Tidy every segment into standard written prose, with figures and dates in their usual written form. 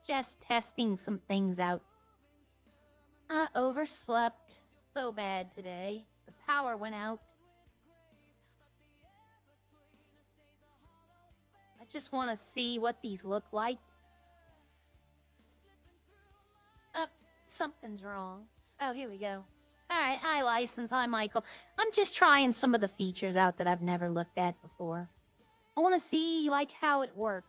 Just testing some things out. I overslept so bad today. The power went out. I just want to see what these look like. Something's wrong. Oh, here we go. Alright, hi License, hi Michael. I'm just trying some of the features out that I've never looked at before. I want to see, like, how it works.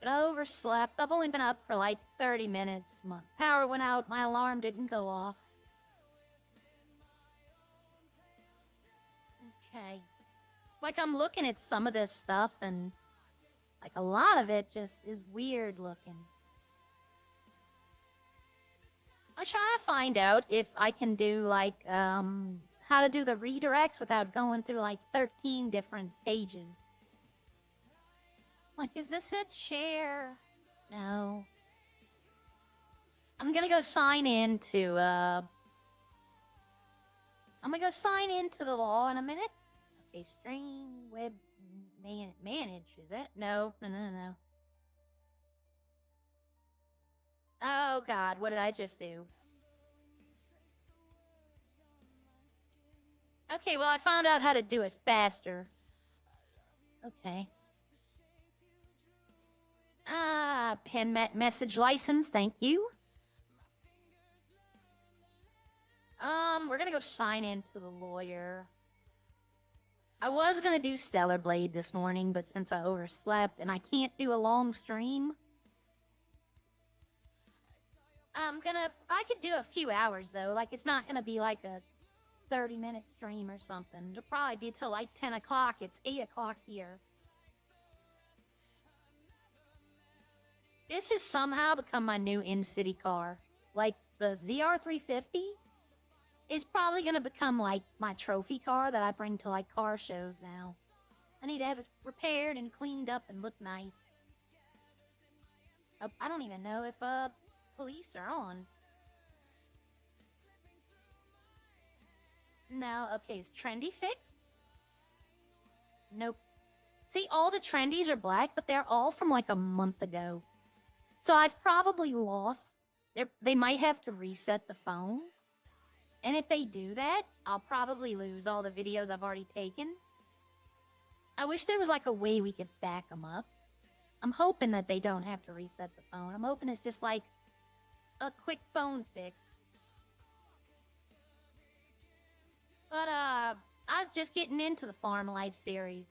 But I overslept. I've only been up for like 30 minutes. My power went out, my alarm didn't go off. Okay. Like, I'm looking at some of this stuff, and like a lot of it just is weird looking. I'll try to find out if I can do, like, how to do the redirects without going through, like, 13 different pages. Like, is this a chair? No. I'm gonna go sign in to, I'm gonna go sign into the law in a minute. Okay, stream, web, manage, is it? No. Oh, God, what did I just do? Okay, well, I found out how to do it faster. Okay. Pen message license, thank you. We're gonna go sign into the lawyer. I was gonna do Stellar Blade this morning, but since I overslept and I can't do a long stream, I could do a few hours though. Like, it's not gonna be like a 30-minute stream or something. It'll probably be till like 10 o'clock. It's 8 o'clock here. This has somehow become my new in-city car. Like, the ZR350 is probably gonna become like my trophy car that I bring to like car shows now. I need to have it repaired and cleaned up and look nice. I don't even know if police are on. No, okay, is trendy fixed? Nope. See, all the trendies are black, but they're all from like a month ago. So I've probably lost. They might have to reset the phone. And if they do that, I'll probably lose all the videos I've already taken. I wish there was like a way we could back them up. I'm hoping that they don't have to reset the phone. I'm hoping it's just like a quick phone fix. But, I was just getting into the Farm Life series.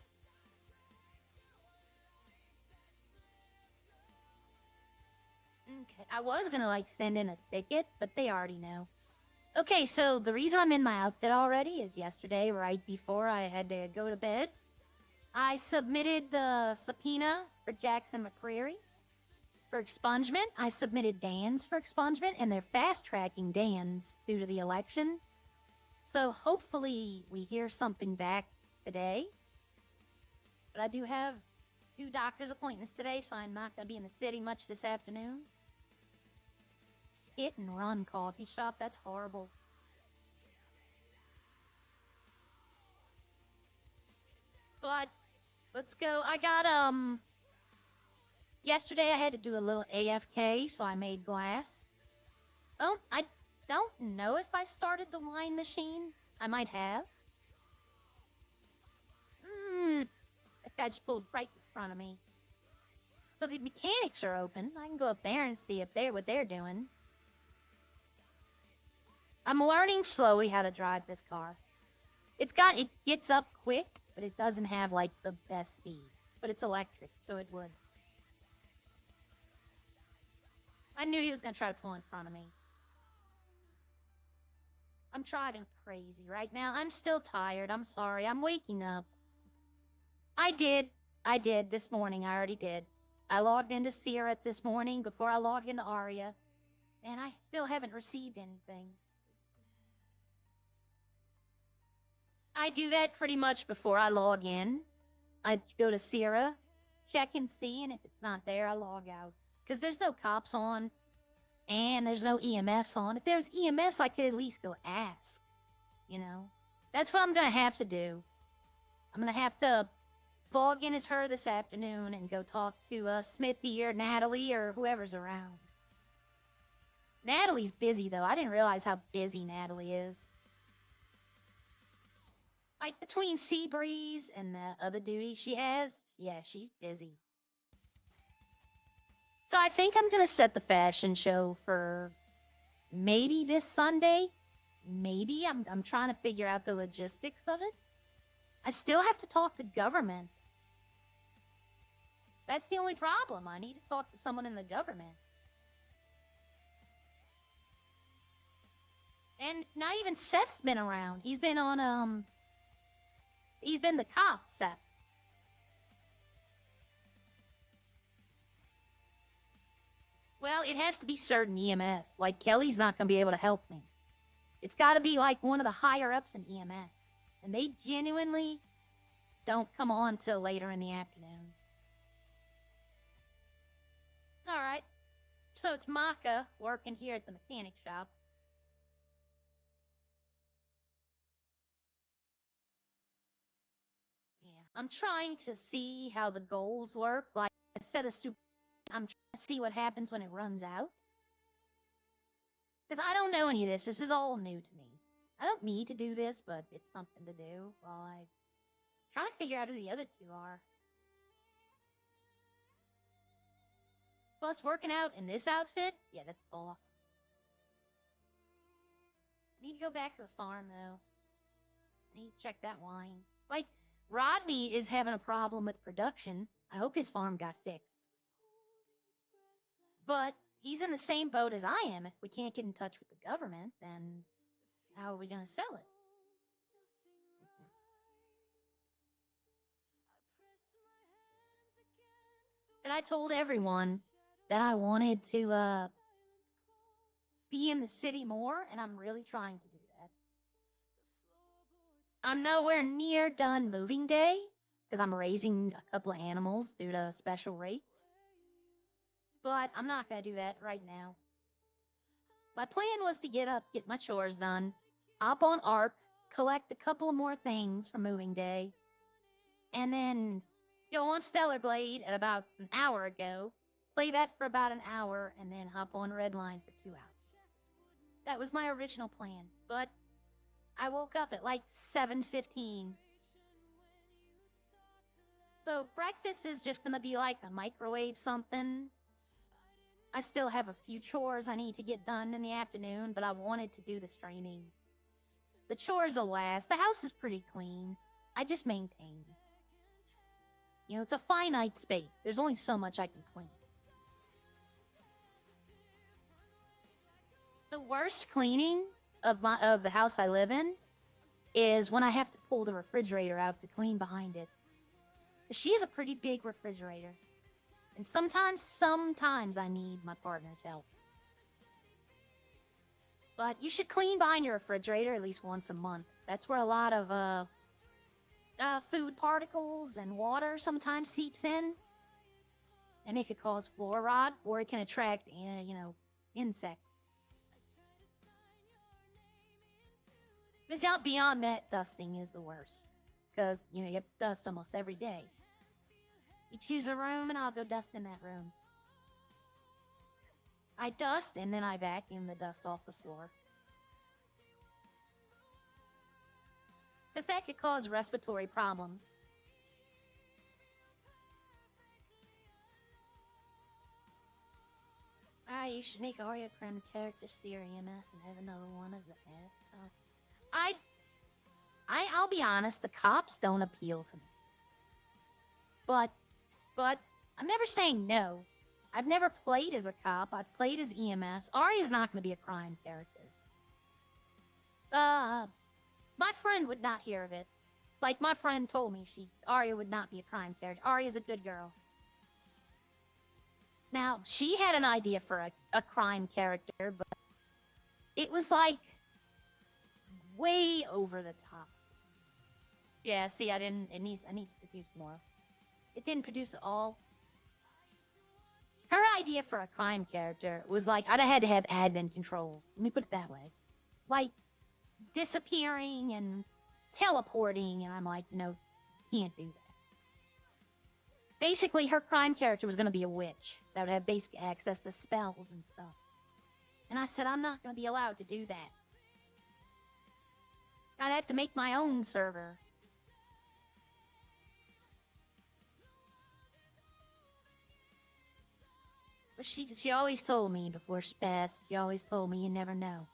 Okay, I was gonna, like, send in a ticket, but they already know. Okay, so the reason I'm in my outfit already is yesterday, right before I had to go to bed, I submitted the subpoena for Jackson McCreary for expungement. I submitted Dan's for expungement, and they're fast-tracking Dan's due to the election. So hopefully we hear something back today. But I do have 2 doctor's appointments today, so I'm not going to be in the city much this afternoon. Hit and run coffee shop, that's horrible. But let's go. I got, yesterday I had to do a little AFK, so I made glass. Oh, I don't know if I started the wine machine. I might have. That guy just pulled right in front of me. So the mechanics are open. I can go up there and see what they're doing. I'm learning slowly how to drive this car. It gets up quick, but it doesn't have like the best speed. But it's electric, so it would. I knew he was gonna try to pull in front of me. I'm driving crazy right now. I'm still tired. I'm sorry. I'm waking up. I did this morning. I already did. I logged into Sierra this morning before I logged into Aria. And I still haven't received anything. I do that pretty much before I log in. I go to Sierra, check and see, and if it's not there, I log out. Because there's no cops on, and there's no EMS on. If there's EMS, I could at least go ask, you know? That's what I'm going to have to do. I'm going to have to log in as her this afternoon and go talk to Smithy or Natalie or whoever's around. Natalie's busy, though. I didn't realize how busy Natalie is. Like, between Seabreeze and the other duties she has, yeah, she's busy. So I think I'm gonna set the fashion show for maybe this Sunday. Maybe. I'm trying to figure out the logistics of it. I still have to talk to government. That's the only problem. I need to talk to someone in the government. And not even Seth's been around. He's been on, he's been the cop, Seth. Well, it has to be certain EMS. Like, Kelly's not gonna be able to help me. It's gotta be like one of the higher ups in EMS. And they genuinely don't come on till later in the afternoon. Alright. So it's Maka working here at the mechanic shop. I'm trying to see how the goals work. Like, instead of I'm trying to see what happens when it runs out. Because I don't know any of this. This is all new to me. I don't need to do this, but it's something to do while I try to figure out who the other two are. Plus, working out in this outfit? Yeah, that's boss. Need to go back to the farm, though. Need to check that wine. Like, Rodney is having a problem with production. I hope his farm got fixed. But he's in the same boat as I am. If we can't get in touch with the government, then how are we going to sell it? And I told everyone that I wanted to be in the city more, and I'm really trying to do that. I'm nowhere near done moving day, because I'm raising a couple of animals due to special rates. But I'm not going to do that right now. My plan was to get my chores done, hop on Ark, collect a couple more things for moving day, and then go on Stellar Blade at about an hour ago, play that for about an hour, and then hop on Redline for 2 hours. That was my original plan, but I woke up at like 7:15. So breakfast is just gonna be like a microwave something. I still have a few chores I need to get done in the afternoon, but I wanted to do the streaming. The chores will last. The house is pretty clean. I just maintain. You know, it's a finite space. There's only so much I can clean. The worst cleaning of the house I live in is when I have to pull the refrigerator out to clean behind it. She has a pretty big refrigerator. And sometimes I need my partner's help. But you should clean behind your refrigerator at least once a month. That's where a lot of food particles and water sometimes seeps in. And it could cause floor rot, or it can attract, insects. But beyond that, dusting is the worst. Because, you have dust almost every day. You choose a room, and I'll go dust in that room. I dust, and then I vacuum the dust off the floor. Because that could cause respiratory problems. Alright, you should make Arya Creme character series EMS and have another one as an S. I'll be honest, the cops don't appeal to me. But I'm never saying no. I've never played as a cop. I've played as EMS. Arya's not going to be a crime character. My friend would not hear of it. Like, my friend told me Arya would not be a crime character. Arya's a good girl. Now, she had an idea for a crime character, but it was like way over the top. Yeah, see, I need to produce more. It didn't produce at all. Her idea for a crime character was like, I'd have had to have admin controls. Let me put it that way. Like, disappearing and teleporting, and I'm like, no, can't do that. Basically, her crime character was going to be a witch that would have basic access to spells and stuff. And I said, I'm not going to be allowed to do that. I'd have to make my own server. But she always told me before she passed, she always told me you never know.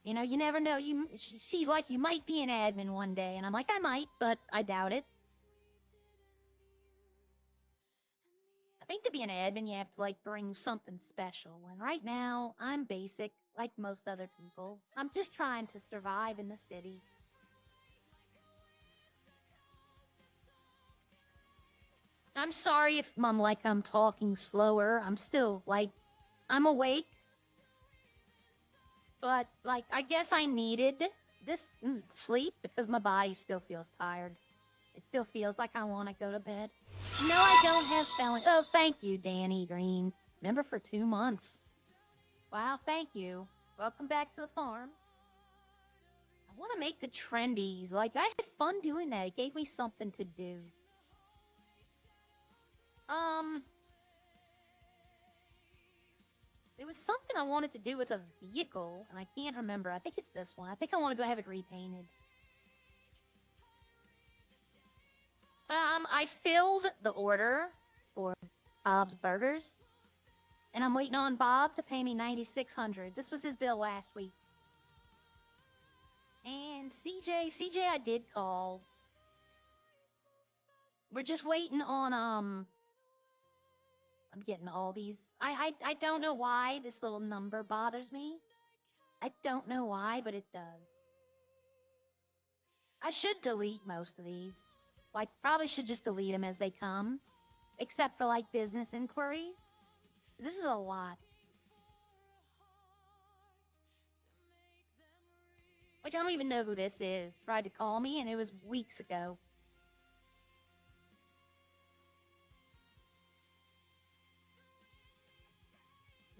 You know, you never know. She's like, you might be an admin one day. And I'm like, I might, but I doubt it. I think to be an admin, you have to, like, bring something special. And right now, I'm basic, like most other people. I'm just trying to survive in the city. I'm sorry if I'm talking slower. I'm still, like, I'm awake. But, like, I guess I needed this sleep because my body still feels tired. It still feels like I want to go to bed. No, I don't have felon. Oh, thank you, Danny Green. Member for 2 months. Wow, thank you. Welcome back to the farm. I want to make the trendies. Like, I had fun doing that. It gave me something to do. There was something I wanted to do with a vehicle, and I can't remember. I think it's this one. I think I want to go have it repainted. I filled the order for Bob's Burgers, and I'm waiting on Bob to pay me $9,600. This was his bill last week. And CJ, I did call. We're just waiting on, I'm getting all these. I don't know why this little number bothers me. I don't know why, but it does. I should delete most of these. Like, probably should just delete them as they come. Except for, like, business inquiries. This is a lot. Like, I don't even know who this is. Tried to call me, and it was weeks ago.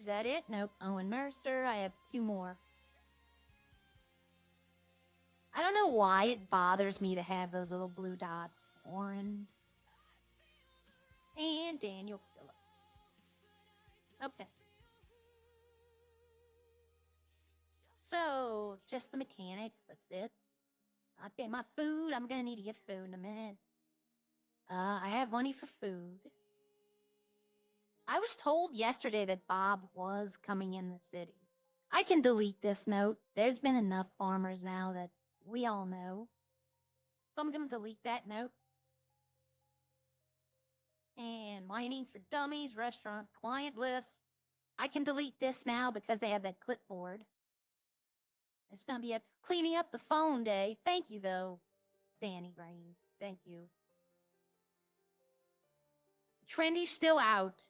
Is that it? Nope. Owen Mercer. I have 2 more. I don't know why it bothers me to have those little blue dots. Oren. And Daniel Phillips. Okay. So, just the mechanic. That's it. Okay, my food. I'm gonna need to get food in a minute. I have money for food. I was told yesterday that Bob was coming in the city. I can delete this note. There's been enough farmers now that we all know. So I'm gonna delete that note. And mining for dummies, restaurant client list. I can delete this now because they have that clipboard. It's gonna be a cleaning up the phone day. Thank you, though, Danny Green. Thank you. Trendy's still out.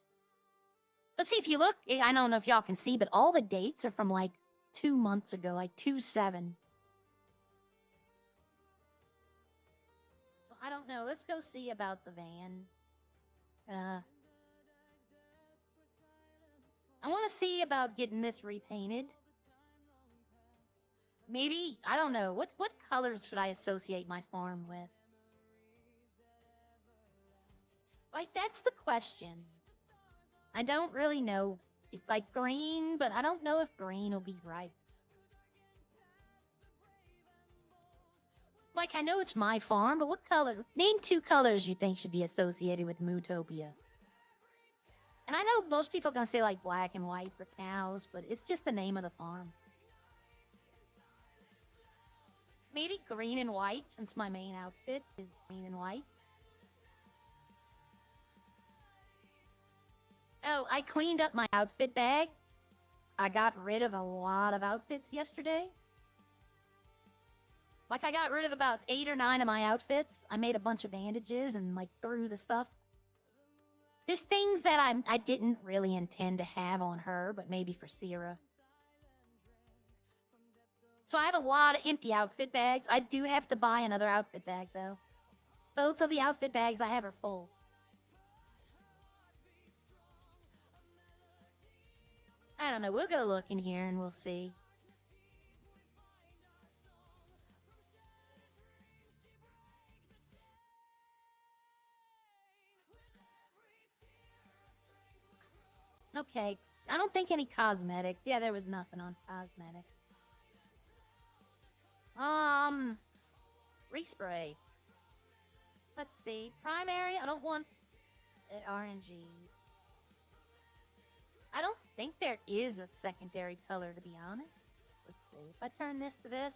But see, if you look, I don't know if y'all can see, but all the dates are from, like, 2 months ago, like 2/7. So I don't know. Let's go see about the van. I want to see about getting this repainted. Maybe, I don't know. What colors should I associate my farm with? Like, that's the question. I don't really know. Like, green, but I don't know if green will be right. Like, I know it's my farm, but what color? Name 2 colors you think should be associated with Mootopia. And I know most people are gonna say, like, black and white for cows, but it's just the name of the farm. Maybe green and white, since my main outfit is green and white. Oh, I cleaned up my outfit bag. I got rid of a lot of outfits yesterday. Like, I got rid of about 8 or 9 of my outfits. I made a bunch of bandages and, like, threw the stuff. There's things that I didn't really intend to have on her, but maybe for Sierra. So I have a lot of empty outfit bags. I do have to buy another outfit bag, though. Both of the outfit bags I have are full. I don't know. We'll go look in here and we'll see. Okay. I don't think any cosmetics. Yeah, there was nothing on cosmetics. Respray. Let's see. Primary, I don't want it RNG. I don't think there is a secondary color, to be honest. Let's see. If I turn this to this.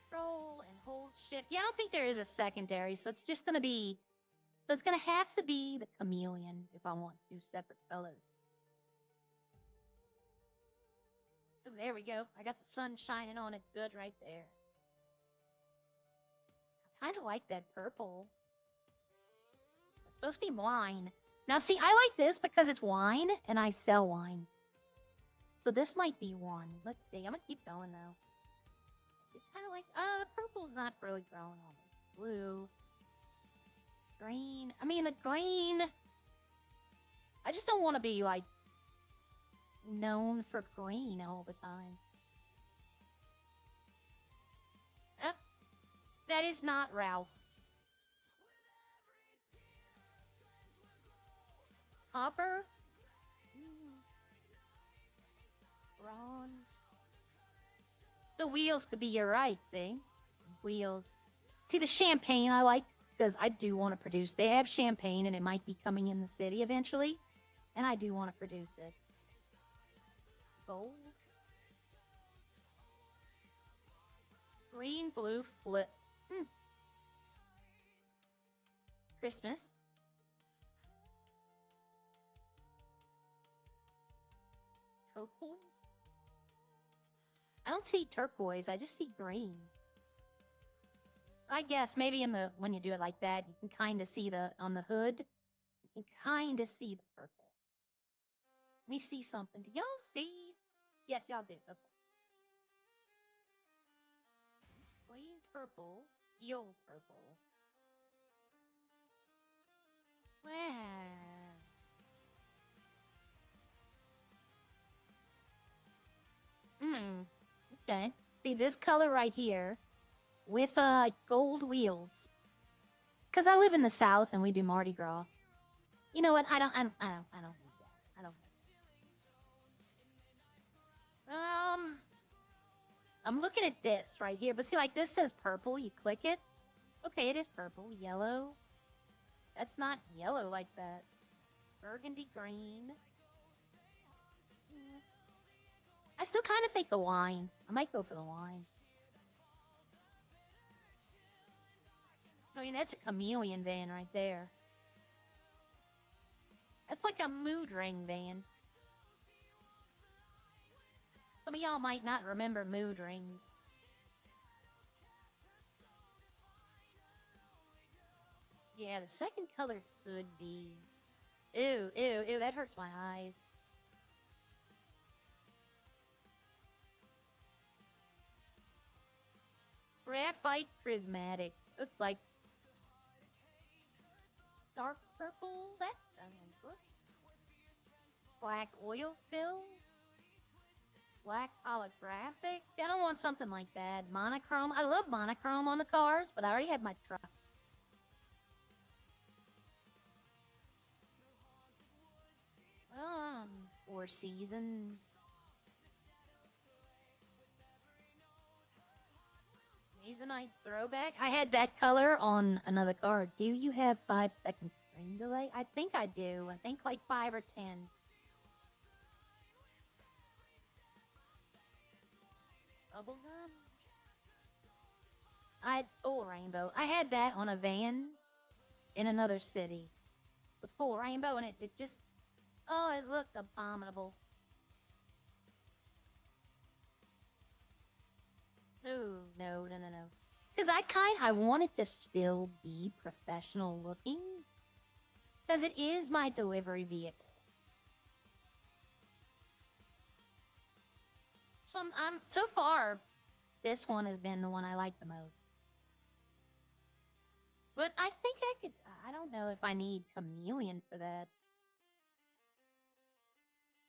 Control and hold shift. Yeah, I don't think there is a secondary, so it's just gonna be... So it's gonna have to be the chameleon if I want two separate colors. Oh, there we go. I got the sun shining on it good right there. I kind of like that purple. It's supposed to be wine. Now, see, I like this because it's wine, and I sell wine. So this might be one. Let's see. I'm gonna keep going, though. It's kind of like... the purple's not really growing on me. Blue. Green. I mean, the green... I just don't want to be, like, known for green all the time. That is not Ralph. Copper? Bronze. The wheels could be your right, see? Wheels. See, the champagne I like, because I do want to produce. They have champagne, and it might be coming in the city eventually. And I do want to produce it. Gold. Green, blue, flip. Christmas. Turquoise? I don't see turquoise, I just see green. I guess maybe in the when you do it like that, you can kind of see the on the hood. You can kind of see the purple. Let me see something. Do y'all see? Yes, y'all do. Okay. Green, purple, yellow, purple. Wow. Okay. See this color right here with gold wheels. Cause I live in the South and we do Mardi Gras. You know what? I don't need that. I don't. I'm looking at this right here, but see, like this says purple. You click it. Okay, it is purple. Yellow. That's not yellow like that. Burgundy green. I still kind of think the wine. I might go for the wine. I mean, that's a chameleon van right there. That's like a mood ring van. Some of y'all might not remember mood rings. Yeah, the second color could be... Ew, ew, ew, that hurts my eyes. Graphite prismatic. Looks like dark purple. That doesn't look. Black oil spill. Black holographic. I don't want something like that. Monochrome. I love monochrome on the cars, but I already have my truck. Four Seasons. Masonite throwback. I had that color on another car. Do you have 5 seconds screen delay? I think I do. I think like 5 or 10. Bubblegum? Full rainbow. I had that on a van in another city. With full rainbow and it just... Oh, it looked abominable. Oh, no. Because I wanted to still be professional looking. Because it is my delivery vehicle. So so far, this one has been the one I like the most. But I think I don't know if I need chameleon for that.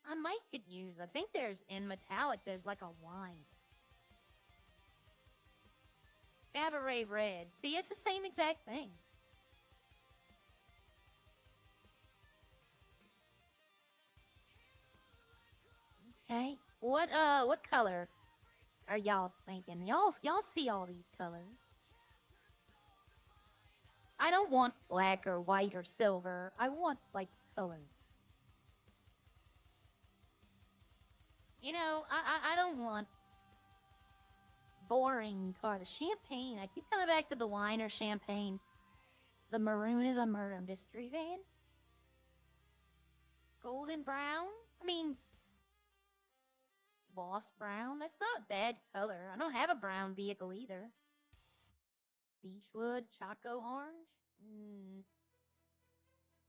I might could use, I think there's, in metallic, there's like a wine. Cabaret red. See, it's the same exact thing. Okay. What color are y'all thinking? Y'all see all these colors. I don't want black or white or silver. I want, like, color. You know, I don't want boring colors. Champagne. I keep coming back to the wine or champagne. The maroon is a murder mystery van. Golden brown? I mean, Boss brown? That's not a bad color. I don't have a brown vehicle either. Beechwood, Choco orange?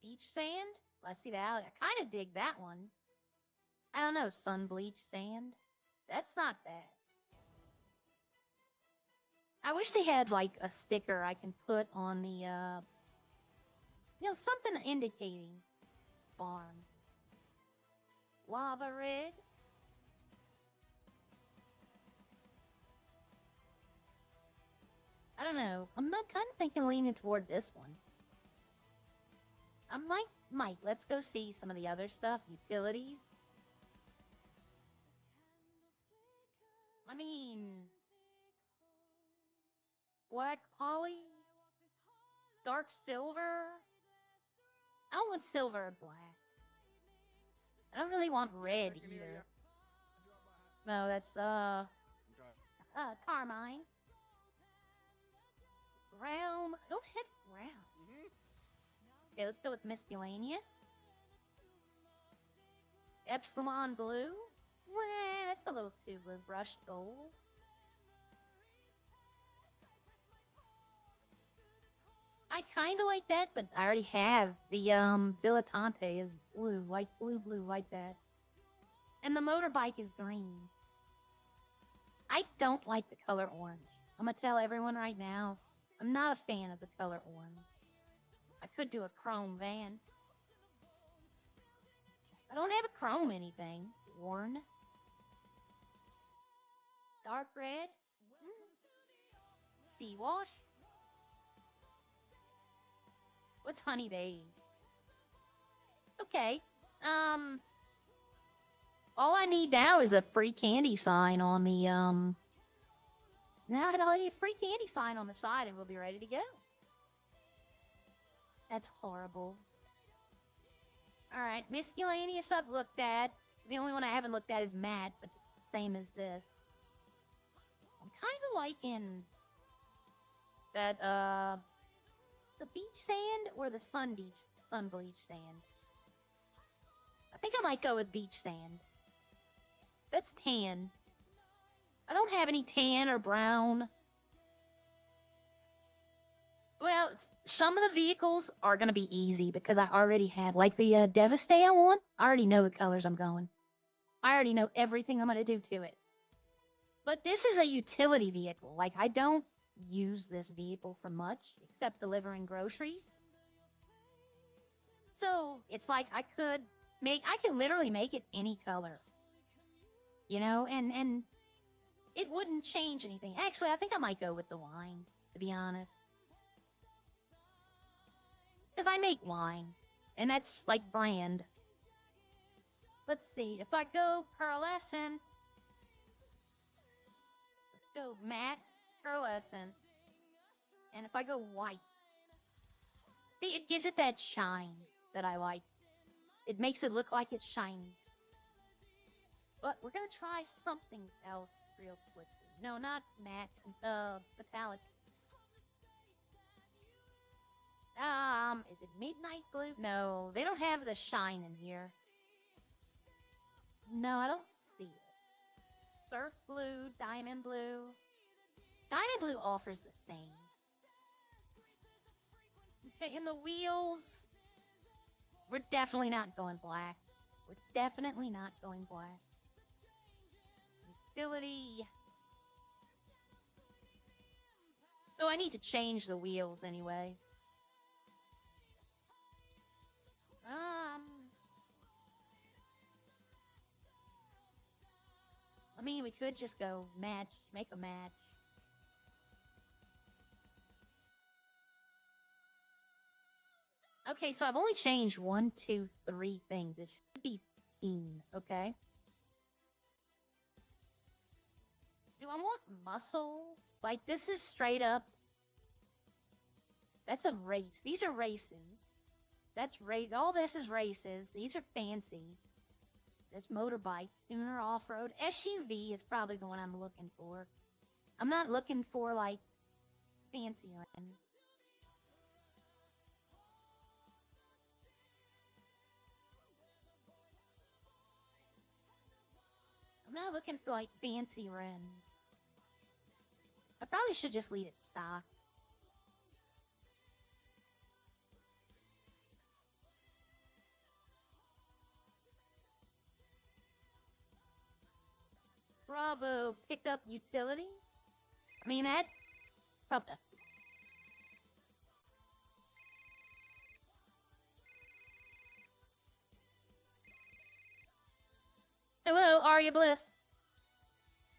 Beach sand? I see that. I kind of dig that one. I don't know, sun bleach sand? That's not bad. I wish they had, like, a sticker I can put on the, something indicating farm. Lava red? I don't know. I'm not kind of thinking leaning toward this one. I might. Let's go see some of the other stuff. Utilities. I mean, black poly, dark silver. I don't want silver or black. I don't really want red either. No, that's carmine. Brown. I don't have brown. Okay, let's go with miscellaneous. Epsilon blue. Well, that's a little too blue. Brushed gold. I kind of like that, but I already have the dilettante is blue, white, blue, like that, and the motorbike is green. I don't like the color orange. I'm gonna tell everyone right now, I'm not a fan of the color orange. I could do a chrome van. I don't have a chrome anything. Worn. Dark red. Sea wash. What's honey beige? Okay. All I need now is a free candy sign on the Now I need a free candy sign on the side and we'll be ready to go. That's horrible. Alright, miscellaneous I've looked at. The only one I haven't looked at is matte, but it's the same as this. I'm kind of liking that, the beach sand or the sun bleach sand. I think I might go with beach sand. That's tan. I don't have any tan or brown. Well, some of the vehicles are going to be easy because I already have, like the Devastate I want. I already know the colors I'm going. I already know everything I'm going to do to it. But this is a utility vehicle. Like, I don't use this vehicle for much except delivering groceries. So it's like I can literally make it any color. You know, and it wouldn't change anything. Actually, I think I might go with the wine, to be honest. Because I make wine, and that's like brand. Let's see, if I go pearlescent, let's go matte, pearlescent, and if I go white, see, it gives it that shine that I like. It makes it look like it's shiny. But we're gonna try something else real quickly. No, not matte, metallic. Is it midnight blue? No, they don't have the shine in here. No, I don't see it. Surf blue, diamond blue. Diamond blue offers the same. Okay, and the wheels. We're definitely not going black. We're definitely not going black. Utility. Oh, I need to change the wheels anyway. I mean, we could just go match, make a match. Okay, so I've only changed 1, 2, 3 things. It should be 15, okay? Do I want muscle? Like, this is straight up. That's a race. These are races. That's race. All this is races. These are fancy. This motorbike, tuner, off-road. SUV is probably the one I'm looking for. I'm not looking for, like, fancy ones. I'm not looking for, like, fancy rims. I probably should just leave it stock. Bravo, pickup utility? I mean, that... Probably. Hello, Arya Bliss.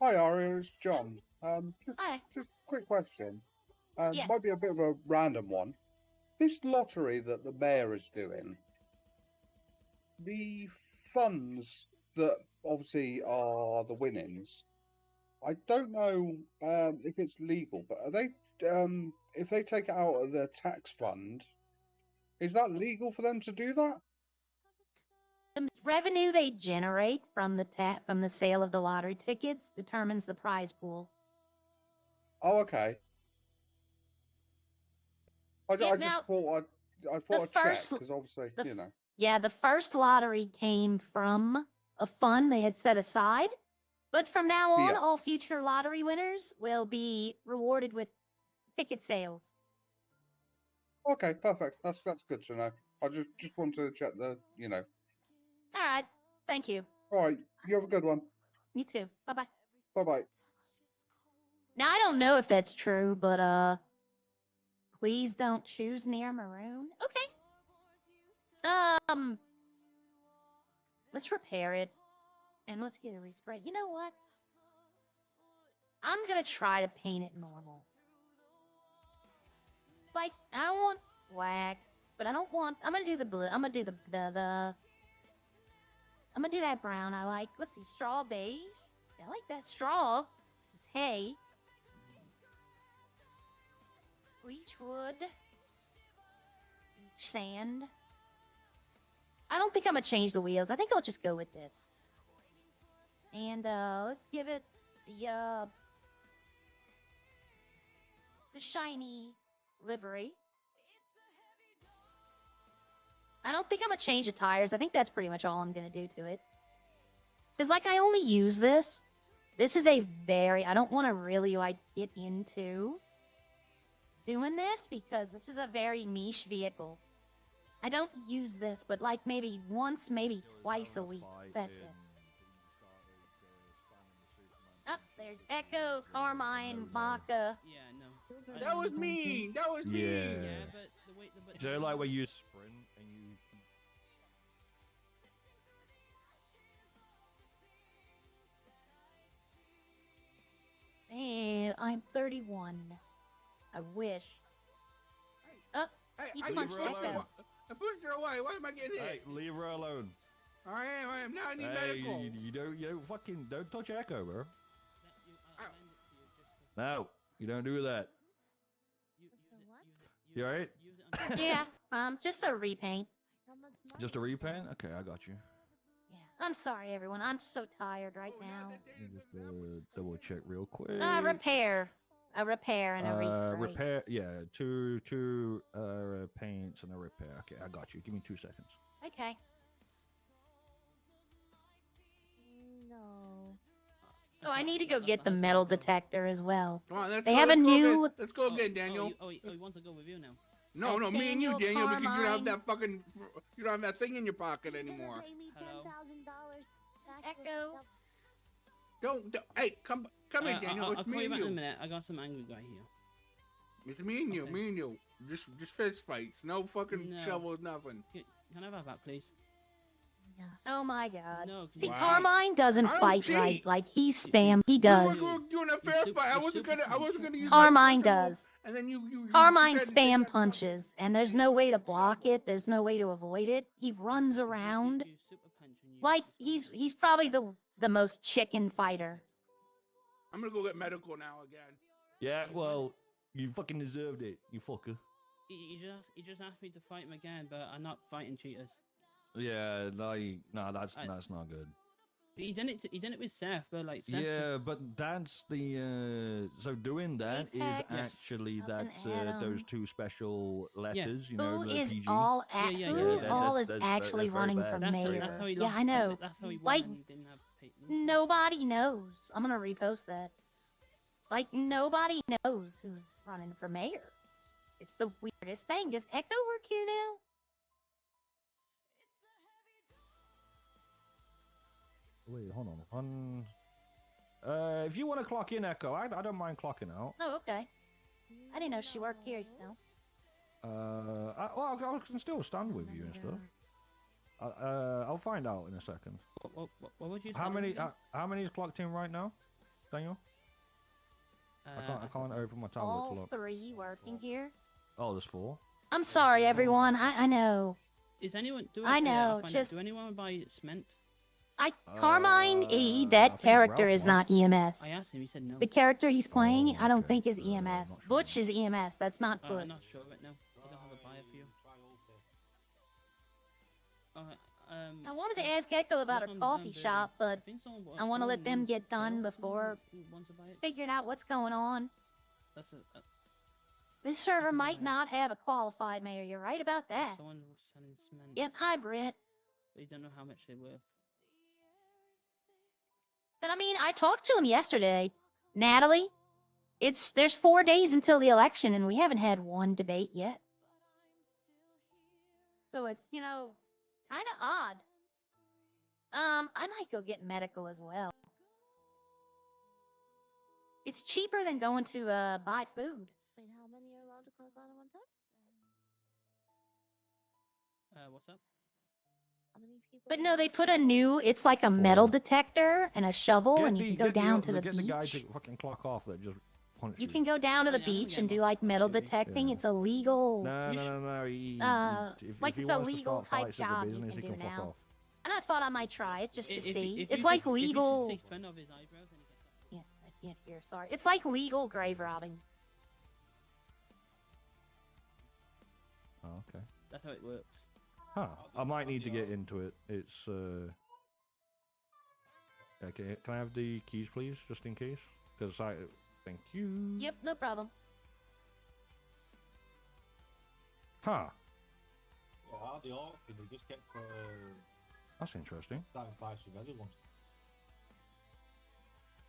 Hi, Aria, it's John. Hi. Just a quick question. Yes. Might be a bit of a random one. This lottery that the mayor is doing, the funds that obviously are the winnings, I don't know if it's legal, but are they, if they take it out of their tax fund, is that legal for them to do that? The revenue they generate from the sale of the lottery tickets determines the prize pool. Oh, okay. I thought I'd check, because obviously, you know. Yeah, the first lottery came from a fund they had set aside, but from now on, all future lottery winners will be rewarded with ticket sales. Okay, perfect. That's good to know. I just wanted to check the, you know. All right, thank you. All right, you have a good one. You too. Bye-bye. Bye-bye. Now, I don't know if that's true, but, please don't choose near maroon. Okay. Let's repair it. And let's get a respray. You know what? I'm gonna try to paint it normal. Like, I don't want black, but I don't want... I'm gonna do the blue. I'm gonna do I'm gonna do that brown. I like... Let's see. Straw beige. Yeah, I like that. Straw. It's hay. Bleach wood. Bleach sand. I don't think I'm gonna change the wheels. I think I'll just go with this. And, let's give it the shiny livery. I don't think I'm gonna change the tires. I think that's pretty much all I'm gonna do to it. Because, like, I only use this. This is a very... I don't want to really, like, get into doing this because this is a very niche vehicle. I don't use this, but, like, maybe once, maybe twice a week. That's it. Up there's Echo, Carmine, Maka. Yeah, no. That was me. That was me. Yeah, but the way. So like where you sprint and you. Man, I'm 31. I wish. Up. He punched Echo. I pushed her away. Why am I getting Hey, hit? leave her alone. I am. Now I need Hey, medical. you don't touch Echo, bro. No, you don't do that. You alright? Yeah, just a repaint. Just a repaint? Okay, I got you. Yeah, I'm sorry, everyone. I'm so tired right now. Let me just double check real quick. Repair. A repair and a repaint. Repair, yeah, two paints and a repair. Okay, I got you. Give me 2 seconds. Okay. No. Oh, I need to go get the metal detector as well. Come on, They have a new... Let's go again, Daniel. Oh, he wants to go with you now. No, That's me and you, Daniel, because you don't have Carmine. that fucking, you don't have that thing in your pocket He's gonna anymore. pay me Hello? $10,000 back for Echo. stuff. Don't, hey, come here, Daniel. I'll It's call me you and back in a you. minute. I got some angry guy here. It's me and you, Okay. me and you. Just fist fights. No fucking No. shovels, nothing. Can I have that back, please? Yeah. Oh my god. No. See, Wow. Carmine doesn't I don't fight cheat. right. Like, he's spam. He does. We were doing a fair super- fight. I you're wasn't super gonna use. Carmine my personal- does. And then you Carmine decided to take spam that punches, and there's no way to block it. There's no way to avoid it. He runs around. You super punch and you- Like, you super he's probably the most chicken fighter. I'm gonna go get medical now again. Yeah, well, you fucking deserved it, you fucker. He just asked me to fight him again, but I'm not fighting cheaters. Yeah, like, nah, that's not good. He did it with Seth, but like Seth. Yeah, but that's the so doing that is Apex, actually up that and those Adam. 2 special letters, you know, Who the is PG. all Yeah, at yeah, who yeah. all That's- is that's actually very running bad. for That's very mayor? That's how he Yeah, lost. I know. That's how he Like, won when he didn't have Peyton. Nobody knows. I'm gonna repost that. Like, nobody knows who's running for mayor. It's the weirdest thing. Does Echo work here now? Wait, hold on. If you want to clock in, Echo, I don't mind clocking out. Oh, okay. I didn't know she worked here, so. I can still stand with you and stuff. I'll find out in a second. What would you? How say many? again? How many is clocked in right now, Daniel? I can't open my tablet to All look. 3 working here. Oh, there's 4. I'm sorry, everyone. I know. Is anyone? I I'll know, find out. just- Do anyone buy cement? Carmine E, I that think character Ralph is might. not EMS. I asked him. He said no. The character he's playing, Oh, I don't okay. think is Not EMS. sure. Butch is EMS. That's not I'm good. not sure right now. I don't have a buyer for you. I wanted to ask Echo about her This one's coffee done shop, dirty. but think someone bought I want to phone let them and get done someone before who wants to buy it. figuring out what's going on. That's This server can might buy it. not have a qualified mayor. You're right about that. someone was selling cement. Yep, hi, Britt. But you don't know how much they're worth. But I mean, I talked to him yesterday. Natalie, there's 4 days until the election, and we haven't had one debate yet. So it's, kind of odd. I might go get medical as well. It's cheaper than going to buy food. Wait, how many are allowed to click on at one time? What's up? How many people? But no, they put it's like a metal detector and a shovel, and you can go down to the Get the guy beach. to fucking clock off that just punched You can go down to the Yeah, I'm gonna beach get and do one. like metal Maybe. detecting. Yeah. It's illegal. No. like if he it's a wants to legal start type fights at job the you business, can he do can fuck now. off. And I thought I might try it just to see. If It's you like could- if you could legal. take fun of his eyebrows, then he gets up. Yeah, I can't hear. Sorry. It's like legal grave robbing. Oh, okay. That's how it works. Huh. I might need to get into it. It's okay. Can I have the keys, please, just in case? Because thank you. Yep, no problem. Huh. Yeah, the auction, they just kept That's interesting. starting price of everyone.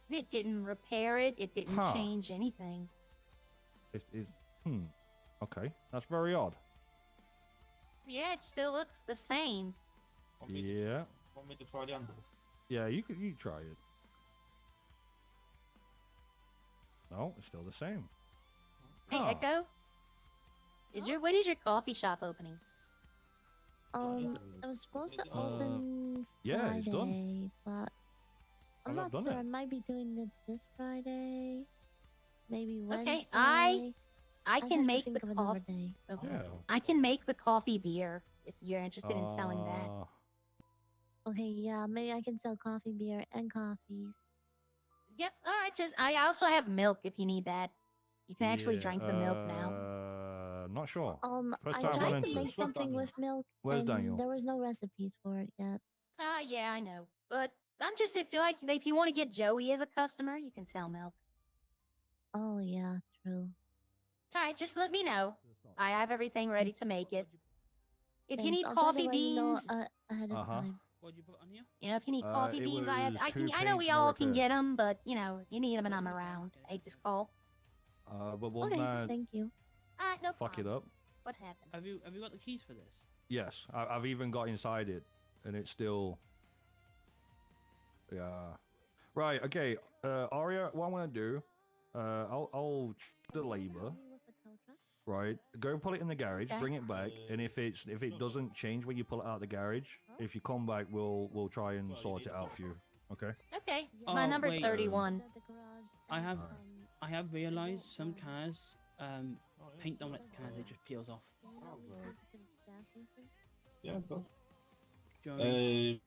It didn't repair it. It didn't Huh. change anything. It is. Okay. That's very odd. Yeah, it still looks the same. Want me Yeah. want me to try the handles? Yeah. You try it. No, it's still the same. Hey, Huh. Echo. When is your coffee shop opening? It was supposed to open Yeah, it's done. Friday, but I'm I've not done sure. it. I might be doing it this Friday, maybe Wednesday. Okay, I I'd can have to make think the of another coffee. day. Okay. Yeah. I can make the coffee beer if you're interested in selling that. Okay, yeah, maybe I can sell coffee, beer, and coffees. Yep. All right. I also have milk if you need that. You can actually drink the milk now. Not sure. First I time tried running to this. make something with milk, Where's and Daniel? there was no recipes for it yet. Yeah, I know. But I'm just if you want to get Joey as a customer, you can sell milk. Oh yeah, true. All right, just let me know. I have everything ready to make it. If you Thanks, need I'll try to coffee let you know, beans, ahead of Uh-huh. time. What'd you put on here? if you need coffee it beans, was I two know we pints and a all can repair. get them, but you need them and I'm around. I just call. But won't Okay, that thank you. No fuck it problem. up? What happened? Have you got the keys for this? Yes, I've even got inside it, and it's still. Yeah. Right. Okay. Aria, what I'm gonna do, I'll check the labor. Right. Go put it in the garage. Okay. Bring it back, and if it doesn't change when you pull it out of the garage, if you come back, we'll try and sort it out for you. Okay. Okay, Oh, my number's wait. 31. I have realized some cars, paint don't let the car, it just peels off. Yeah, of course. Do you know what I mean?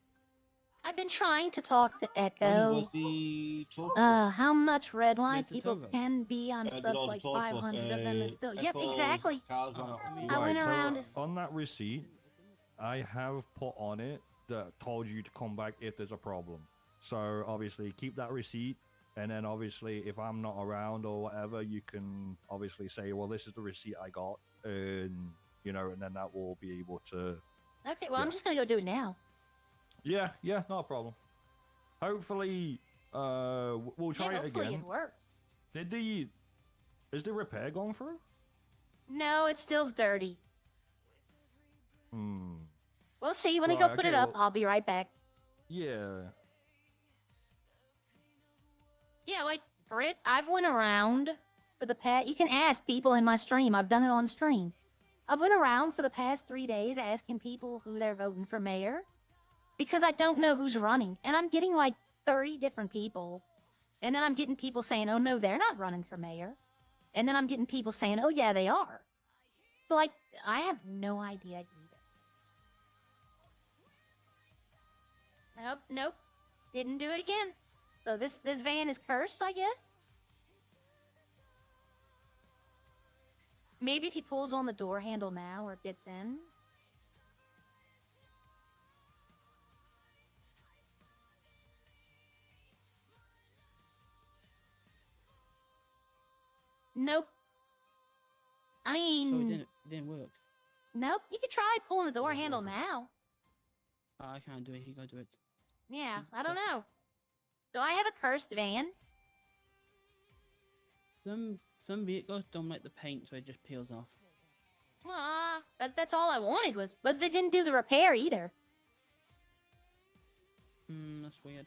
I've been trying to talk to When Echo. was the talk? How much Redline It's a people total. can be? I'm Did subbed all the like total, 500 of them is still. Yep, Echo's exactly. cars ran Oh, out of I mean- I fuel. went Right, around so as- on that receipt, I have put on it that told you to come back if there's a problem. So obviously keep that receipt, and then obviously if I'm not around or whatever, you can obviously say, well, this is the receipt I got, and you know, and then that will be able to. Okay, well, I'm Yeah. just gonna go do it now. Yeah, not a problem. Hopefully, we'll try Yeah, it hopefully again. it works. Is the repair gone through? No, it still's dirty. Hmm. We'll see. When I go Right, put it okay, up, well- I'll be right back. Yeah. Yeah, like, Britt, I've went around for the past... You can ask people in my stream. I've done it on stream. I've went around for the past 3 days asking people who they're voting for mayor. Because I don't know who's running. And I'm getting, like, 30 different people. And then I'm getting people saying, oh, no, they're not running for mayor. And then I'm getting people saying, oh, yeah, they are. So, like, I have no idea either. Nope. Didn't do it again. So this van is cursed, I guess? Maybe if he pulls on the door handle now or gets in. Nope. I So mean, it didn't work. nope. You could try pulling the door handle now. I can't do it. You gotta do it. Yeah, I don't know. Do I have a cursed van? Some vehicles don't like the paint, so it just peels off. That's all I wanted was, but they didn't do the repair either. That's weird.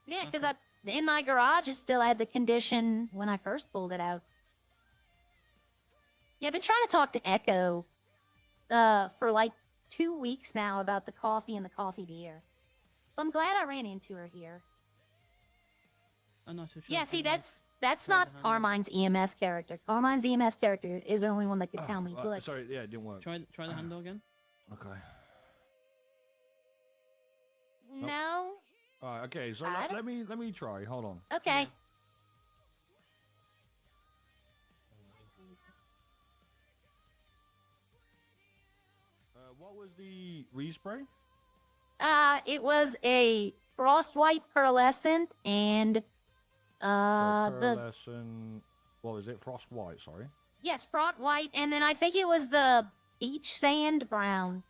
Yeah, because Okay. in my garage, it still had the condition when I first pulled it out. Yeah, I've been trying to talk to Echo, for like 2 weeks now about the coffee and the coffee beer. So I'm glad I ran into her here. I'm not too sure. Yeah, see, I'm not- that's Try not the handle. Carmine's EMS character. Carmine's EMS character is the only one that could tell me. Look, Sorry, yeah, it didn't work. Try the handle again. Okay. no. Alright, okay, so I let me try. Hold on. Okay. Yeah. What was the respray? It was a frost white pearlescent and the Pearlescent. What was it? Frost white. Sorry. yes, frost white, and then I think it was the beach sand brown.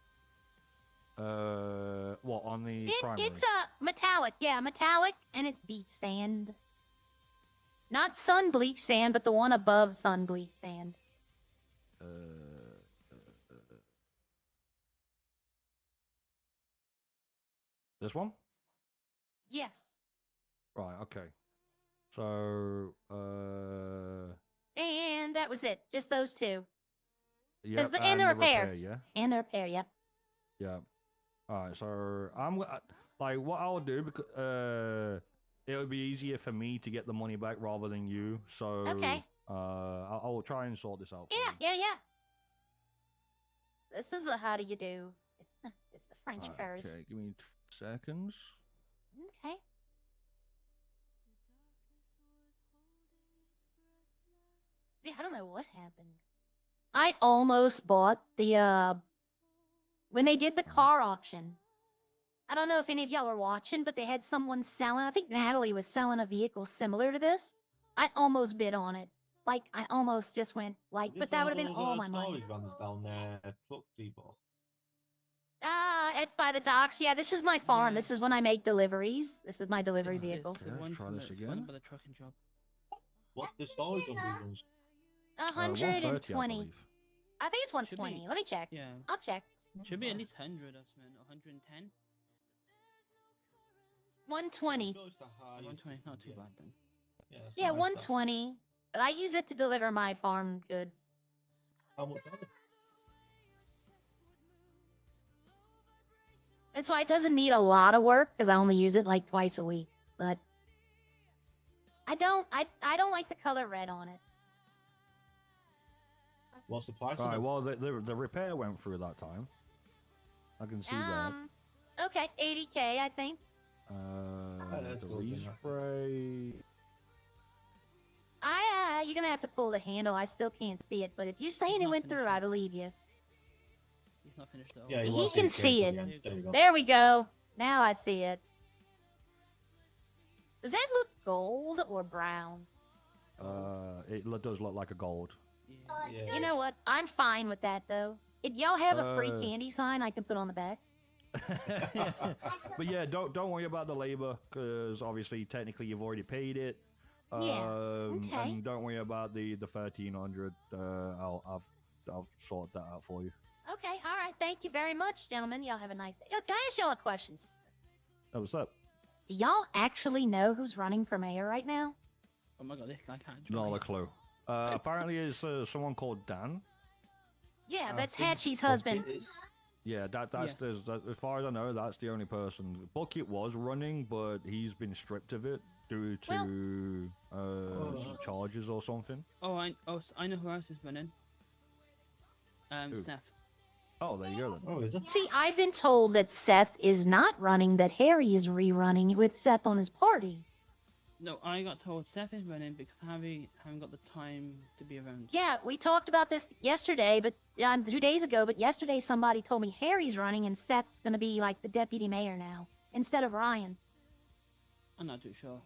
What on the primary? It's a metallic, yeah, metallic, and it's beach sand. Not sun bleach sand, but the one above sun bleach sand. This one? Yes. Right. Okay. So, And that was it. Just those two. yeah, and the repair. Yeah. And the repair, yep. Yeah. All right. So like what I'll do because it would be easier for me to get the money back rather than you. So Okay. I'll try and sort this out. For Yeah, you. yeah. This is a how do you do. It's the French Alright, purse. Okay. Give me 2 seconds. Okay. Yeah, I don't know what happened. I almost bought the when they did the car auction. I don't know if any of y'all were watching, but they had someone selling. I think Natalie was selling a vehicle similar to this. I almost bid on it. Like I almost just went like, but that would have been all my money. Storage vans down there, truck depot. By the docks. Yeah, this is my farm. Yeah. This is when I make deliveries. This is my delivery It's- vehicle. it's the Okay, let's one try from this the again. one by the trucking job. What's the storage on these ones? 130, 120. I believe. I think it's Should 120. be. Let me check. Yeah. I'll check. Should be at least 100 or something. 110. 120. Sure it's the highest 120. Not too you can bad then. get. Yeah, it's Yeah, not bad stuff. 120. But I use it to deliver my farm goods. How much are they? That's why it doesn't need a lot of work because I only use it like twice a week. But I don't like the color red on it. What's the price Right. of it? Well, the repair went through that time. I can see that. Okay, 80K, I think. that's The good enough. respray. You're gonna have to pull the handle. I still can't see it, but if you're saying it not went through, finished I believe you. He's not finished though. Yeah, He was can 80K see to it. the end. There you go. There we go. Now I see it. Does that look gold or brown? It does look like a gold. Yeah. Yeah, You know what? I'm fine with that though. If y'all have a free Uh, candy sign, I can put on the back. But yeah, don't worry about the labor, because obviously technically you've already paid it. Yeah, okay. And don't worry about the 1300. I'll sort that out for you. Okay, all right. Thank you very much, gentlemen. Y'all have a nice day. Yo, can I ask y'all a question? Oh, what's up? Do y'all actually know who's running for mayor right now? Oh my god, this guy can't Not a drive. clue. Apparently it's someone called Dan. Yeah, I that's think Hatchie's husband. Bucket is- Yeah, as far as I know, that's the only person. Bucket was running, but he's been stripped of it due to some charges or something. I know who else is running. Who? Seth. Oh, there you go then. Oh, is it? See, I've been told that Seth is not running, that Harry is rerunning with Seth on his party. No, I got told Seth is running because Harry haven't got the time to be around. Yeah, we talked about this yesterday, but 2 days ago, but yesterday somebody told me Harry's running and Seth's gonna be like the deputy mayor now, instead of Ryan. I'm not too sure.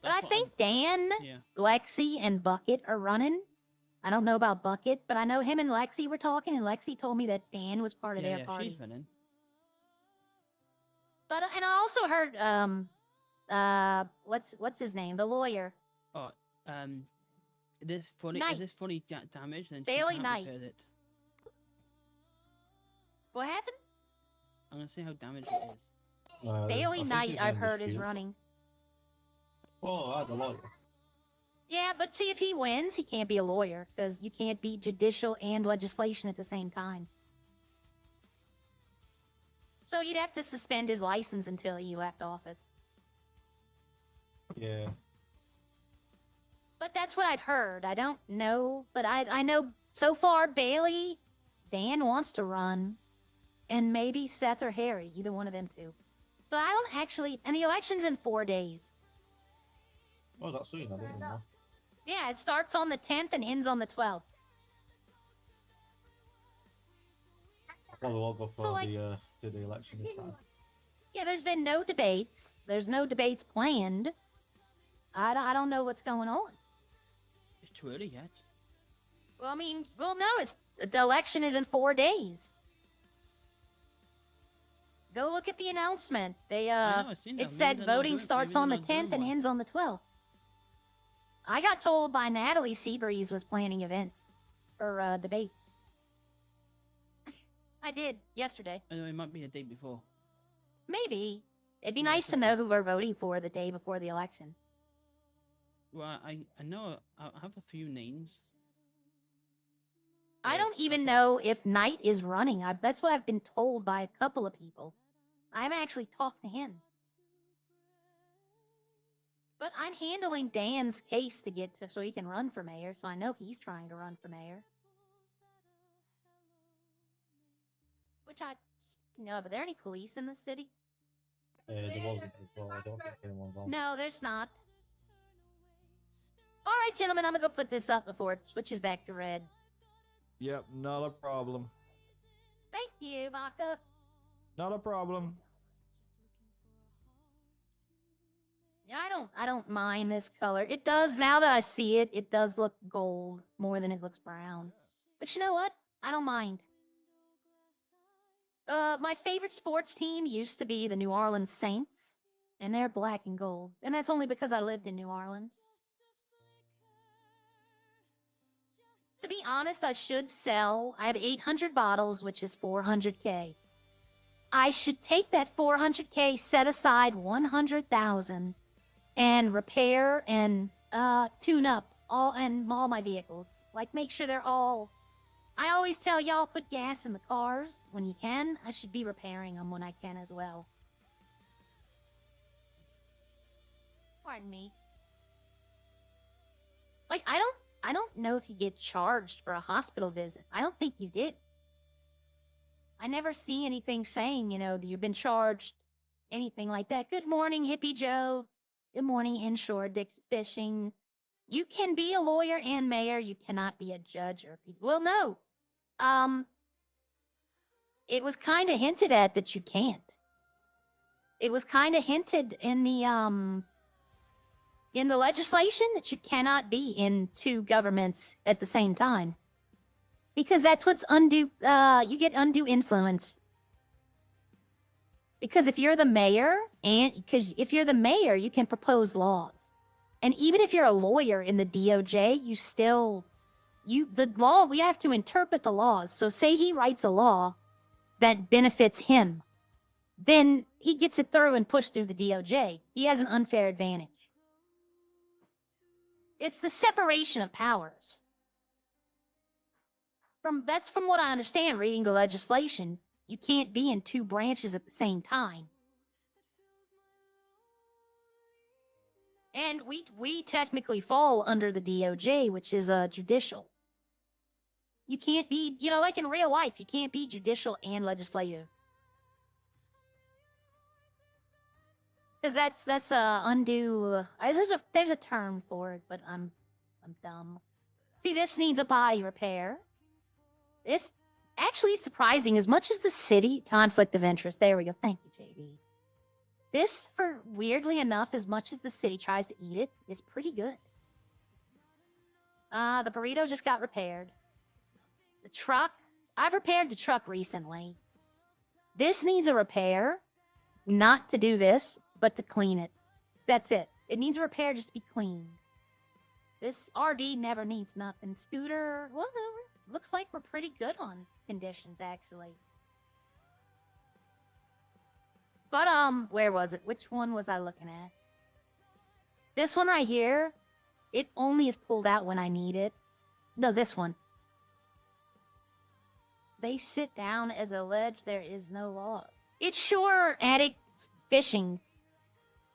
But I That's what think Dan, Yeah. Lexi, and Bucket are running. I don't know about Bucket, but I know him and Lexi were talking, and Lexi told me that Dan was part of their Yeah, party. she's running. But and I also heard what's his name, the lawyer, Oh, this funny. Knight. Is this funny damage? Then Bailey she can't Knight. repair it. what happened? I'm gonna see how damaged it is. I Bailey think Knight, it's I've in heard, is dispute. running. Oh, I had a lawyer. Yeah, but see, if he wins, he can't be a lawyer because you can't be judicial and legislation at the same time. So you'd have to suspend his license until he left office. Yeah. But that's what I've heard. I don't know, but I know so far Bailey, Dan wants to run, and maybe Seth or Harry, either one of them two. So I don't actually, and the election's in 4 days. Oh, that's soon. I didn't know. Yeah, it starts on the 10th and ends on the 12th. Well, we'll go for So, like- the election this time. Yeah, there's been no debates. There's no debates planned. I don't know what's going on. It's too early yet. Well, I mean, well, no, the election is in 4 days. Go look at the announcement. They I know, I've seen that. it Maybe said they're not voting doing- starts maybe on the they're not doing 10th and one. ends on the 12th. I got told by Natalie Seabreeze was planning events or debates. I did yesterday. I know it might be a day before. Maybe it'd be Yeah, nice to could know be. who we're voting for the day before the election. Well, I know I have a few names. I Yeah, don't even that's know if Knight is running. That's what I've been told by a couple of people. I haven't actually talked to him. But I'm handling Dan's case to get to so he can run for mayor, so I know he's trying to run for mayor. Which I know, but are there any police in the city? There wasn't before. I don't think anyone's on. No, there's not. All right, gentlemen, I'm gonna go put this up before it switches back to red. Yep, not a problem. Thank you, Maka. Not a problem. Yeah, I don't mind this color. It does, now that I see it, it does look gold more than it looks brown. But you know what? I don't mind. My favorite sports team used to be the New Orleans Saints, and they're black and gold. And that's only because I lived in New Orleans. To be honest, I should sell. I have 800 bottles, which is 400K. I should take that 400K, set aside 100,000, and repair and tune up all my vehicles. Like make sure they're all. I always tell y'all put gas in the cars when you can. I should be repairing them when I can as well. Pardon me. Like I don't know if you get charged for a hospital visit. I don't think you did. I never see anything saying, you know, you've been charged, anything like that. Good morning, Hippie Joe. Good morning, inshore dick fishing. You can be a lawyer and mayor. You cannot be a judge or well, no. It was kind of hinted at that you can't. It was kind of hinted in the legislation that you cannot be in two governments at the same time. Because that puts undue, you get undue influence. Because if you're the mayor, if you're the mayor, you can propose laws. And even if you're a lawyer in the DOJ, we have to interpret the laws. So say he writes a law that benefits him, then he gets it through and pushed through the DOJ. He has an unfair advantage. It's the separation of powers. That's from what I understand reading the legislation. You can't be in two branches at the same time. And we technically fall under the DOJ, which is judicial. You can't be, you know, like in real life, you can't be judicial and legislative. Because that's undue. There's a term for it, but I'm dumb. See, this needs a body repair. This actually surprising as much as the city conflict of interest. There we go. Thank you, JB. This, for weirdly enough, as much as the city tries to eat it, is pretty good. The burrito just got repaired. The truck, I've repaired the truck recently. This needs a repair, not to do this, but to clean it. That's it. It needs a repair just to be cleaned. This RD never needs nothing. Scooter, well, looks like we're pretty good on conditions, actually. But, where was it? Which one was I looking at? This one right here, it only is pulled out when I need it. No, this one. They sit down as alleged there is no law. It's sure addict fishing.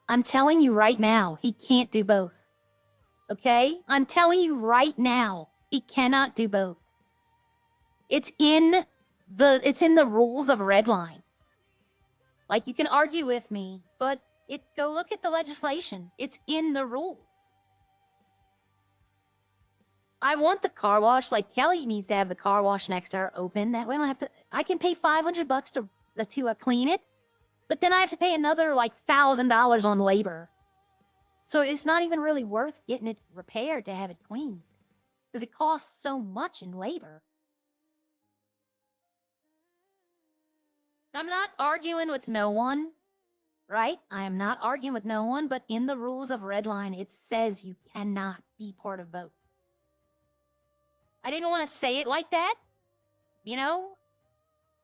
I'm telling you right now, he can't do both. Okay? I'm telling you right now, he cannot do both. It's in the rules of Redline. Like, you can argue with me, but go look at the legislation. It's in the rules. I want the car wash, like Kelly needs to have the car wash next to her open. That way I don't have to, I can pay $500 to clean it, but then I have to pay another like $1,000 on labor. So it's not even really worth getting it repaired to have it cleaned. Because it costs so much in labor. I'm not arguing with no one, right? I am not arguing with no one, but in the rules of Redline, it says you cannot be part of both. I didn't want to say it like that, you know?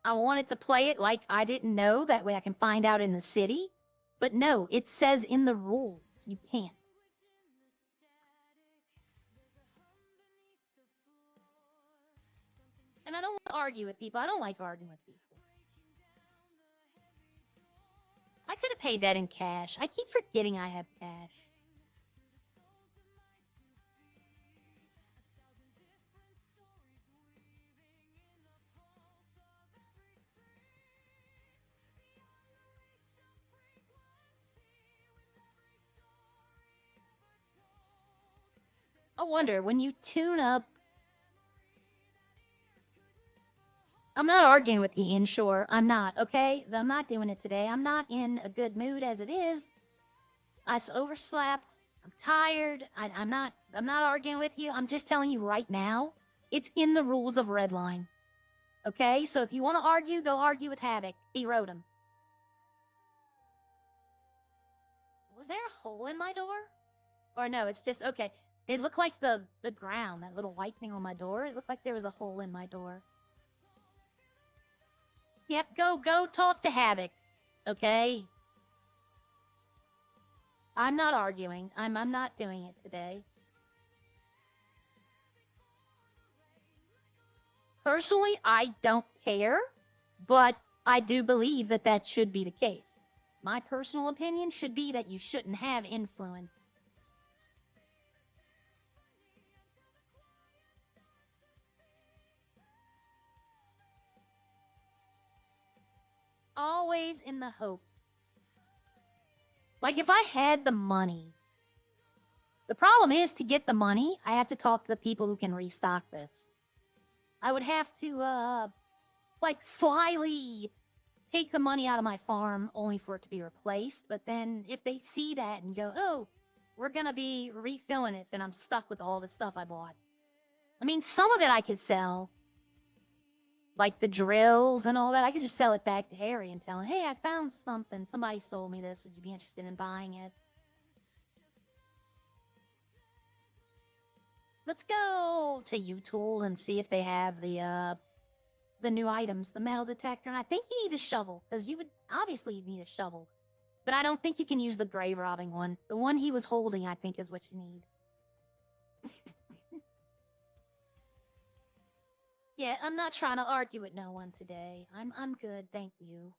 I wanted to play it like I didn't know, that way I can find out in the city. But no, it says in the rules, you can't. And I don't want to argue with people. I don't like arguing with people. I could have paid that in cash. I keep forgetting I have cash. I wonder, when you tune up... I'm not arguing with you, inshore. I'm not, okay? I'm not doing it today. I'm not in a good mood as it is. I overslept. I'm tired. I'm not arguing with you. I'm just telling you right now, it's in the rules of Redline. Okay? So if you want to argue, go argue with Havoc. He wrote him. Was there a hole in my door? Or no, it's just, okay. It looked like the ground, that little white thing on my door. It looked like there was a hole in my door. Yep, go talk to Havoc. Okay? I'm not arguing. I'm not doing it today. Personally, I don't care, but I do believe that that should be the case. My personal opinion should be that you shouldn't have influence. always in the hope. Like, if I had the money, the problem is to get the money, I have to talk to the people who can restock this. I would have to, like, slyly take the money out of my farm only for it to be replaced. But then if they see that and go, oh, we're gonna be refilling it, then I'm stuck with all the stuff I bought. I mean, some of it I could sell. Like the drills and all that. I could just sell it back to Harry and tell him, hey, I found something. Somebody sold me this. Would you be interested in buying it? Let's go to U-Tool and see if they have the new items, the metal detector. And I think you need a shovel, because you would obviously need a shovel. But I don't think you can use the grave robbing one. The one he was holding, I think, is what you need. Yeah, I'm not trying to argue with no one today. I'm good, thank you.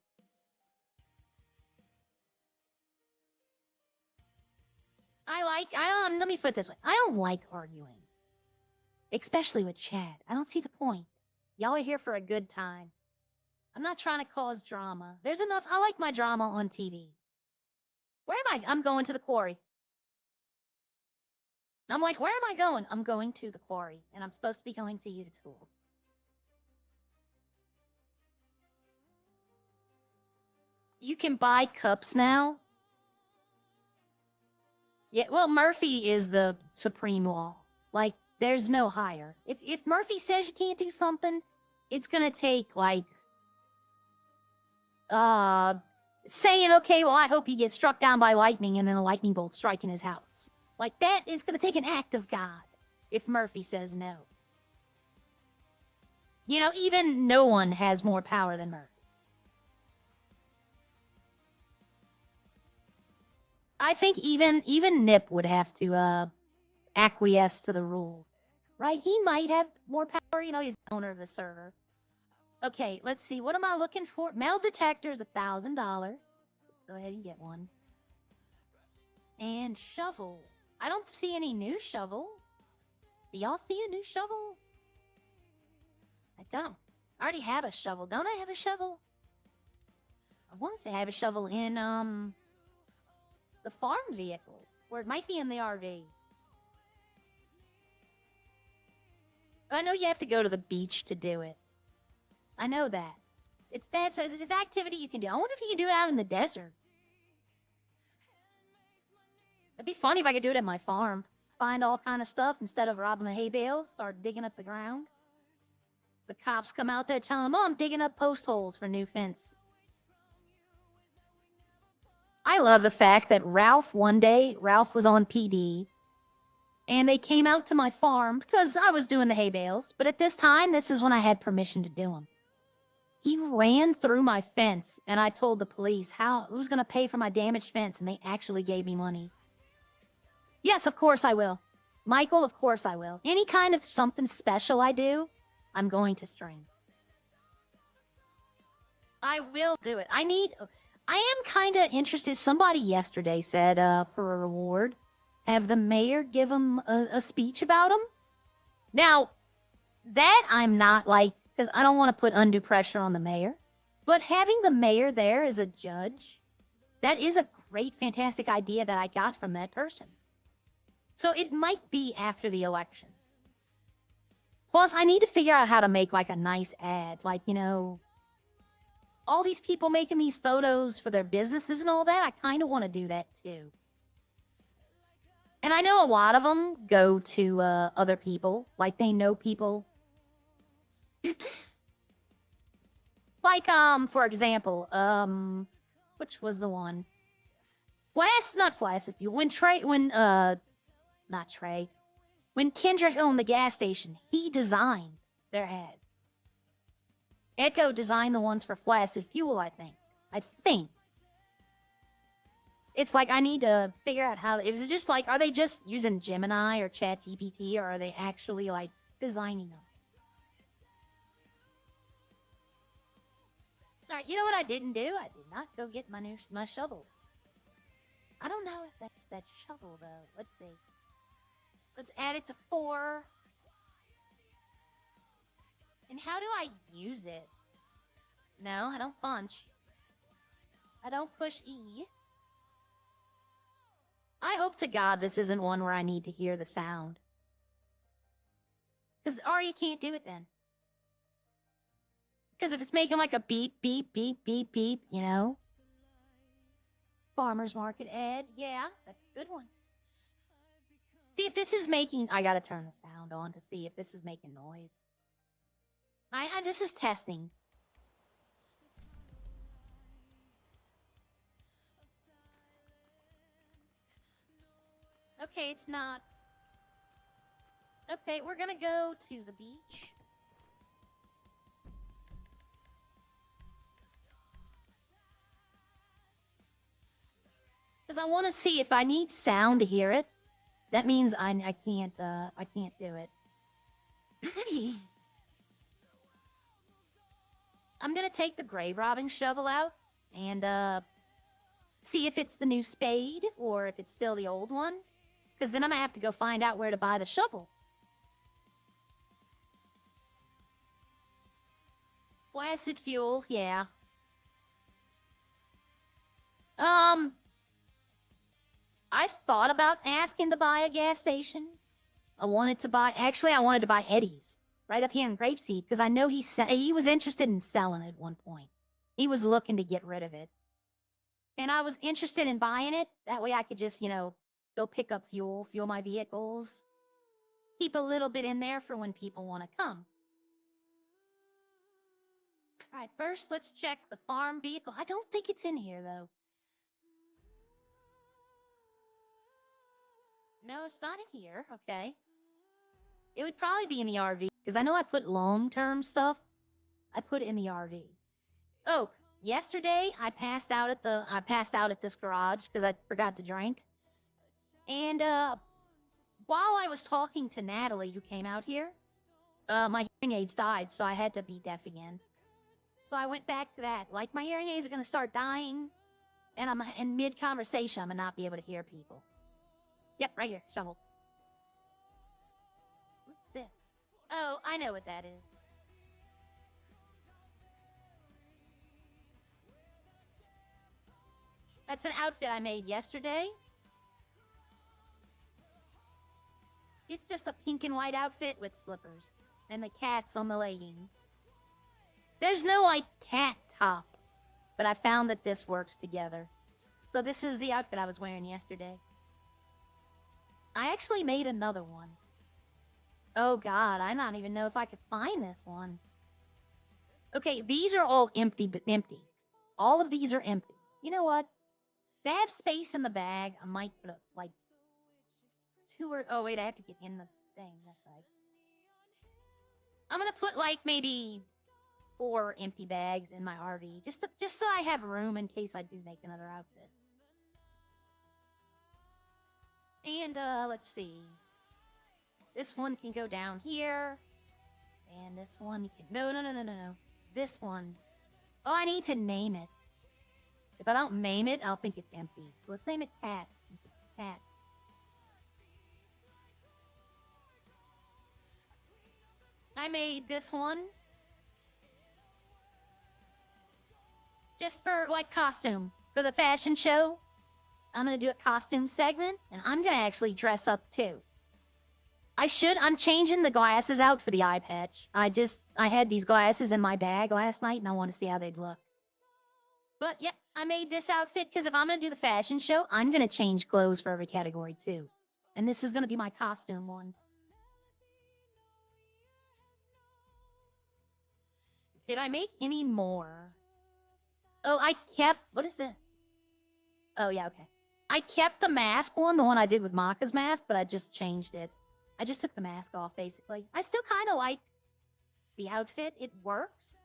Let me put it this way. I don't like arguing. Especially with Chad. I don't see the point. Y'all are here for a good time. I'm not trying to cause drama. There's enough. I like my drama on TV. Where am I? I'm going to the quarry. I'm like, where am I going? I'm going to the quarry. And I'm supposed to be going to U-Tool. You can buy cups now. Yeah, well, Murphy is the supreme law. Like, there's no higher. If Murphy says you can't do something, it's gonna take, like, saying, okay, well, I hope he gets struck down by lightning and then a lightning bolt striking his house. Like, that is gonna take an act of God if Murphy says no. You know, even no one has more power than Murphy. I think even Nip would have to acquiesce to the rules, right? He might have more power, you know, he's the owner of the server. Okay, let's see, what am I looking for? Metal detector is $1,000. Go ahead and get one. And shovel. I don't see any new shovel. Do y'all see a new shovel? I don't. I already have a shovel. Don't I have a shovel? I want to say I have a shovel in, the farm vehicle. Or it might be in the RV. I know you have to go to the beach to do it. I know that. It's that, so it's an activity you can do. I wonder if you can do it out in the desert. It'd be funny if I could do it at my farm. Find all kind of stuff instead of robbing the hay bales, start digging up the ground. The cops come out there telling them, oh, I'm digging up post holes for new fence. I love the fact that Ralph was on PD, and they came out to my farm because I was doing the hay bales, but at this time, this is when I had permission to do them. He ran through my fence, and I told the police who's going to pay for my damaged fence, and they actually gave me money. Yes, of course I will. Michael, of course I will. Any kind of something special I do, I'm going to stream. I will do it. I am kind of interested. Somebody yesterday said, for a reward, have the mayor give him a speech about him. Now, that I'm not like, because I don't want to put undue pressure on the mayor. But having the mayor there as a judge, that is a great, fantastic idea that I got from that person. So it might be after the election. Plus, I need to figure out how to make, like, a nice ad. Like, you know, all these people making these photos for their businesses and all that, I kind of want to do that, too. And I know a lot of them go to other people. Like, they know people. Like, for example, which was the one? When Kendrick owned the gas station, he designed their ads. Echo designed the ones for Flaccid Fuel, I think. It's like, I need to figure out how, is it just like, are they just using Gemini or ChatGPT, or are they actually, like, designing them? Alright, you know what I didn't do? I did not go get my shovel. I don't know if that's that shovel, though. Let's see. Let's add it to 4. And how do I use it? No, I don't punch. I don't push E. I hope to God this isn't one where I need to hear the sound. Because, or you can't do it then. Because if it's making like a beep, beep, beep, beep, beep, you know? Farmer's Market Ed, yeah, that's a good one. See if this is making, I gotta turn the sound on to see if this is making noise. This is testing. Okay, it's not. Okay, we're gonna go to the beach. Because I want to see if I need sound to hear it. That means I can't do it. I'm gonna take the grave robbing shovel out and see if it's the new spade or if it's still the old one. Because then I'm gonna have to go find out where to buy the shovel. Blasted fuel, yeah. I thought about asking to buy a gas station. I wanted to buy Eddie's right up here in Grapeseed because I know he was interested in selling it at one point. He was looking to get rid of it. And I was interested in buying it. That way I could just, you know, go pick up fuel my vehicles. Keep a little bit in there for when people want to come. All right, first let's check the farm vehicle. I don't think it's in here, though. No, it's not in here. Okay. It would probably be in the RV, because I know I put long-term stuff. I put it in the RV. Oh, yesterday I passed out at this garage because I forgot to drink. And while I was talking to Natalie, who came out here, my hearing aids died, so I had to be deaf again. So I went back to that. Like, my hearing aids are gonna start dying, and I'm in mid-conversation, I'm gonna not be able to hear people. Yep, right here, shovel. What's this? Oh, I know what that is. That's an outfit I made yesterday. It's just a pink and white outfit with slippers. And the cat's on the leggings. There's no, like, cat top. But I found that this works together. So this is the outfit I was wearing yesterday. I actually made another one. Oh god, I don't even know if I could find this one. Okay, these are all empty. All of these are empty. You know what? They have space in the bag. I might put up, like, 2 or... Oh, wait, I have to get in the thing. That's right. I'm gonna put, like, maybe 4 empty bags in my RV. Just so I have room in case I do make another outfit. And, let's see. This one can go down here. And this one can... No. This one. Oh, I need to name it. If I don't name it, I'll think it's empty. So let's name it Cat. Cat. I made this one. Just for, like, costume. For the fashion show. I'm gonna do a costume segment, and I'm gonna actually dress up, too. I'm changing the glasses out for the eye patch. I had these glasses in my bag last night, and I want to see how they'd look. But, yeah, I made this outfit, because if I'm gonna do the fashion show, I'm gonna change clothes for every category, too. And this is gonna be my costume one. Did I make any more? Oh, what is this? Oh, yeah, okay. I kept the mask one, the one I did with Maka's mask, but I just changed it. I just took the mask off, basically. I still kind of like the outfit. It works.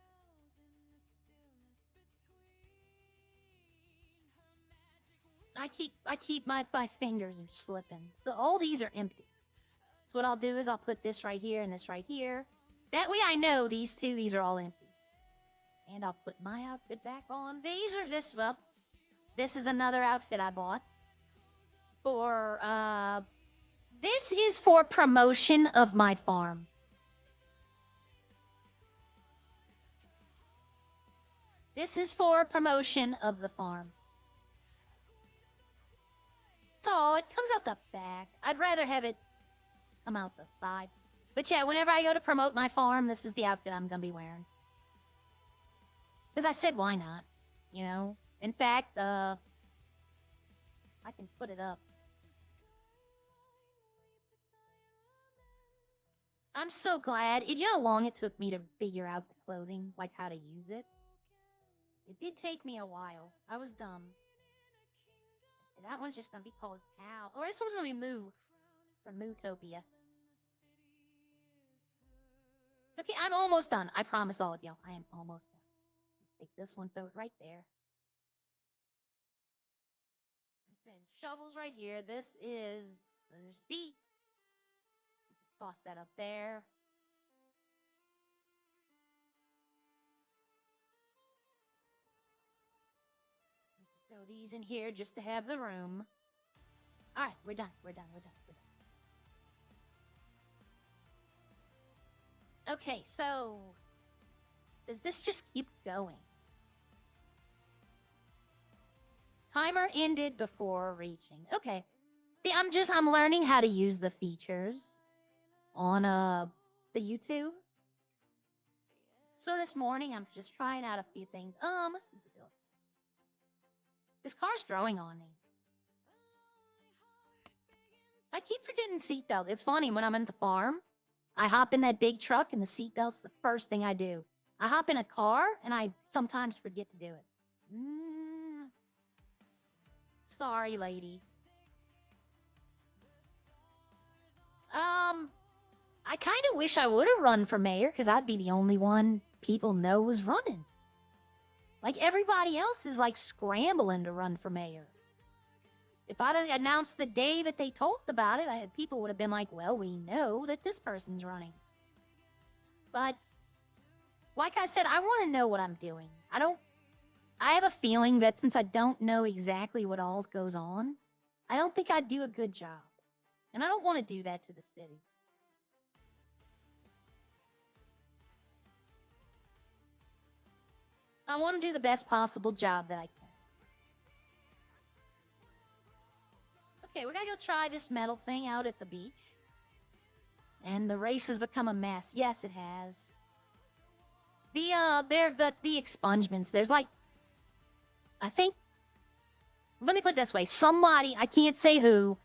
I keep my fingers are slipping. So all these are empty. So what I'll do is I'll put this right here and this right here. That way I know these are all empty. And I'll put my outfit back on. This is another outfit I bought. This is for promotion of my farm. This is for promotion of the farm. Oh, it comes out the back. I'd rather have it come out the side. But yeah, whenever I go to promote my farm, this is the outfit I'm gonna be wearing. Because I said, why not? You know? In fact, I can put it up. I'm so glad. You know how long it took me to figure out the clothing, like how to use it? It did take me a while. I was dumb. That one's just gonna be called Cow. Or this one's gonna be Moo. From Mootopia. Okay, I'm almost done. I promise all of y'all, I am almost done. Take this one, throw it right there. And shovels right here. This is the receipt. Toss that up there. Throw these in here just to have the room. Alright, we're done. We're done. Okay, so does this just keep going? Timer ended before reaching. Okay. See, I'm learning how to use the features on the YouTube. So this morning I'm just trying out a few things. Let's see the bill. This car's growing on me. I keep forgetting seatbelt. It's funny, when I'm at the farm, I hop in that big truck and the seatbelt's the first thing I do. I hop in a car and I sometimes forget to do it. Sorry, lady. I kind of wish I would have run for mayor, because I'd be the only one people know was running. Like, everybody else is, like, scrambling to run for mayor. If I'd have announced the day that they told about it, people would have been like, well, we know that this person's running. But, like I said, I want to know what I'm doing. I have a feeling that since I don't know exactly what all goes on, I don't think I'd do a good job. And I don't want to do that to the city. I want to do the best possible job that I can. Okay, we're gonna go try this metal thing out at the beach. And the race has become a mess. Yes, it has. The expungements. There's like, I think, let me put it this way. Somebody, I can't say who,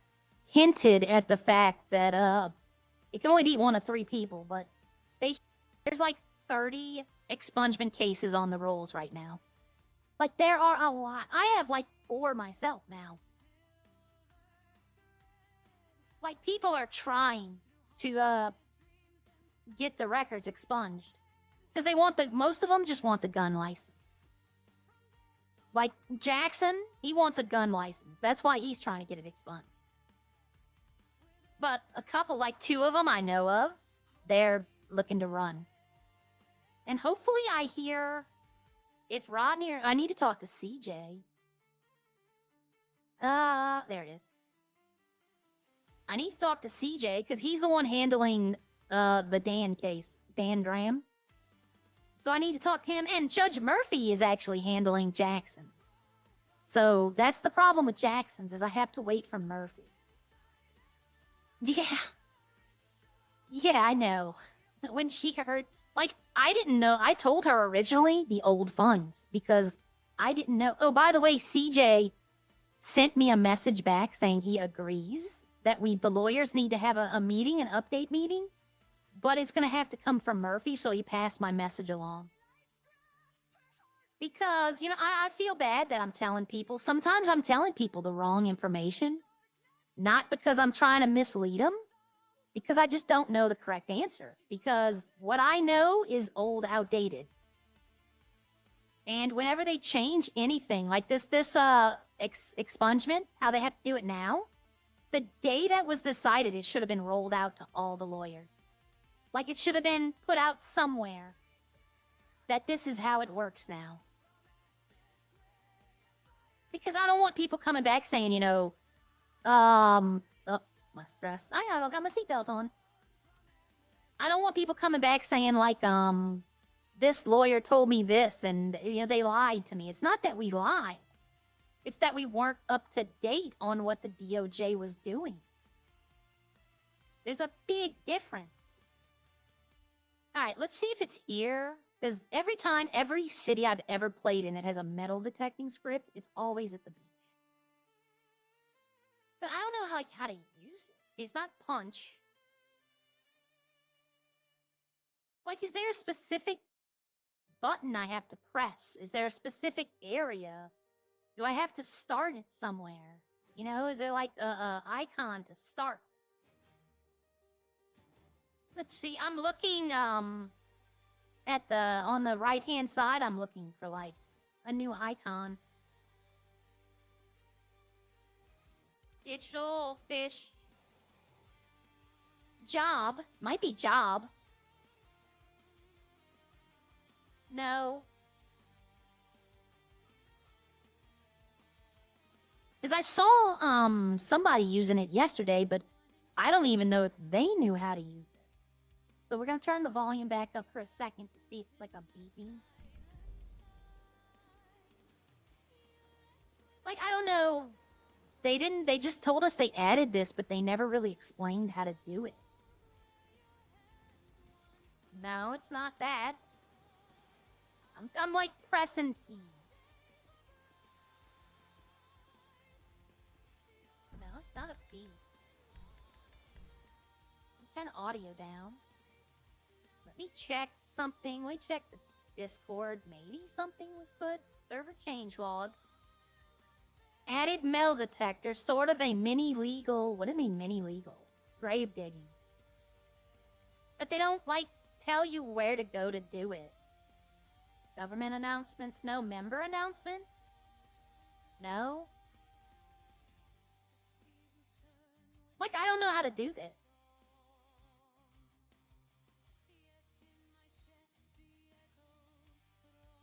hinted at the fact that, it can only be one of 3 people, but there's like 30 expungement cases on the rolls right now. Like, there are a lot. I have like 4 myself now. Like, people are trying to, get the records expunged. Because they want most of them just want the gun license. Like, Jackson, he wants a gun license. That's why he's trying to get it expunged. But a couple, like 2 of them I know of, they're looking to run. And hopefully I hear if Rodney I need to talk to CJ. There it is. I need to talk to CJ, because he's the one handling, the Dan case. Dan Dram. So I need to talk to him, and Judge Murphy is actually handling Jackson's. So that's the problem with Jackson's, is I have to wait for Murphy. Yeah. Yeah, I know. When she heard, like, I didn't know. I told her originally the old funds, because I didn't know. Oh, by the way, CJ sent me a message back saying he agrees that the lawyers need to have a meeting, an update meeting, but it's going to have to come from Murphy, so he passed my message along. Because, you know, I feel bad that I'm telling people. Sometimes I'm telling people the wrong information. Not because I'm trying to mislead them, because I just don't know the correct answer. Because what I know is old, outdated. And whenever they change anything, like this expungement, how they have to do it now, the day that was decided, it should have been rolled out to all the lawyers. Like, it should have been put out somewhere that this is how it works now. Because I don't want people coming back saying, you know, oh, my stress. I've got my seatbelt on. I don't want people coming back saying, like, this lawyer told me this, and they lied to me. It's not that we lied. It's that we weren't up to date on what the DOJ was doing. There's a big difference. All right, let's see if it's here. Because every city I've ever played in that has a metal detecting script, it's always at the beach. But I don't know how to use it. It's not punch. Like, is there a specific button I have to press? Is there a specific area? Do I have to start it somewhere? Is there like a icon to start? Let's see. I'm looking on the right-hand side. I'm looking for like a new icon. Digital fish. Job. Might be job. No. Because I saw somebody using it yesterday, but I don't even know if they knew how to use it. So we're gonna turn the volume back up for a second to see if it's like a beeping. Like, I don't know. They just told us they added this, but they never really explained how to do it. No, it's not that. I'm like pressing keys. No, it's not a beep. Turn the audio down. Let me check something. Let me check the Discord. Maybe something was put. Server changelog. Added metal detector. Sort of a mini legal. What do you mean mini legal? Grave digging. But they don't like tell you where to go to do it. Government announcements. No member announcements. No. Like, I don't know how to do this.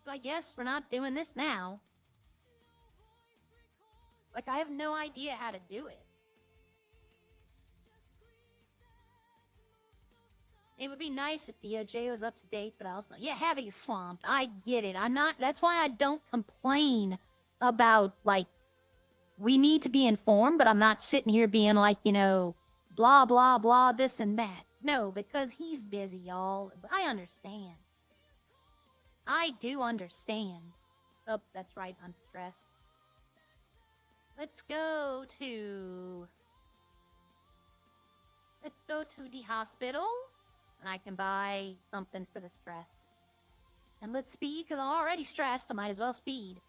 I guess we're not doing this now. Like, I have no idea how to do it. It would be nice if DOJ was up to date, but also, yeah, having swamped. I get it. That's why I don't complain about, like, we need to be informed, but I'm not sitting here being like, blah, blah, blah, this and that. No, because he's busy, y'all. I understand. I do understand. Oh, that's right, I'm stressed. Let's go to the hospital, and I can buy something for the stress. And let's speed, because I'm already stressed. I might as well speed.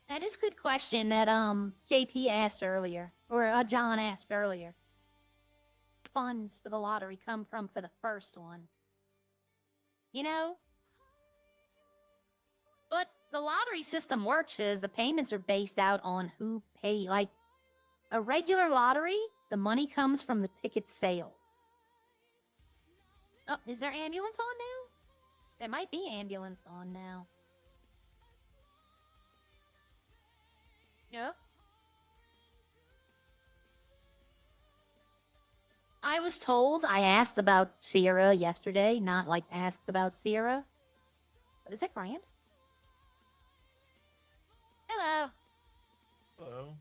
That is a good question that JP asked earlier, or John asked earlier. Funds for the lottery come from for the first one. But the lottery system works is the payments are based out on who pay. Like, a regular lottery, the money comes from the ticket sales. Oh, is there ambulance on now? There might be ambulance on now. Yep. I was told, I asked about Sierra yesterday, not like asked about Sierra. But is that Gramps? Hello. Hello.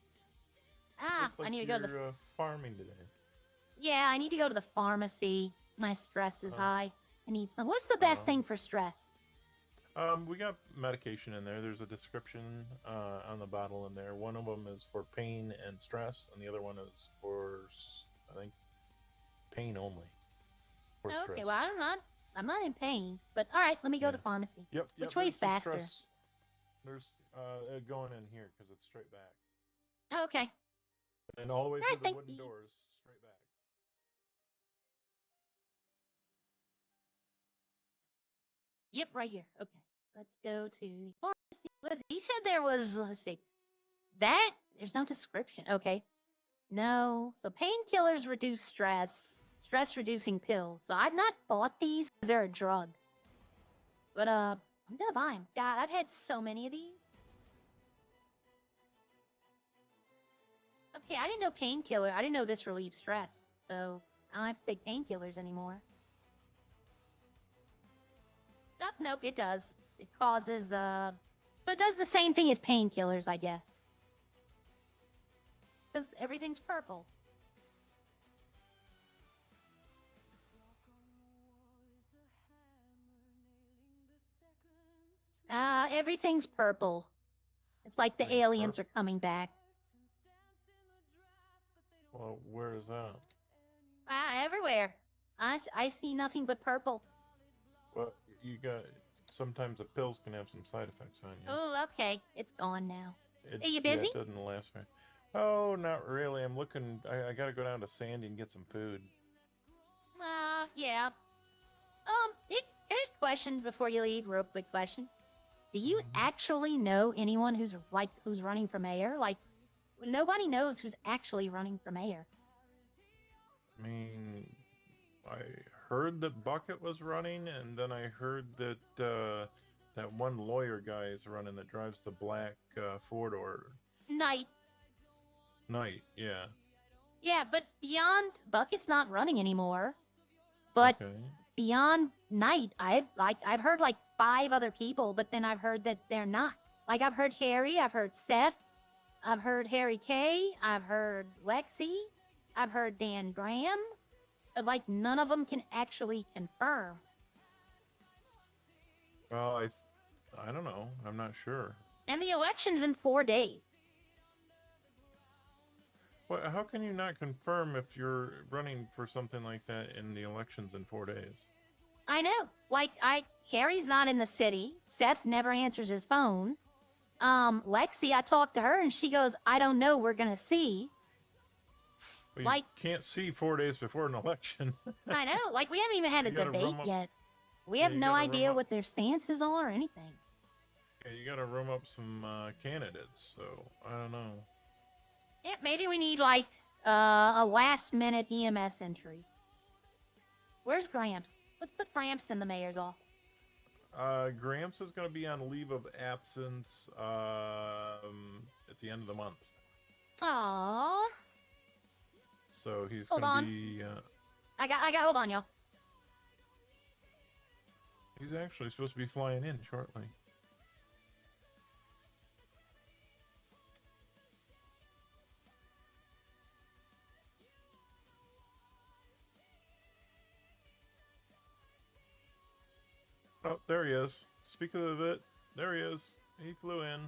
Ah, Looks like I need to go to the... you're, farming today. Yeah, I need to go to the pharmacy. My stress is high. I need some... What's the best thing for stress? We got medication in there. There's a description on the bottle in there. One of them is for pain and stress, and the other one is for, I think, pain only. For Okay, stress. well, I'm not in pain. But all right, let me go to the pharmacy. Yep. Which way's there's some faster? stress. There's going in here because it's straight back. Okay. And all the way All right, through the thank wooden you. doors, straight back. Yep, right here. Okay. Let's go to the pharmacy. He said there was, let's see. There's no description. Okay. No. So painkillers reduce stress. Stress-reducing pills. So I've not bought these because they're a drug. But, I'm gonna buy them. God, I've had so many of these. Hey, I didn't know painkiller. I didn't know this relieves stress. So I don't have to take painkillers anymore. Oh, nope, it does. It causes, so it does the same thing as painkillers, I guess. Because everything's purple. Everything's purple. It's like the Everything's aliens are coming back. Well, where is that? Everywhere. I see nothing but purple. Well, you got. Sometimes the pills can have some side effects on you. Oh, okay. It's gone now. Are you Yeah, busy? it doesn't last very. Oh, not really. I'm looking. I gotta go down to Sandy and get some food. Yeah. Here's a question before you leave. Real quick question. Do you actually know anyone who's running for mayor? Like, nobody knows who's actually running for mayor. I mean, I heard that Bucket was running, and then I heard that that one lawyer guy is running that drives the black four-door. Knight. Yeah. Yeah, but beyond Bucket's not running anymore. But Okay. beyond Knight, I've heard like 5 other people, but then I've heard that they're not. Like I've heard Harry, I've heard Seth, I've heard Harry K, I've heard Lexi, I've heard Dan Graham. But like none of them can actually confirm. Well, I don't know. I'm not sure. And the election's in 4 days. Well, how can you not confirm if you're running for something like that in the elections in 4 days? I know. Like Harry's not in the city. Seth never answers his phone. Lexi, I talked to her and she goes, I don't know, we're gonna see. Well, like you can't see 4 days before an election. I know. Like we haven't even had a You gotta debate room up- yet. We Yeah, have you no gotta room idea up- what their stances are or anything. Yeah, you gotta room up some candidates, so I don't know. Yeah, maybe we need like a last minute EMS entry. Where's Gramps? Let's put Gramps in the mayor's office. Gramps is going to be on leave of absence at the end of the month. Aww. So he's Hold going on. to be... I got hold on, y'all. He's actually supposed to be flying in shortly. Oh, there he is. Speaking of it, there he is. He flew in.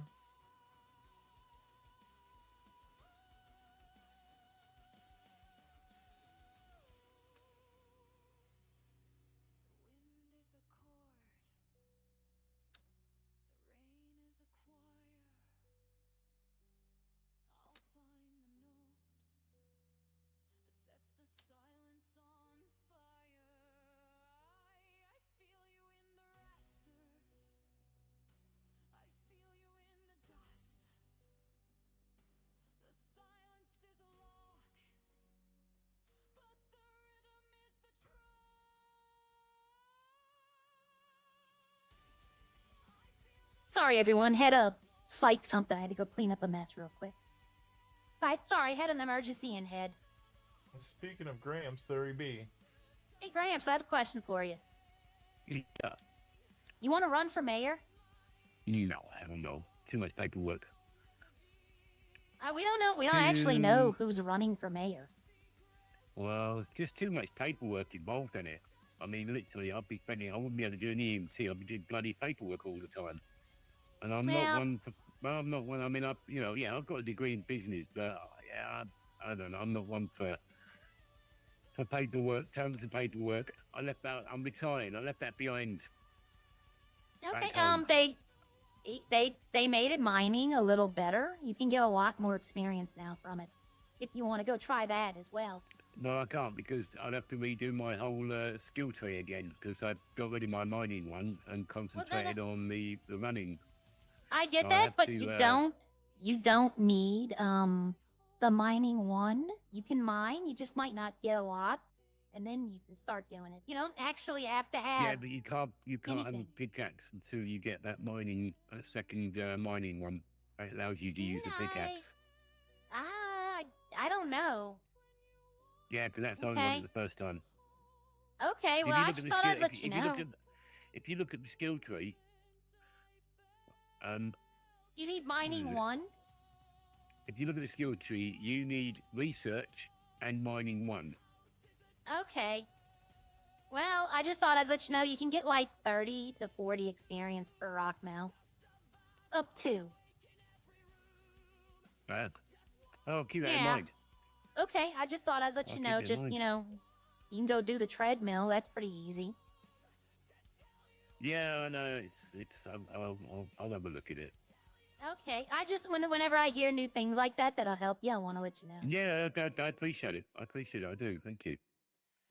Sorry, everyone. Had a slight something. I had to go clean up a mess real quick. Right, sorry. Had an emergency in head. Speaking of Gramps, there he be. Hey, Gramps, I have a question for you. Yeah. You want to run for mayor? No, I don't know. Too much paperwork. We don't know. We don't actually know who's running for mayor. Well, it's just too much paperwork involved in it. I mean, literally, I wouldn't be able to do an EMT. I'd be doing bloody paperwork all the time. And I'm not one for, well, I'm not one, I mean, yeah, I've got a degree in business, but yeah, I don't know, I'm not one for paperwork, tons of paperwork. I'm retired, I left that behind. Okay, Back home. they made it mining a little better. You can get a lot more experience now from it. If you want to go try that as well. No, I can't because I'd have to redo my whole skill tree again because I got rid of my mining one and concentrated on the running. I get So I that, have but to, you don't need the mining one. You can mine, you just might not get a lot, and then you can start doing it. You don't actually have to have. Yeah, but you can't have a pickaxe until you get that mining second mining one. It allows you to use a pickaxe. I don't know. Yeah, because that's only Okay. the first time. Okay, If well, you I look just at the thought skill, I'd let you know. if you look at the skill tree, You need mining 1. if you look at the skill tree, you need research and mining 1. Okay. Well, I just thought I'd let you know you can get like 30 to 40 experience per rock mill. Up to. I'll keep that in Yeah. mind. Okay, I just thought I'd let I'll you keep know. it in Just, mind. you know, you can go do the treadmill. That's pretty easy. Yeah, I know. I'll have a look at it. Okay, I just, whenever I hear new things like that, that'll help you, I want to let you know. Yeah, I appreciate it. I appreciate it. I do. Thank you.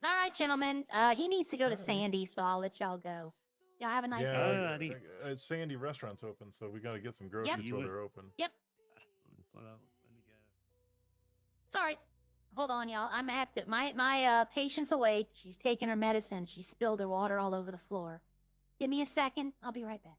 All right, gentlemen. He needs to go to Sandy, so I'll let y'all go. Y'all have a nice Yeah, day. it's Sandy restaurant's open, so we got to get some groceries while they're open. Yep. Well, let me go. Sorry. Hold on, y'all. I'm have to. My patient's awake. She's taking her medicine. She spilled her water all over the floor. Give me a second. I'll be right back.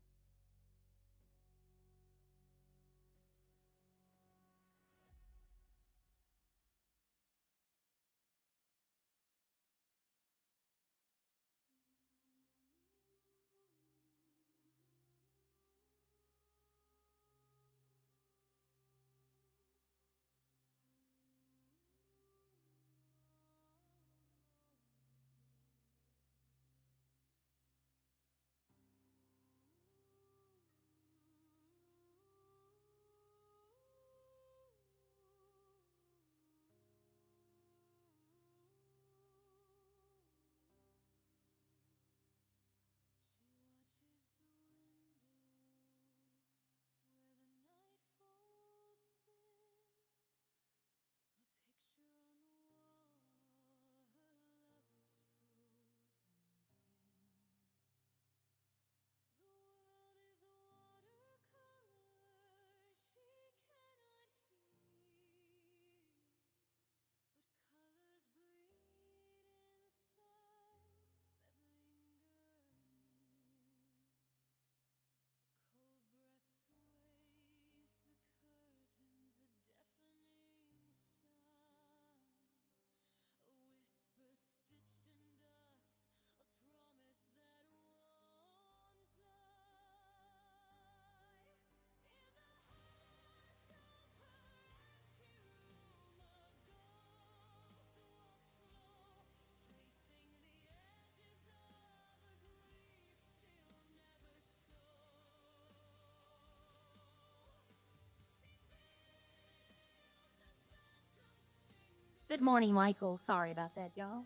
Good morning, Michael. Sorry about that, y'all.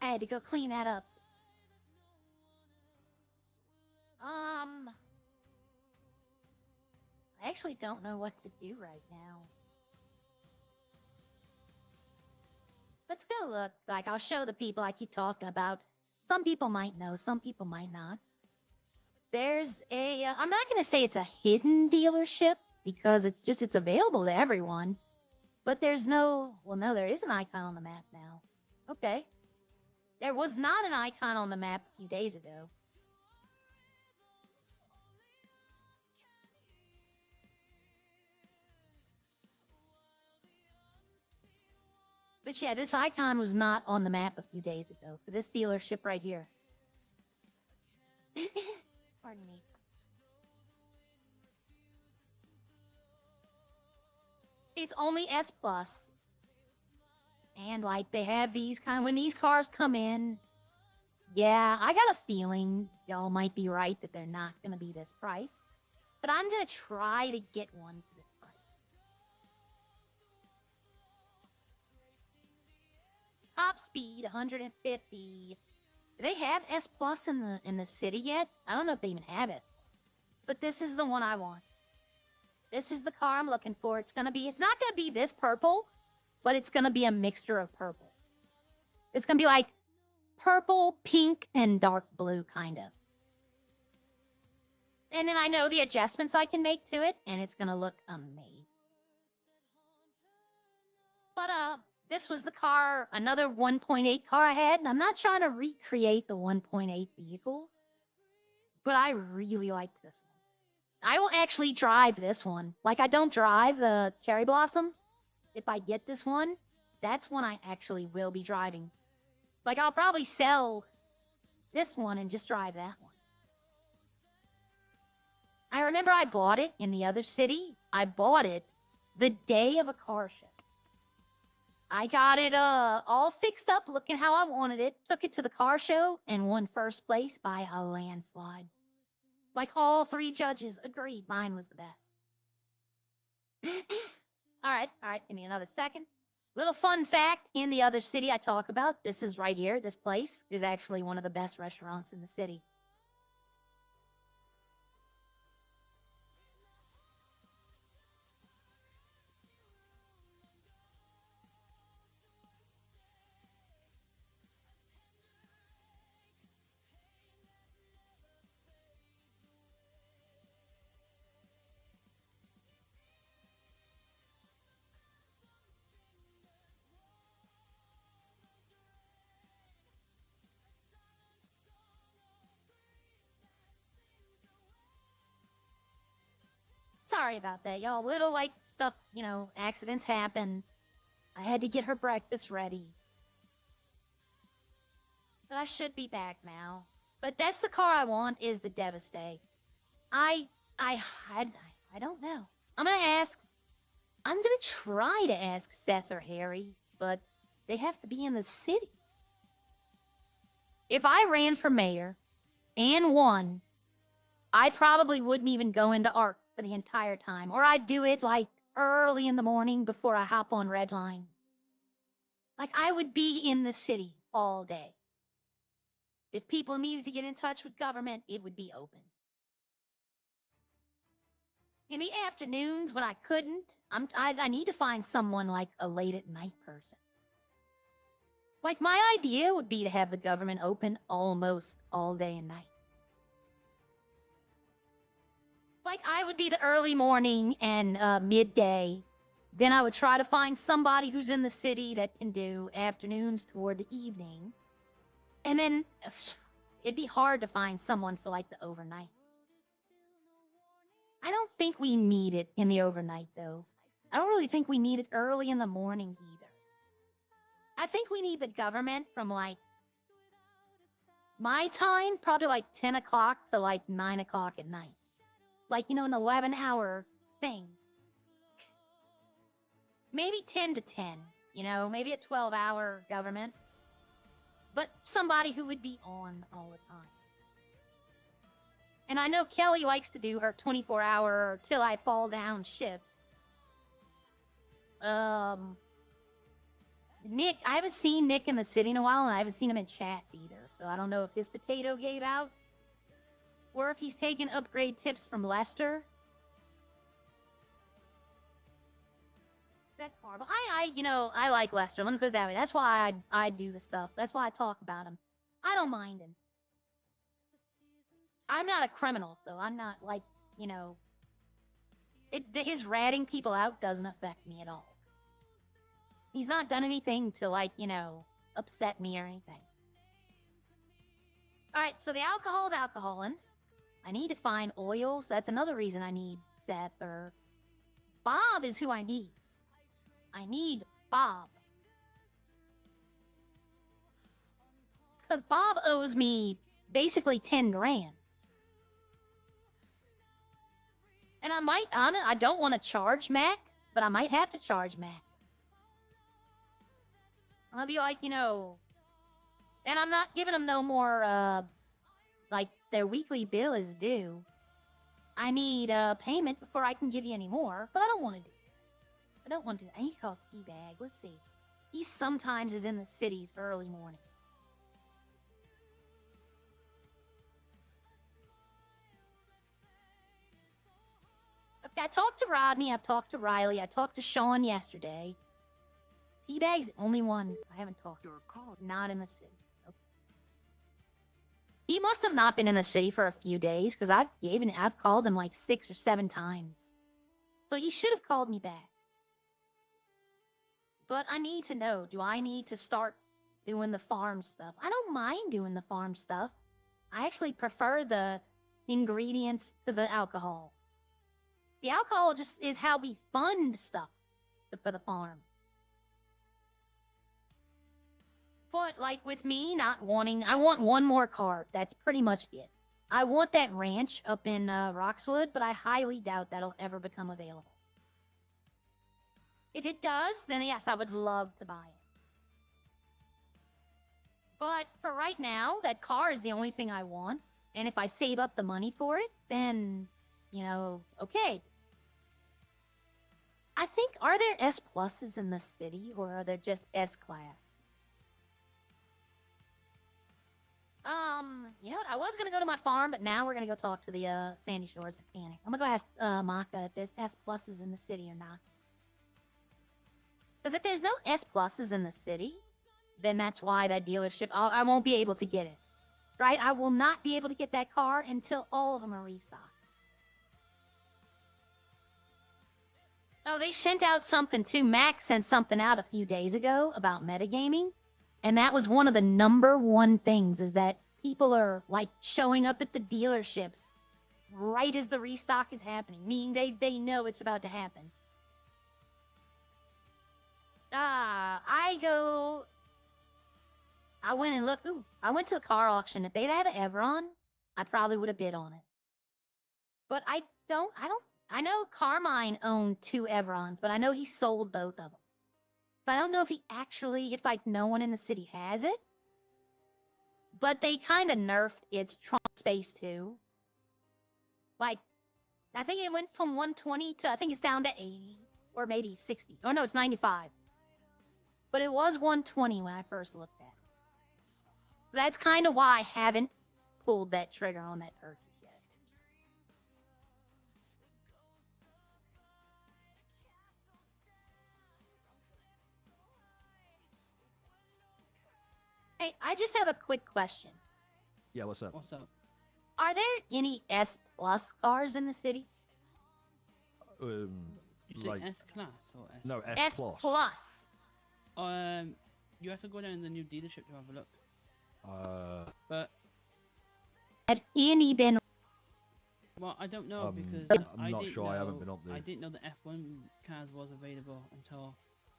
I had to go clean that up. I actually don't know what to do right now. Let's go look. Like, I'll show the people I keep talking about. Some people might know, some people might not. There's a, I'm not going to say it's a hidden dealership, because it's available to everyone. But there's no, well, no, there is an icon on the map now. Okay. There was not an icon on the map a few days ago. But yeah, this icon was not on the map a few days ago for this dealership right here. Pardon me. It's only S+. And like they have these when these cars come in, yeah, I got a feeling y'all might be right that they're not gonna be this price. But I'm gonna try to get one for this price. Top speed 150. Do they have S+ in the city yet? I don't know if they even have S+. But this is the one I want. This is the car I'm looking for. It's not gonna be this purple, but it's gonna be a mixture of purple. It's gonna be like purple, pink, and dark blue, kind of. And then I know the adjustments I can make to it, and it's gonna look amazing. But, this was the car, another 1.8 car I had, and I'm not trying to recreate the 1.8 vehicle, but I really liked this one. I will actually drive this one. Like, I don't drive the Cherry Blossom, if I get this one, that's when I actually will be driving. Like, I'll probably sell this one and just drive that one. I remember I bought it in the other city. I bought it the day of a car show. I got it all fixed up, looking how I wanted it, took it to the car show, and won first place by a landslide. Like, all 3 judges agreed mine was the best. All right, give me another second. Little fun fact, in the other city I talk about, this is right here, this place is actually one of the best restaurants in the city. Sorry about that, y'all. Little, like, stuff, you know, accidents happen. I had to get her breakfast ready. But I should be back now. But that's the car I want, is the Devastate. I don't know. I'm gonna try to ask Seth or Harry, but they have to be in the city. If I ran for mayor and won, I probably wouldn't even go into ARC for the entire time. Or I'd do it, like, early in the morning before I hop on Redline. Like, I would be in the city all day. If people needed to get in touch with government, it would be open. In the afternoons, when I couldn't, I need to find someone like a late-at-night person. Like, my idea would be to have the government open almost all day and night. Like, I would be the early morning and midday. Then I would try to find somebody who's in the city that can do afternoons toward the evening. And then it'd be hard to find someone for, like, the overnight. I don't think we need it in the overnight, though. I don't really think we need it early in the morning, either. I think we need the government from, like, my time, probably, like, 10 o'clock to, like, 9 o'clock at night. Like, you know, an 11-hour thing. Maybe 10 to 10, you know, maybe a 12-hour government. But somebody who would be on all the time. And I know Kelly likes to do her 24-hour till I fall down shifts. Nick, I haven't seen Nick in the city in a while, and I haven't seen him in chats either. So I don't know if his potato gave out. Or if he's taking upgrade tips from Lester. That's horrible. You know, I like Lester. Let me put it that way. That's why I do the stuff. That's why I talk about him. I don't mind him. I'm not a criminal, so I'm not, like, you know... his ratting people out doesn't affect me at all. He's not done anything to, like, you know, upset me or anything. Alright, so the alcohol's alcoholin'. I need to find oils. That's another reason I need Seth or... Bob is who I need. I need Bob. Because Bob owes me basically 10 grand. And I don't want to charge Mac, but I might have to charge Mac. I'm gonna be like, you know... And I'm not giving them no more, like, their weekly bill is due. I need payment before I can give you any more, but I don't want to do it. I don't want to do it. I need to call Teabag. Let's see. He sometimes is in the cities early morning. Okay, I talked to Rodney, I've talked to Riley, I talked to Sean yesterday. Teabag's the only one I haven't talked to. Not in the city. He must have not been in the city for a few days, because I've called him like 6 or 7 times. So he should have called me back. But I need to know, do I need to start doing the farm stuff? I don't mind doing the farm stuff. I actually prefer the ingredients to the alcohol. The alcohol just is how we fund stuff. for the farm. But like with me not wanting, I want one more car. That's pretty much it. I want that ranch up in Roxwood, but I highly doubt that'll ever become available. If it does, then yes, I would love to buy it. But for right now, that car is the only thing I want. And if I save up the money for it, then, you know, okay. I think, are there S pluses in the city, or are there just S class? You know what? I was gonna go to my farm, but now we're gonna go talk to the Sandy Shores mechanic. I'm gonna go ask Maka if there's S pluses in the city or not. Because if there's no S pluses in the city, then that's why that dealership, I won't be able to get it. Right? I will not be able to get that car until all of them are restocked. Oh, they sent out something too. Max sent something out a few days ago about metagaming. And that was one of the #1 things, is that people are, like, showing up at the dealerships right as the restock is happening. Meaning they know it's about to happen. I went and looked. I went to the car auction. If they'd had an Everon, I probably would have bid on it. But I know Carmine owned 2 Everons, but I know he sold both of them. But I don't know if if like no one in the city has it. But they kind of nerfed its trunk space too. Like, I think it went from 120 to, I think it's down to 80. Or maybe 60. Oh no, it's 95. But it was 120 when I first looked at it. So that's kind of why I haven't pulled that trigger on that turkey yet. Hey, I just have a quick question. Yeah, what's up? What's up? Are there any S plus cars in the city? You say Like, S class or S? no, S, S plus. plus. You have to go down to the new dealership to have a look. But Had any been? well, I don't know because I'm not sure. I haven't been up there. I didn't know the F1 cars was available until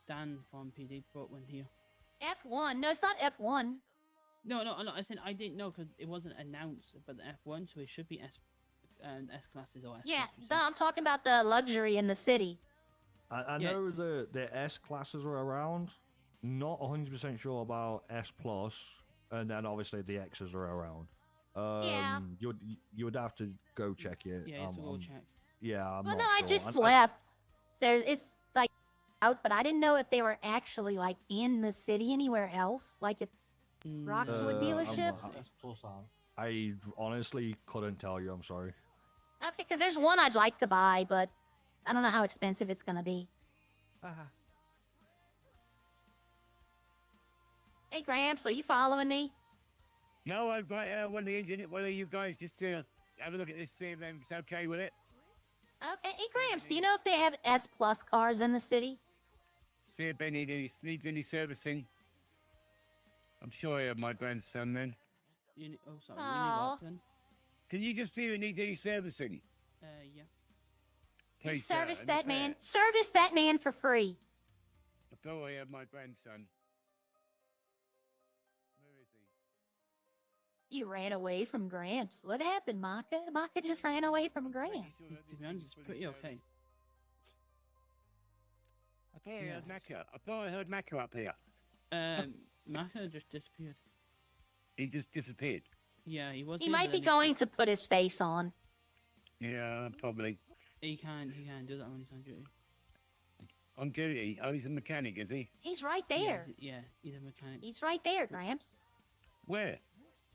Dan from PD brought one here. F1? No, it's not F1. No, I said I didn't know because it wasn't announced about the F1, so it should be S classes or S. Yeah, classes, so. I'm talking about the luxury in the city. I Yeah. know the S classes are around. Not 100% sure about S plus, and then obviously the X's are around. Yeah. You would have to go check it. Yeah, it's all checked. Yeah, I'm Well, not no, I sure. just And left. It's like out, but I didn't know if they were actually like in the city anywhere else, like at Roxwood dealership. I honestly couldn't tell you. I'm sorry. Okay, because there's one I'd like to buy, but I don't know how expensive it's gonna be. Hey, Gramps, are you following me? No, I've got one of the engineers. One of you guys just have a look at this, see if it's okay with it. Okay, hey, Gramps, do you know if they have S plus cars in the city? See if they needs any servicing. I'm sure I have my grandson then. Oh, sorry. You Aw. need what, son? Can you just see if it needs any servicing? Yeah. You Please, service and that man. Service that man for free. I thought I had my grandson. Where is he? You ran away from Gramps. What happened, Maka? Maka just ran away from Gramps. To be honest, it's pretty okay. I thought I heard Macca. I thought I heard Macca up here. Maka just disappeared. He just disappeared. Yeah, he was. He might be going to put his face on. Yeah, probably. He can't do that when he's on duty. On duty? Oh, he's a mechanic, is he? He's right there. Yeah, he's a mechanic. He's right there, Gramps. Where?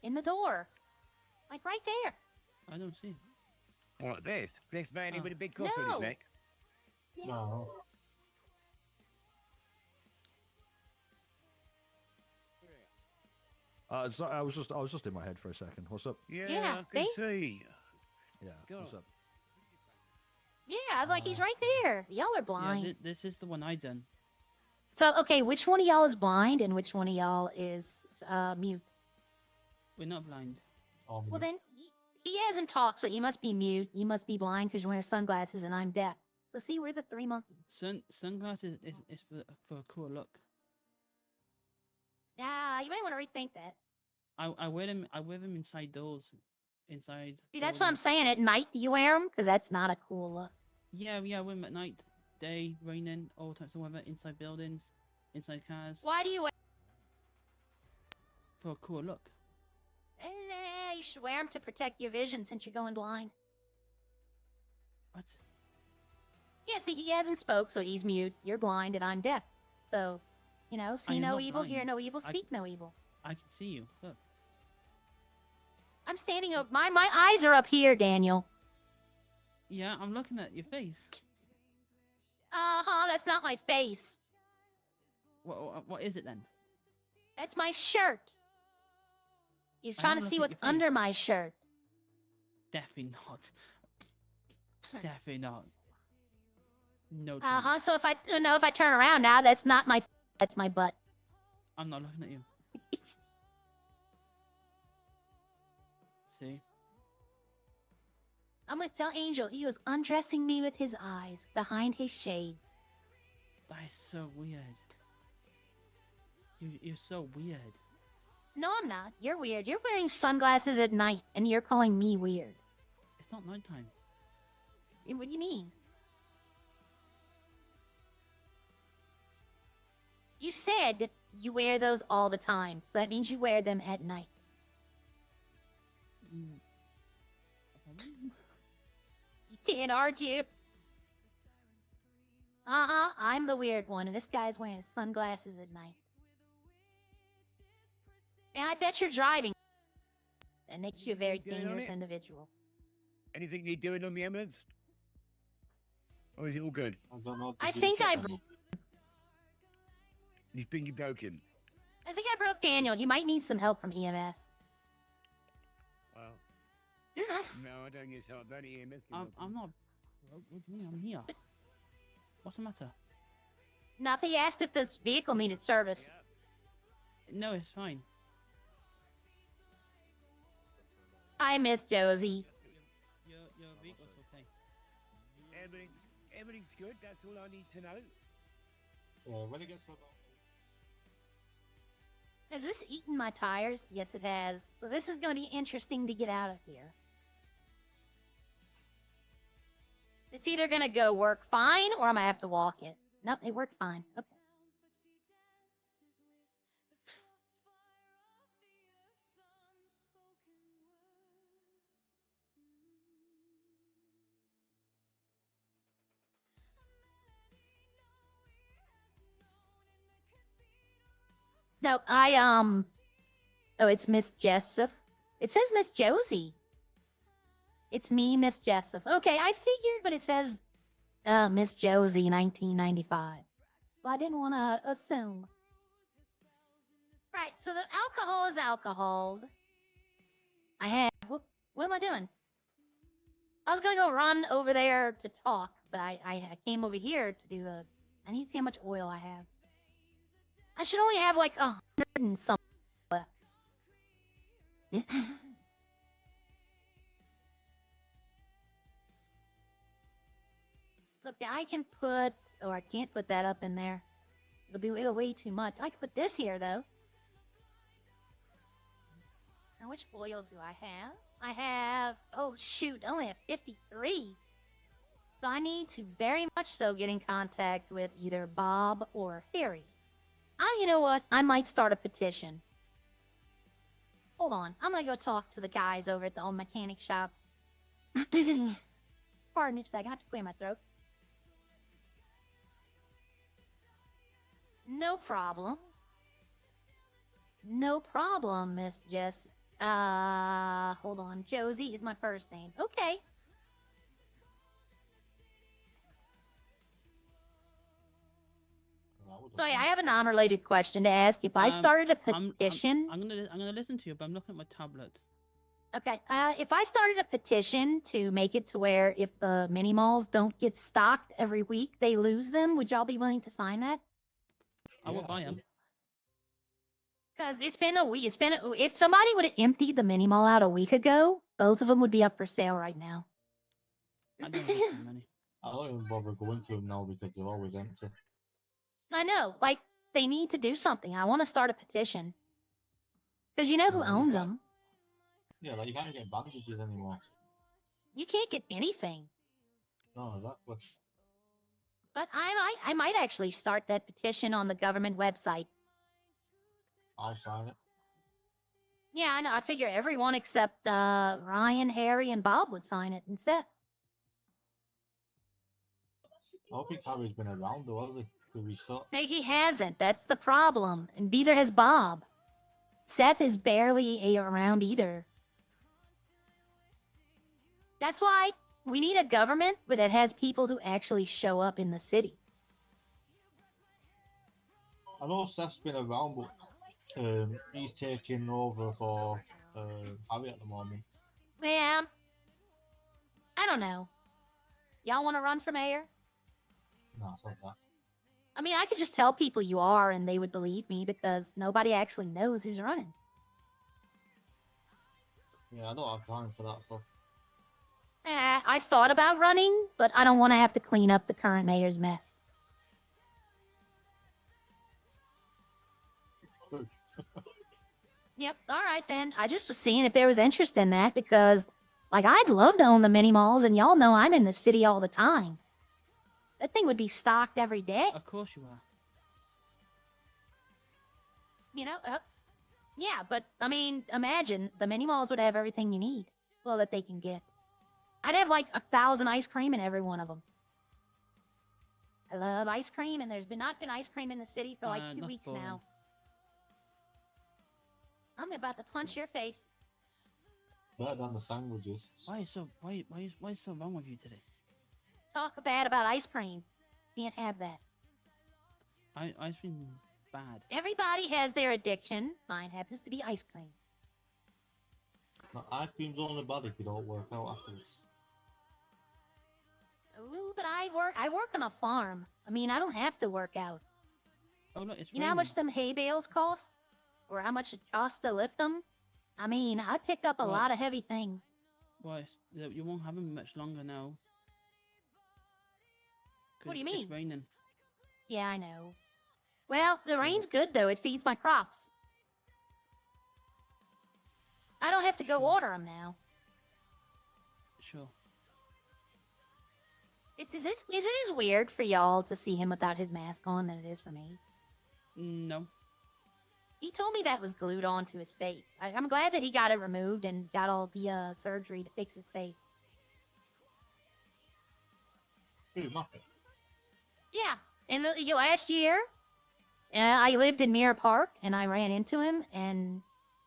In the door. Like right there. I don't see him. What, this? This man Oh. with a big cough on No. his neck? No. So I was just in my head for a second. What's up? Yeah, I can see. Yeah. What's up? Yeah, I was like, he's right there. Y'all are blind. Yeah, this is the one I done. So, okay, which one of y'all is blind and which one of y'all is mute? We're not blind. Oh, Well, then, he hasn't talked, so you must be mute. You must be blind because you wear sunglasses and I'm deaf. So see, we're the three monkeys. Sunglasses is for a cool look. Yeah, you might want to rethink that. I wear them inside doors. Inside. See, that's what I'm buildings. saying. At night, do you wear them? Because that's not a cool look. Yeah, I wear them at night, day, raining, all types of weather, inside buildings, inside cars. Why do you wear? For a cool look. You should wear them to protect your vision since you're going blind. What? Yeah, see, he hasn't spoke, so he's mute. You're blind, and I'm deaf. So, you know, see am no not evil, hear blind. no evil, I speak no evil. I can see you. Look. I'm standing up. My eyes are up here, Daniel. Yeah, I'm looking at your face. That's not my face. What is it then? That's my shirt. You're I trying am to see looking at what's your face. under my shirt. Definitely not. Definitely not. No. chance. So if I turn around now, that's not my. That's my butt. I'm not looking at you. See? I'm gonna tell Angel he was undressing me with his eyes behind his shades. That is so weird. You're so weird. No, I'm not. You're weird. You're wearing sunglasses at night, and you're calling me weird. It's not nighttime. What do you mean? You said you wear those all the time, so that means you wear them at night. You can't argue. I'm the weird one, and this guy's wearing sunglasses at night. And I bet you're driving. That makes you a very Doing on dangerous it? individual. Anything you're doing on the emeralds? Or is it all good? I don't know. I think I You think you're broken? I think I broke Daniel. You might need some help from EMS. Well, no, I don't get so. I don't need EMS. I'm not. What do you mean? I'm here. What's the matter? Nothing. He asked if this vehicle needed service. No, it's fine. I miss Josie. Your vehicle's okay. Everything's good. That's all I need to know. When it gets to about Has this eaten my tires? Yes, it has. So this is going to be interesting to get out of here. It's either going to go work fine or I'm going to have to walk it. Nope, it worked fine. Okay. No, oh, it's Miss Jessup. It says Miss Josie. It's me, Miss Jessup. Okay, I figured, but it says, Miss Josie, 1995. Well, I didn't want to assume. Right, so the alcohol is alcohol. I have, what am I doing? I was gonna go run over there to talk, but I came over here to do the, I need to see how much oil I have. I should only have like 100 and some left. Look, I can put, oh, I can't put that up in there. It'll weigh too much. I can put this here though. Now, which oil do I have? I have, oh shoot, I only have 53. So I need to very much so get in contact with either Bob or Harry. You know what? I might start a petition. Hold on. I'm gonna go talk to the guys over at the old mechanic shop. Pardon me a second. I have to clear my throat. No problem. No problem, Miss Jess. Hold on. Josie is my first name. Okay. So yeah, I have a non-related question to ask. If I started a petition, I'm gonna listen to you, but I'm looking at my tablet. Okay, if I started a petition to make it to where if the mini malls don't get stocked every week, they lose them, would y'all be willing to sign that? I will buy them. Because it's been a week. If somebody would have emptied the mini mall out a week ago, both of them would be up for sale right now. I don't have that many. I don't even bother going to them now because they're always empty. I know, like, they need to do something. I want to start a petition. Because you know who Yeah, owns them. Yeah, like you can't get bandages anymore. You can't get anything. No, exactly. But I might actually start that petition on the government website. I'll sign it. Yeah, I know. I figure everyone except Ryan, Harry, and Bob would sign it instead. I don't think Harry's been around though, has he? To restart. No, he hasn't. That's the problem. And neither has Bob. Seth is barely around either. That's why we need a government that has people who actually show up in the city. I know Seth's been around, but he's taking over for Harry at the moment. Yeah. I don't know. Y'all want to run for mayor? No, it's not that. I mean, I could just tell people you are and they would believe me because nobody actually knows who's running. Yeah, I don't have time for that stuff. I thought about running, but I don't want to have to clean up the current mayor's mess. Yep, alright then. I just was seeing if there was interest in that because, like, I'd love to own the mini malls and y'all know I'm in the city all the time. That thing would be stocked every day. Of course you are. You know, yeah, but, I mean, imagine the mini malls would have everything you need. Well, that they can get. I'd have like 1,000 ice cream in every one of them. I love ice cream, and there's not been ice cream in the city for like 2 weeks boring. now. I'm about to punch your face. Better than the sandwiches. Why is so wrong with you today? Talk bad about ice cream. Can't have that. Ice cream bad. Everybody has their addiction. Mine happens to be ice cream. No, ice cream's only bad if you don't work out afterwards. Ooh, but I work on a farm. I mean, I don't have to work out. Oh look, it's You know how much them hay bales cost? Or how much it costs to lift them? I mean, I pick up a What? lot of heavy things. Well, you won't have them much longer now. What do you 'Cause mean? It's raining. Yeah, I know. Well, the rain's good, though. It feeds my crops. I don't have to go Sure. water them now. Sure. It is weird for y'all to see him without his mask on than it is for me. No. He told me that was glued onto his face. I'm glad that he got it removed and got all the surgery to fix his face. Ooh, nothing. Yeah, and last year, I lived in Mirror Park, and I ran into him, and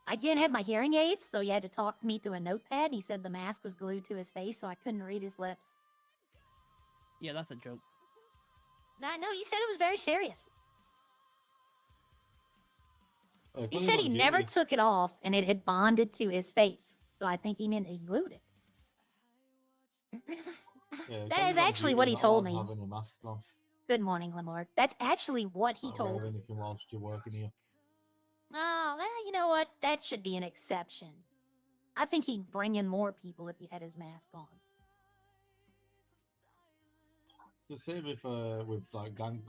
I didn't have my hearing aids, so he had to talk to me through a notepad. He said the mask was glued to his face, so I couldn't read his lips. Yeah, that's a joke. No, he said it was very serious. He Cause said got he never duty. took it off, and it had bonded to his face, so I think he meant he glued it. Yeah, That cause is got actually duty, what he not told allowed me. having a mask on. Good morning, Lamort. That's actually what he Not told wear me. anything whilst you're working here. Oh, well, you know what? That should be an exception. I think he'd bring in more people if he had his mask on. The same with like gang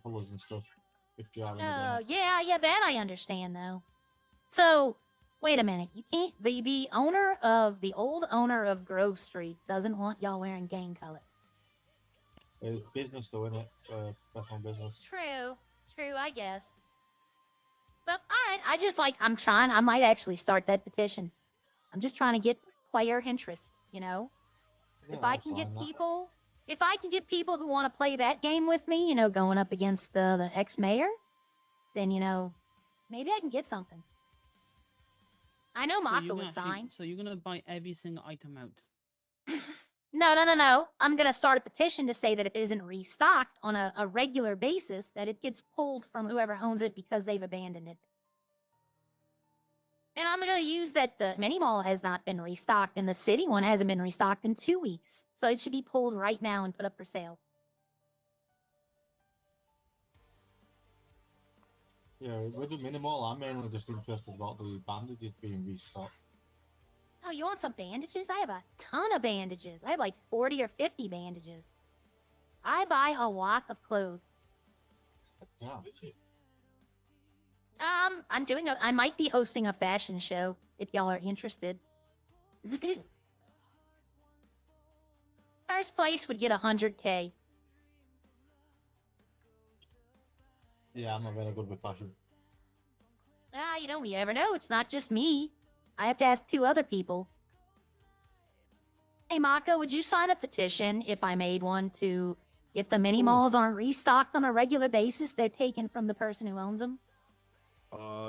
colours and stuff. If you're having a Oh, gang. yeah, that I understand, though. So, wait a minute. You can't... The old owner of Grove Street doesn't want y'all wearing gang colors. It's business though, innit? Professional business. True, I guess. But, alright, I might actually start that petition. I'm just trying to get player interest, you know? Yeah, If I I'll can get sign that. people who want to play that game with me, you know, going up against the ex-mayor, then, you know, maybe I can get something. I know So Maka you're would gonna actually- sign. So you're gonna buy every single item out. No. I'm gonna start a petition to say that if it isn't restocked on a regular basis, that it gets pulled from whoever owns it because they've abandoned it. And I'm gonna use that the mini mall has not been restocked and the city one hasn't been restocked in 2 weeks. So it should be pulled right now and put up for sale. Yeah, with the minimal, I'm mainly just interested about the bandages being restocked. Oh, you want some bandages? I have a ton of bandages. I have like 40 or 50 bandages. I buy a lot of clothes. Yeah. I might be hosting a fashion show if y'all are interested. First place would get 100K. Yeah, I'm not very good with fashion. You never know. It's not just me. I have to ask 2 other people. Hey, Mako, would you sign a petition if I made one to... If the mini malls aren't restocked on a regular basis, they're taken from the person who owns them?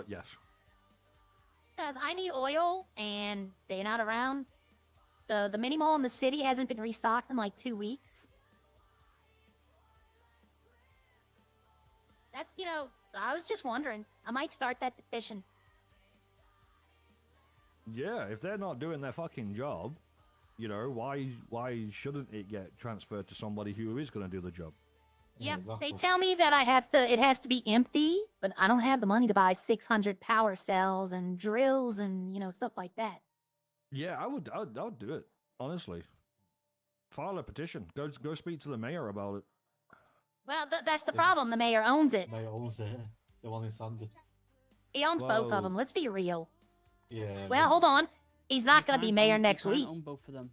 Yes. Because I need oil, and they're not around. The mini mall in the city hasn't been restocked in like 2 weeks. That's, I was just wondering. I might start that petition. Yeah, if they're not doing their fucking job, why shouldn't it get transferred to somebody who is going to do the job? Yeah, exactly. they tell me that it has to be empty, but I don't have the money to buy 600 power cells and drills and, stuff like that. Yeah, I would do it, honestly. File a petition. Go speak to the mayor about it. Well, that's the problem. The mayor owns it. Mayor owns it. The one in Sandy. He owns both of Well- them. Let's be real. Yeah. Well, hold on. He's not going to be mayor next you week. can't own both of them.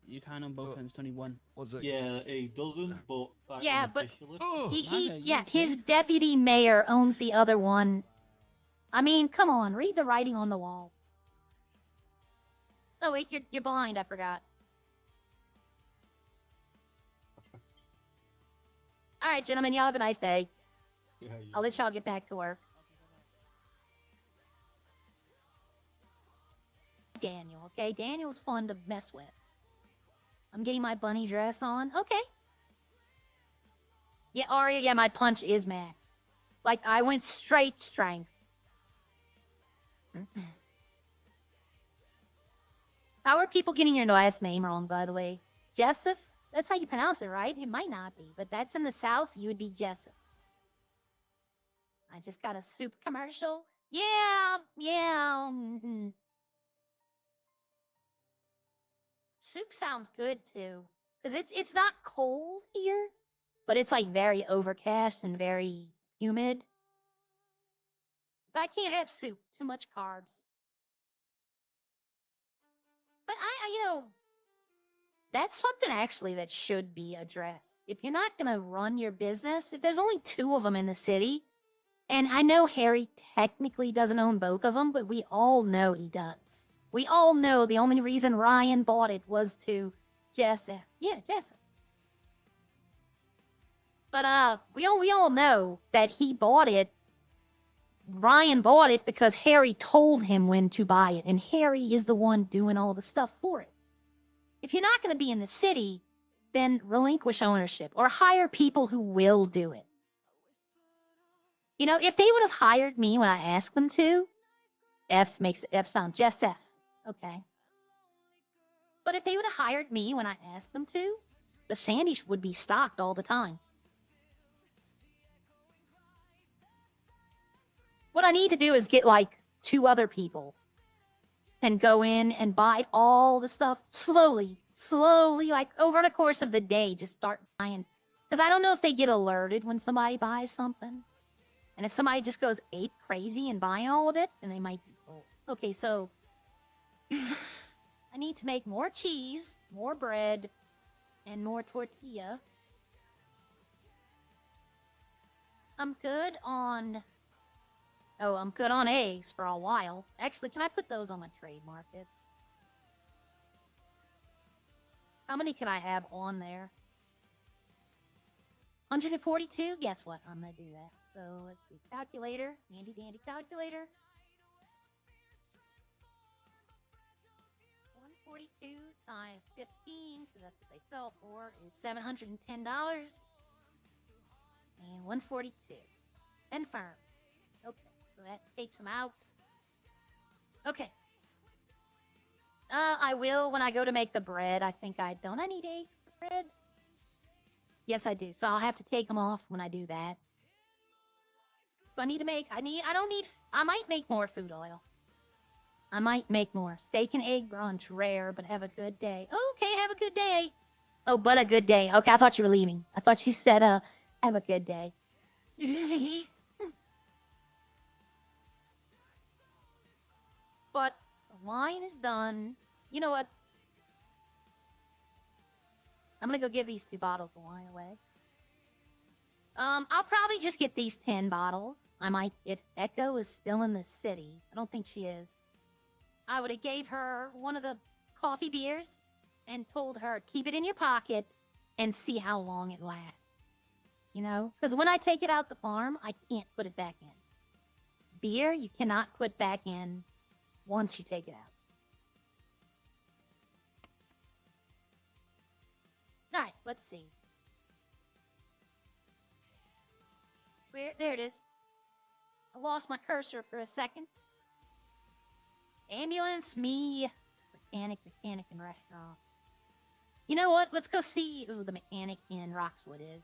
You can't own both of them. It's only one. What's it? Yeah, he doesn't, but like, Yeah, but unofficially- his deputy mayor owns the other one. I mean, come on, read the writing on the wall. Oh wait, you're blind. I forgot. All right, gentlemen, y'all have a nice day. Yeah, I'll let y'all get back to work. Daniel, okay? Daniel's fun to mess with. I'm getting my bunny dress on. Okay. Yeah, Aria, yeah, my punch is max. Like, I went straight strength. How are people getting your last name wrong, by the way? Jessup? That's how you pronounce it, right? It might not be, but that's in the South. You would be Jessup. I just got a soup commercial. Yeah. Soup sounds good too, because it's not cold here, but it's like very overcast and very humid. But I can't have soup. Too much carbs. But that's something actually that should be addressed. If you're not gonna run your business, if there's only 2 of them in the city, and I know Harry technically doesn't own both of them, but we all know he does. We all know the only reason Ryan bought it was to Jessup. Yeah, Jessup. But we all know that he bought it. Ryan bought it because Harry told him when to buy it, and Harry is the one doing all the stuff for it. If you're not going to be in the city, then relinquish ownership or hire people who will do it. If they would have hired me when I asked them to, F makes F sound just F. Okay. But if they would have hired me when I asked them to, the Sandies would be stocked all the time. What I need to do is get like 2 other people and go in and buy all the stuff slowly, like over the course of the day, just start buying. Because I don't know if they get alerted when somebody buys something. And if somebody just goes ape crazy and buying all of it, then they might be full. Okay, so I need to make more cheese, more bread, and more tortilla. I'm good on eggs for a while. Actually, can I put those on my trade market? How many can I have on there? 142? Guess what? I'm gonna do that. So let's see. Calculator. Handy dandy calculator. 142 times 15, so that's what they sell for, is $710. And 142. Confirm. Okay, so that takes them out. Okay. I will when I go to make the bread. I think don't I need eggs for bread? Yes, I do. So I'll have to take them off when I do that. So I might make more food oil. I might make more. Steak and egg brunch, rare, but have a good day. Okay, have a good day. Oh, but a good day. Okay, I thought you were leaving. I thought you said, have a good day. But the wine is done. You know what? I'm gonna go give these 2 bottles of wine away. I'll probably just get these 10 bottles. I might get Echo is still in the city. I don't think she is. I would have gave her one of the coffee beers and told her, keep it in your pocket and see how long it lasts. You know? Because when I take it out the farm, I can't put it back in. Beer, you cannot put back in once you take it out. Alright, let's see. There it is. I lost my cursor for a second. Ambulance, me, mechanic, and restaurant. You know what? Let's go see who the mechanic in Roxwood is.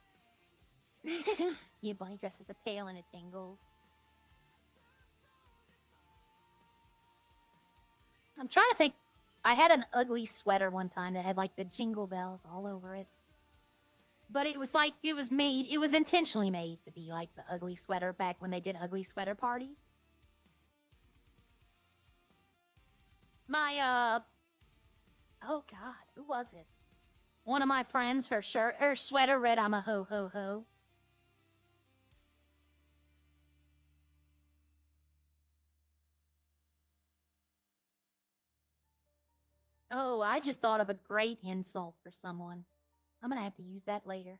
Yeah, bunny dress has a tail and it dingles. I'm trying to think. I had an ugly sweater one time that had like the jingle bells all over it. But it was like, it was intentionally made to be like the ugly sweater back when they did ugly sweater parties. My, oh God, who was it? One of my friends, her sweater read, I'm a ho ho ho. Oh, I just thought of a great insult for someone. I'm gonna have to use that later.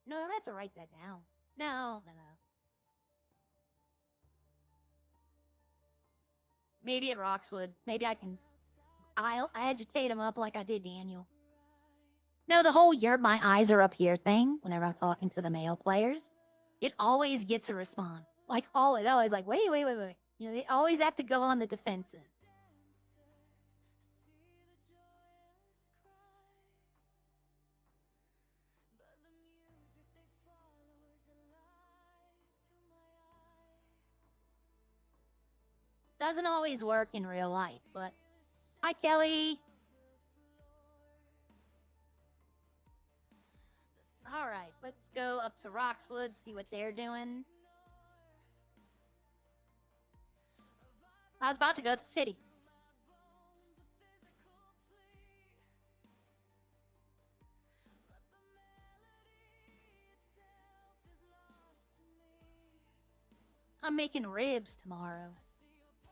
No, I'm gonna have to write that down. No. Maybe at Roxwood. Maybe I'll agitate him up like I did Daniel. No, the whole my eyes are up here thing, whenever I'm talking to the male players, it always gets a response. Like, always like, wait. You know, they always have to go on the defensive. Doesn't always work in real life, but... Hi, Kelly! Alright, let's go up to Roxwood, see what they're doing. I was about to go to the city. I'm making ribs tomorrow.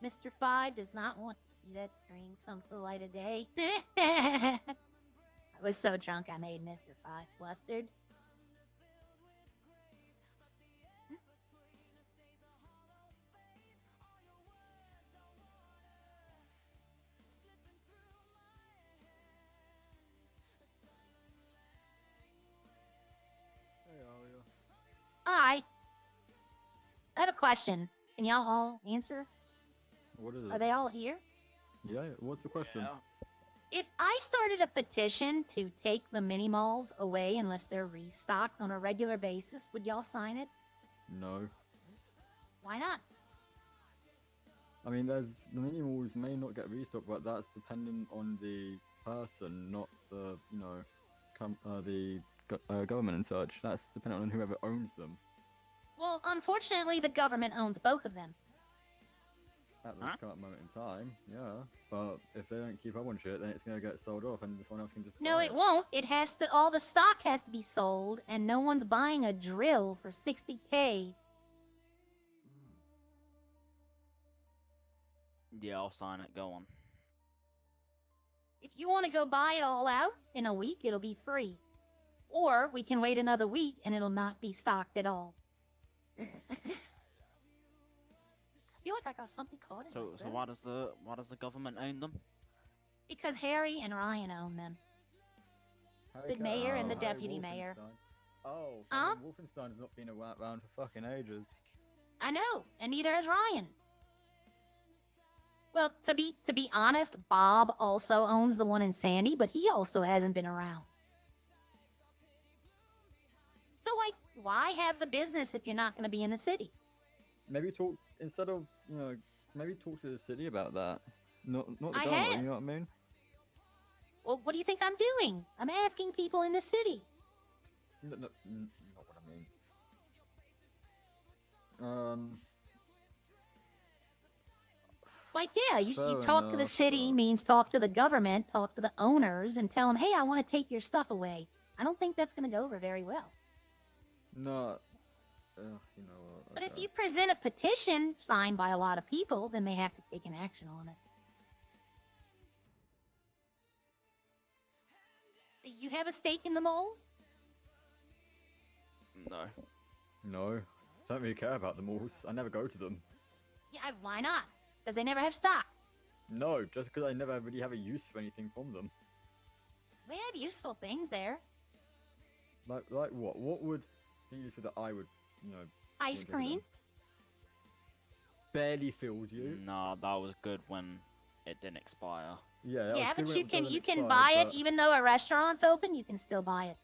Mr. 5 does not want to see that screen come to the light of day. I was so drunk I made Mr. 5 flustered. Hey, Alia. Hi. I have a question. Can y'all all answer? What is it? Are they all here? Yeah, what's the question? Yeah. If I started a petition to take the mini malls away unless they're restocked on a regular basis, would y'all sign it? No. Why not? I mean, the mini malls may not get restocked, but that's dependent on the person, not the, you know, government and such. That's dependent on whoever owns them. Well, unfortunately, the government owns both of them. At this current moment in time, yeah. But if they don't keep up on shit, then it's gonna get sold off, and someone else can just. No, buy it won't. It has to. All the stock has to be sold, and no one's buying a drill for 60K. Yeah, I'll sign it. Go on. If you want to go buy it all out in a week, it'll be free. Or we can wait another week and it'll not be stocked at all. I feel like I got something caught in So my throat. why does the government own them? Because Harry and Ryan own them. The mayor and the deputy mayor. Oh, Huh? Wolfenstein's not been around for fucking ages. I know, and neither has Ryan. Well, to be honest, Bob also owns the one in Sandy, but he also hasn't been around. So, like, why have the business if you're not going to be in the city? Maybe talk instead of maybe talk to the city about that. Not the I government. have. You know what I mean? Well, what do you think I'm doing? I'm asking people in the city. Not what I mean. Like, yeah, you Fair talk to the enough, city means talk to the government, talk to the owners, and tell them, hey, I want to take your stuff away. I don't think that's going to go over very well. No. You know what? But if you present a petition signed by a lot of people, then they have to take an action on it. You have a stake in the moles? No. No. Don't really care about the malls. I never go to them. Yeah, why not? Because they never have stock. No, just because I never really have a use for anything from them. They have useful things there. Like what? What would be useful that I would, you know? Ice cream. Barely fills you. Nah, that was good when it didn't expire. Yeah. Yeah, but you can expired, buy it but- even though a restaurant's open. You can still buy it.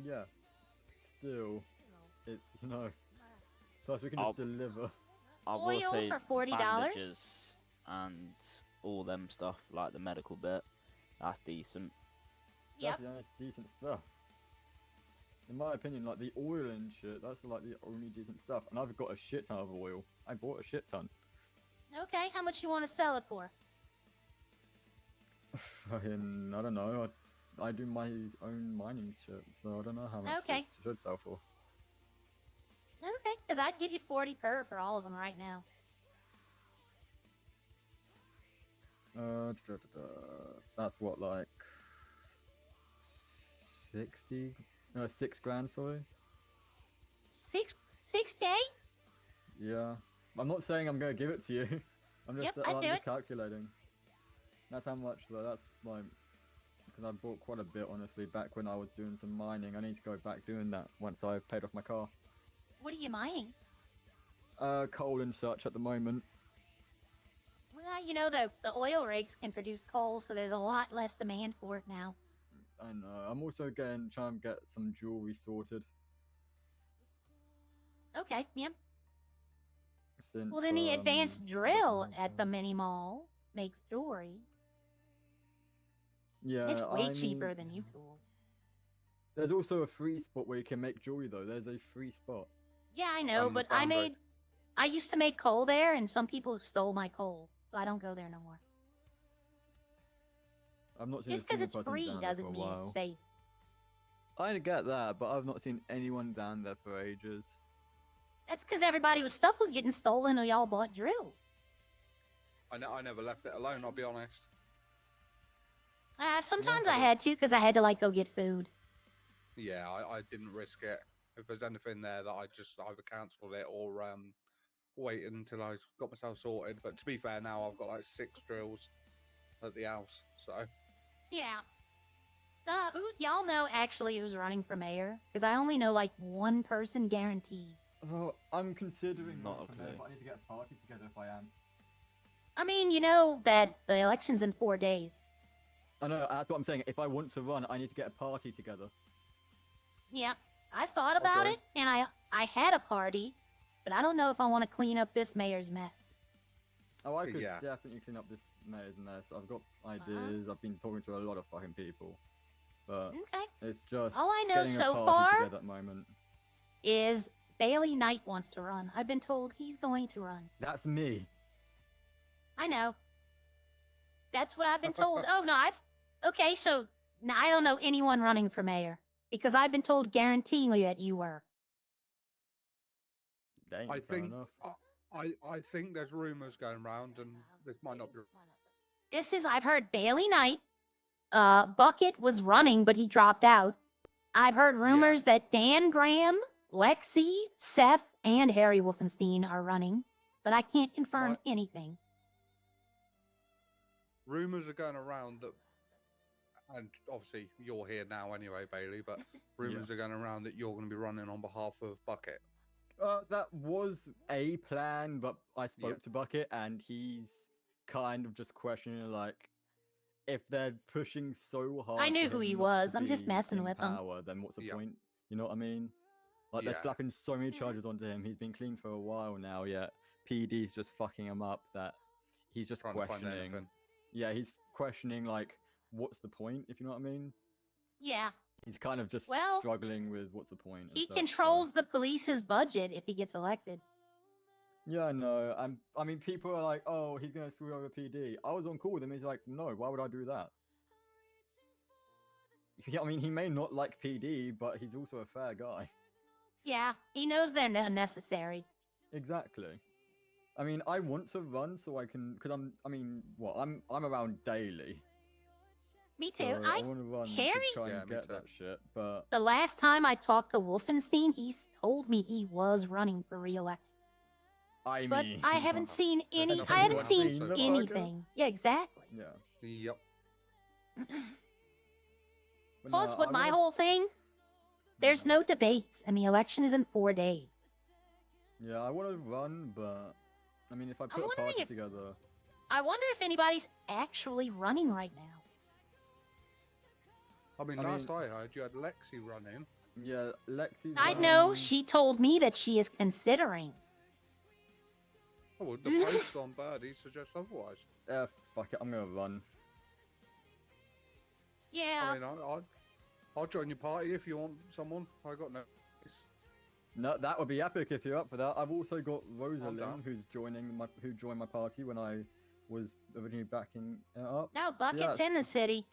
Yeah. Still, it's Plus, we can just deliver. I will Oil say for $40? bandages and all them stuff, like the medical bit, that's decent. Yep. That's decent stuff. In my opinion, like the oil and shit, that's like the only decent stuff. And I've got a shit ton of oil. I bought a shit ton. Okay, how much you want to sell it for? Fucking, I don't know. I do my own mining shit, so I don't know how much Okay. this should sell for. Okay, because I'd give you 40 per for all of them right now. That's what, like 60? No, 6 grand, sorry. 6K? Yeah. I'm not saying I'm gonna give it to you. I'm just, Yep, I'd do just it. calculating. That's how much, though. That's like, because I bought quite a bit, honestly, back when I was doing some mining. I need to go back doing that once I've paid off my car. What are you mining? Coal and such at the moment. Well, you know, the oil rigs can produce coal, so there's a lot less demand for it now. I know. I'm also trying to get some jewelry sorted. Okay, yep. Since, Well, then the advanced drill at the mini mall makes jewelry. Yeah, It's way I cheaper mean, than you told. There's also a free spot where you can make jewelry, though. There's a free spot. Yeah, I know, On the but I foundry. used to make coal there, and some people stole my coal, so I don't go there no more. I've not seen Just a because single it's person free down there doesn't for a mean while. it's safe. I get that, but I've not seen anyone down there for ages. That's because everybody's stuff was getting stolen, or y'all bought drill. I never left it alone, I'll be honest. Sometimes I had to, because I had to, like, go get food. Yeah, I didn't risk it. If there's anything there that I just either cancelled it or wait until I got myself sorted. But to be fair, now I've got like 6 drills at the house, so. Yeah. Y'all know actually who's running for mayor? Because I only know, like, one person guaranteed. Well, I'm considering Not running for mayor, okay. but I need to get a party together if I am. I mean, you know that the election's in 4 days. I know, that's what I'm saying. If I want to run, I need to get a party together. Yeah, I thought about Okay. it, and I had a party, but I don't know if I want to clean up this mayor's mess. Oh, I could Yeah. definitely clean up this mayor's mess. I've got ideas. I've been talking to a lot of fucking people. But Okay. it's just All I know getting so a party far together at the moment. Is Bailey Knight wants to run. I've been told he's going to run. That's me. I know. That's what I've been told. Oh, no, Okay, so now I don't know anyone running for mayor. Because I've been told guaranteeingly that you were. Dang, I fair think enough. I think there's rumours going around, and this might not be. I've heard Bailey Knight. Bucket was running, but he dropped out. I've heard rumors that Dan Graham, Lexi, Seth, and Harry Wolfenstein are running, but I can't confirm anything. Rumours are going around that, and obviously you're here now anyway, Bailey. But rumours are going around that you're going to be running on behalf of Bucket. That was a plan, but I spoke to Bucket, and he's kind of just questioning, like, if they're pushing so hard. I knew for who him he not was. to I'm just be messing in with him. power, then what's the point? You know what I mean? Like, they're Yeah. slapping so many charges onto him. He's been clean for a while now, yet PD's just fucking him up that he's just Trying to find questioning. anything. Yeah, he's questioning like, what's the point? If you know what I mean. Yeah. He's kind of just Well, struggling with what's the point. and He such, so- controls the police's budget if he gets elected. Yeah, I know. I mean, people are like, "Oh, he's gonna screw over PD." I was on call with him. He's like, "No, why would I do that?" Yeah, I mean, he may not like PD, but he's also a fair guy. Yeah, he knows they're unnecessary. Exactly. I mean, I want to run so I can, because I'm around daily. Me too. So I want to run Harry? to try Yeah, and me get too. that shit, but The last time I talked to Wolfenstein, he told me he was running for re-election. I But mean, I haven't seen any. Have I you haven't not seen seen the anything. Yeah, exactly. yeah. Yep. But Plus, no, with I my wanna- whole thing, there's no debates, and the election is in 4 days. Yeah, I want to run, but I mean, if I put a wondering party if- together, I wonder if anybody's actually running right now. I mean, last I heard, you had Lexi running. yeah, Lexi's. I know she told me that she is considering. Oh, well, the post on Birdie suggests otherwise. Fuck it, I'm gonna run. Yeah. I mean, I'll join your party if you want someone. I got no. No, that would be epic if you're up for that. I've also got down. Rosalind, who joined my party when I was originally backing it up. No, Bucket's yeah, in the city.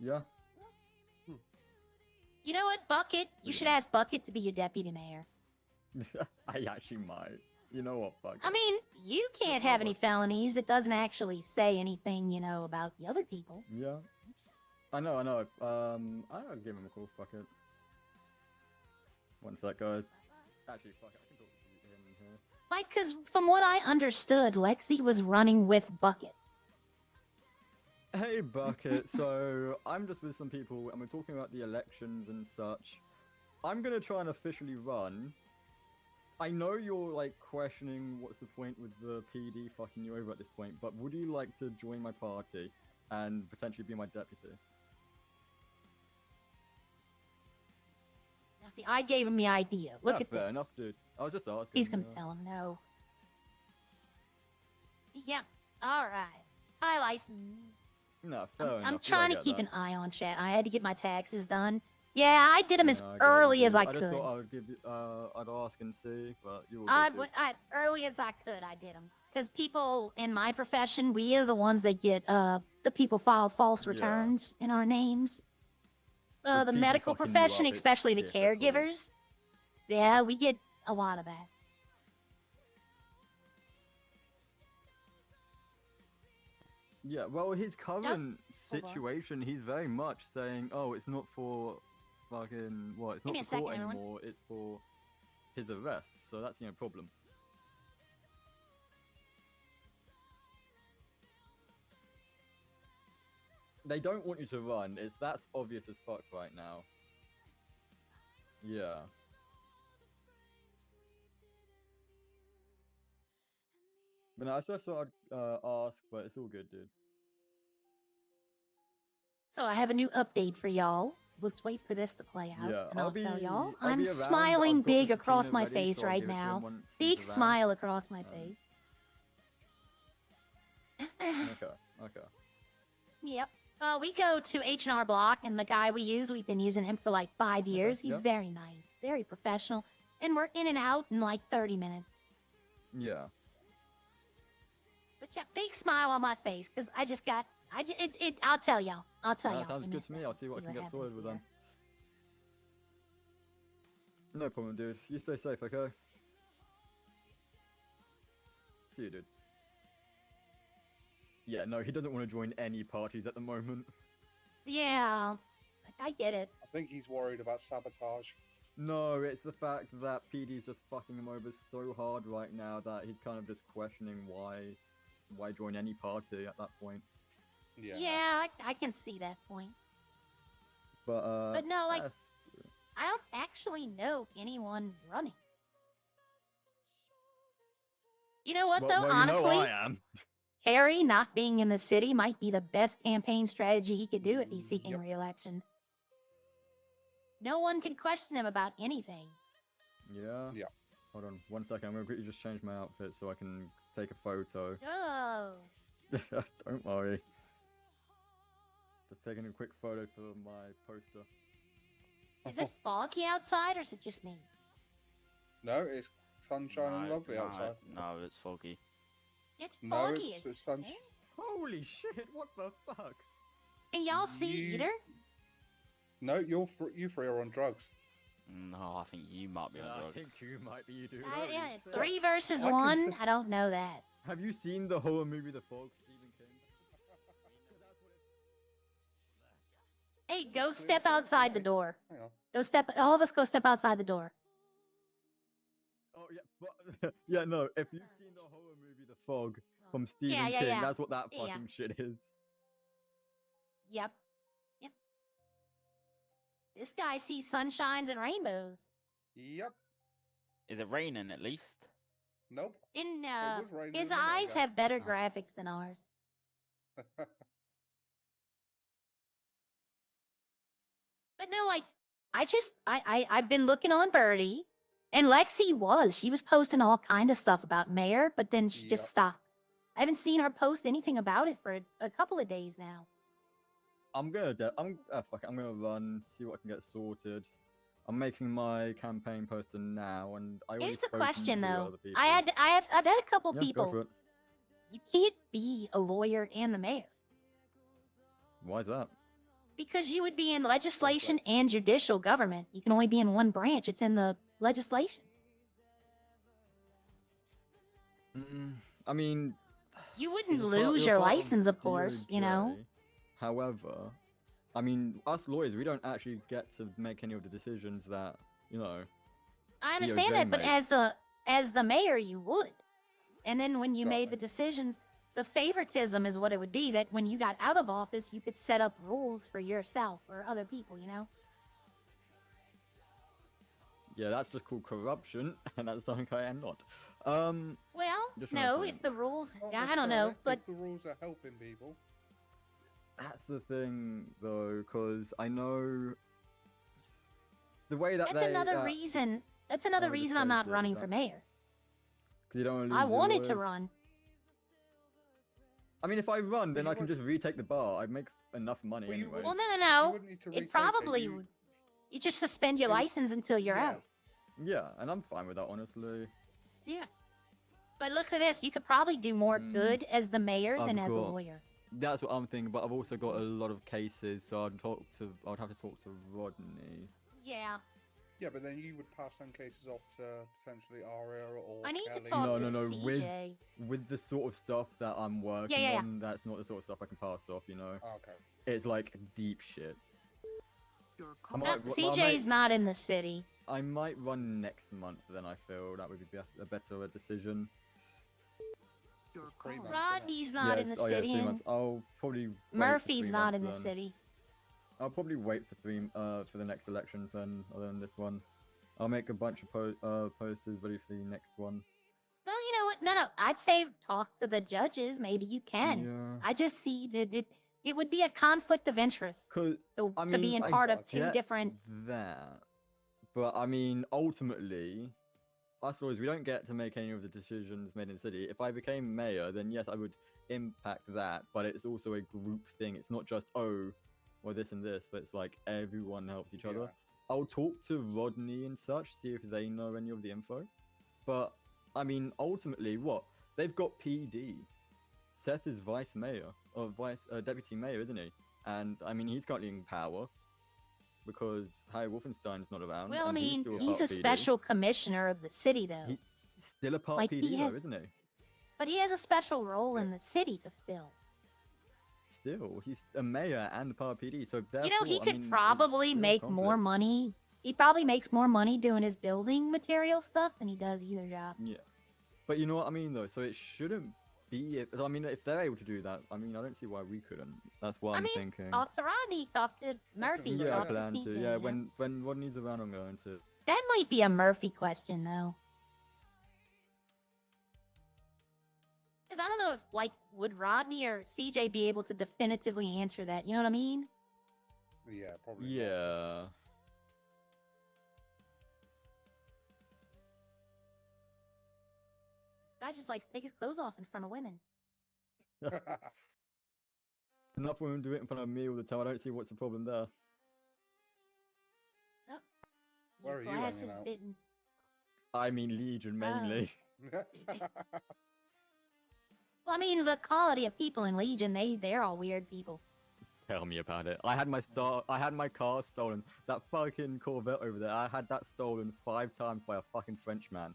Yeah. You know what, Bucket? You should ask Bucket to be your deputy mayor. I actually might. You know what, Bucket? I mean, you can't have any felonies. It doesn't actually say anything, about the other people. Yeah. I know. I'll give him a call. Fuck it. Once that goes. Actually, fuck it. I can talk to him here. Like, because from what I understood, Lexi was running with Bucket. Hey, Bucket. So I'm just with some people, and we're talking about the elections and such. I'm gonna try and officially run. I know you're like questioning what's the point with the PD fucking you over at this point, but would you like to join my party and potentially be my deputy? Now, see, I gave him the idea. Look Yeah, at fair this. enough, dude. I was just asking. He's gonna you know. tell him no. Yeah, alright. Hi, license. No, fair enough. I'm yeah, I trying to get keep that. an eye on chat. I had to get my taxes done. Yeah, I did them as Yeah, I get it, early as dude. I I could. just thought I would give you, I'd ask and see, but you all I good, went early as I could. I did them because people in my profession, we are the ones that get the people file false Yeah. returns in our names. With The people medical fucking you profession, up, it's especially the difficult. caregivers. Yeah, we get a lot of that. Yeah, well, his current Hold on. situation, he's very much saying, "Oh, it's not for fucking what? It's Give me not a for court second, everyone. anymore. It's for his arrest." So that's problem. They don't want you to run. That's obvious as fuck right now. Yeah. But no, I just thought I'd ask, but it's all good, dude. So I have a new update for y'all. Let's wait for this to play out, Yeah, and I'll tell y'all. I'll I'm be around. smiling I've got the big across subpoena my ready, face so I'll right give it to him now. once he's Big around. smile across my face. Okay. Yep. We go to H&R Block, and the guy we use, we've been using him for like 5 years. He's yep. very nice, very professional, and we're in and out in like 30 minutes. Yeah. But yeah, big smile on my face, because I'll tell y'all. I'll tell y'all. That sounds Give me good a to me. second, I'll see what I can get happens sorted with here. them. No problem, dude. You stay safe, okay? See you, dude. Yeah, no, he doesn't want to join any parties at the moment. Yeah, I get it. I think he's worried about sabotage. No, it's the fact that PD's just fucking him over so hard right now that he's kind of just questioning why join any party at that point. Yeah, I can see that point. But no, like, that's- I don't actually know anyone running. You know what, though? well, Honestly, you know I am. Harry not being in the city might be the best campaign strategy he could do if he's seeking Yep. re-election. No one can question him about anything. Yeah. Yeah. Hold on 1 second. I'm gonna quickly just change my outfit so I can take a photo. Oh. Don't worry. Just taking a quick photo for my poster. Is it foggy outside or is it just me? No, it's sunshine and No, lovely no, outside. No, it's foggy. It's No, foggy. it's sunshine. Holy shit! What the fuck? Can y'all see either? No, you three are on drugs. No, I think you might be on drugs. I think you might be. You do. Yeah, 3 versus I can 1. see- I don't know that. Have you seen the horror movie The Fog, Stephen King? Hey, go step outside the door. Hang on. Go step. All of us go step outside the door. Oh yeah, but yeah, no. If you've seen the horror movie The Fog from Stephen Yeah, King, yeah. that's what that Yeah. fucking shit is. Yep. Yep. This guy sees sunshines and rainbows. Yep. Is it raining at least? Nope. In was raining his a minute eyes ago. have better graphics than ours. But no, I've been looking on Birdie, and Lexi she was posting all kind of stuff about Mayor, but then she just Yep. stopped. I haven't seen her post anything about it for a couple of days now. I'm fuck it, I'm gonna run, see what I can get sorted. I'm making my campaign poster now, and I already Here's the spoken question to though. other people. I've had a couple Yeah, go people. for it. You can't be a lawyer and the mayor Why is that? because you would be in legislation and judicial government. You can only be in one branch. It's in the legislation. I mean, You wouldn't you're lose you're your part of license, of course. You know. DOJ. However, I mean, us lawyers, we don't actually get to make any of the decisions that, you know. I understand DOJ that, but makes. as the mayor, you would. And then when you made the decisions, the favoritism is what it would be. That when you got out of office, you could set up rules for yourself or other people. You know. Yeah, that's just called corruption, and that's something I am not. Well, Just trying to no, think. if the rules, Not I don't know, necessarily, but if the rules are helping people. That's the thing, though, because I know the way that that's another reason. That's another reason I'm not running for mayor. Because you don't want to I lose your wanted to lawyers. run. I mean, if I run, then you I can just retake the bar. I'd make enough money Well, you anyway. Well, no. You wouldn't need to retake It probably you- would. You just suspend your you- license until you're yeah. out. Yeah, and I'm fine with that, honestly. Yeah. But look at this. You could probably do more good as the mayor than as a got- lawyer. That's what I'm thinking, but I've also got a lot of cases, so I'd have to talk to Rodney. Yeah. Yeah, but then you would pass some cases off to potentially Aria or I need to Kelly. talk No, to no, no. CJ. With the sort of stuff that I'm working yeah. on, that's not the sort of stuff I can pass off. You know. Oh, okay. It's like deep shit. I No, might- CJ's not in the city. I might run next month. Then I feel that would be a better decision. Rodney's not in the Oh, yeah, city. 3 and months. I'll probably. wait for Murphy's 3 not months in the then. city. I'll probably wait for for the next elections then, other than this one. I'll make a bunch of posters ready for the next one. Well, you know what? No. I'd say talk to the judges. Maybe you can. Yeah. I just see that it would be a conflict of interest to be in part of two get different. that, but I mean, ultimately, us lawyers, we don't get to make any of the decisions made in the city. If I became mayor, then yes, I would impact that, but it's also a group thing. It's not just, oh, well, this and this, but it's like everyone helps each other. Yeah. I'll talk to Rodney and such, see if they know any of the info. But I mean, ultimately, what they've got PD. Seth is vice mayor or deputy mayor, isn't he? And I mean, he's currently in power because Harry Wolfenstein's not around. Well, I and mean, still he's part a of PD. special commissioner of the city, though. He's still a part Like, of he PD, has- though, isn't he? But he has a special role in the city to fill. Still, he's a mayor and a part of PD. So You know, therefore, he I could mean, it's probably still a make more conflict. money. He probably makes more money doing his building material stuff than he does either job. Yeah, but you know what I mean, though. So it shouldn't be. I mean, if they're able to do that, I mean, I don't see why we couldn't. That's what I I'm mean, thinking. talk to Rodney, talk to Murphy, Yeah, I talk to plan CJ. to. you Yeah, know? when Rodney's around, I'm going to. That might be a Murphy question, though. Because I don't know if, like, would Rodney or CJ be able to definitively answer that? You know what I mean? Yeah, probably. not. Yeah. Guy just likes to take his clothes off in front of women. Enough women do it in front of me all the time. I don't see what's the problem there. Oh, Where are you glasses hanging out? didn't. I mean Legion mainly. Well, I mean, the quality of people in Legion, they're all weird people. Tell me about it. I had my car stolen. That fucking Corvette over there, I had that stolen 5 times by a fucking Frenchman.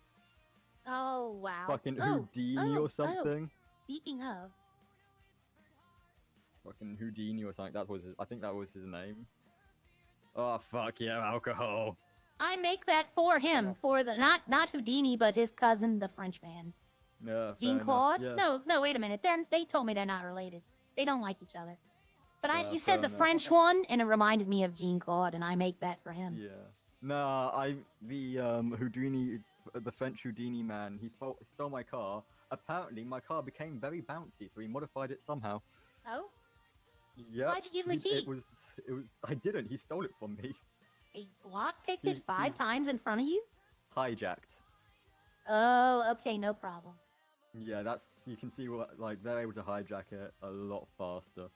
Oh, wow. Fucking Oh, Houdini oh, or something. Speaking of, Fucking Houdini or something. I think that was his name. Oh fuck yeah, alcohol. I make that for him, for the not Houdini, but his cousin, the Frenchman. Yeah, Jean fair Claude? enough. No, wait a minute. They told me they're not related. They don't like each other. But you fair said the enough. French one, and it reminded me of Jean Claude, and I make that for him. Yeah. Nah, the Houdini, the French Houdini man, he stole my car. Apparently, my car became very bouncy, so he modified it somehow. Oh? Yeah. Why'd you give him the It keys? was. I didn't. He stole it from me. He lockpicked it 5 times in front of you? Hijacked. Oh, okay, no problem. Yeah, you can see what they're able to hijack it a lot faster.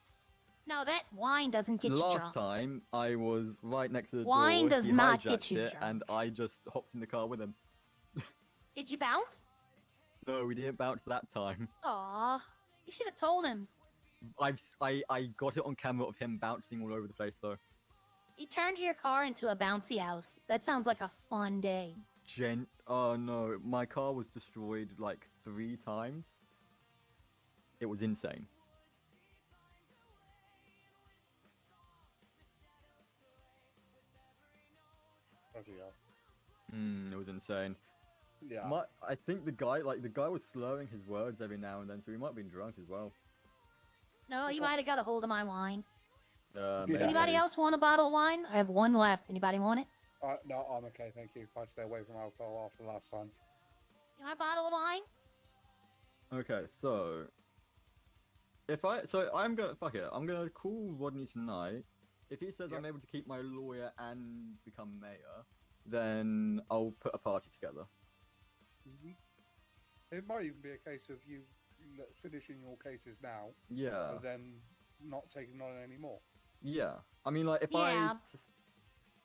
No, that wine doesn't get you Last drunk. time I was right next to the Wine door, does he not hijacked get you it, drunk. and I just hopped in the car with him. Did you bounce? No, we didn't bounce that time. Aw, you should have told him. I got it on camera of him bouncing all over the place though. You turned your car into a bouncy house. That sounds like a fun day. Oh no, my car was destroyed like 3 times. It was insane. It was insane. Yeah. I think the guy was slurring his words every now and then, so he might have been drunk as well. No, you might have got a hold of my wine. Maybe. Anybody else want a bottle of wine? I have 1 left. Anybody want it? No, I'm okay, thank you. I stay away from alcohol after last time. You want a bottle of wine? Okay, so I'm gonna fuck it. I'm gonna call Rodney tonight. If he says I'm able to keep my lawyer and become mayor, then I'll put a party together. It might even be a case of you finishing your cases now. Yeah. And then not taking on any more. Yeah. I mean, like,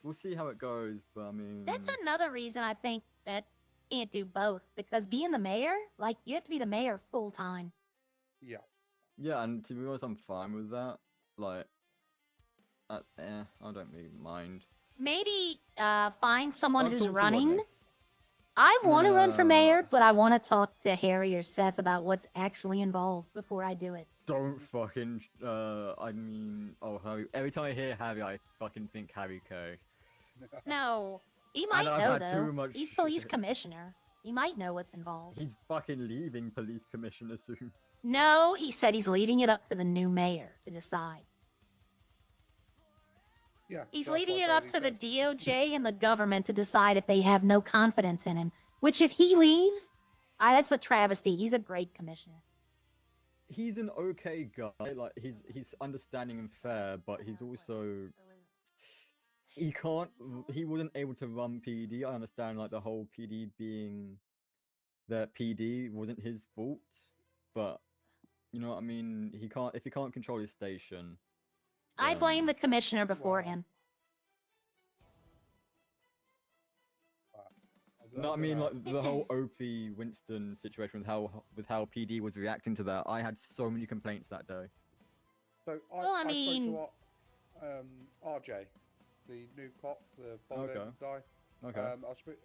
we'll see how it goes, but I mean... That's another reason I think that can't do both. Because being the mayor, like, you have to be the mayor full time. Yeah. Yeah, and to be honest, I'm fine with that. Like, I don't really mind. Maybe find someone I'll who's talk to running. Rodney. I want to run for mayor, but I want to talk to Harry or Seth about what's actually involved before I do it. Don't fucking, I mean, oh, Harry. Every time I hear Harry, I fucking think Harry K. No, he might I've know, had though. too much He's police commissioner. He might know what's involved. He's fucking leaving police commissioner soon. No, he said he's leaving it up to the new mayor to decide. Yeah. He's that's leaving what it up Brady to the said. DOJ and the government to decide if they have no confidence in him. Which, if he leaves, that's a travesty. He's a great commissioner. He's an okay guy. Like, he's understanding and fair, but he's also... He wasn't able to run PD. I understand, like, the whole PD being... That PD wasn't his fault, but... You know what I mean? If he can't control his station... I blame the commissioner before him. No, I mean, like, the whole OP Winston situation with how PD was reacting to that. I had so many complaints that day. So I spoke to RJ, the new cop, the bald guy. Okay.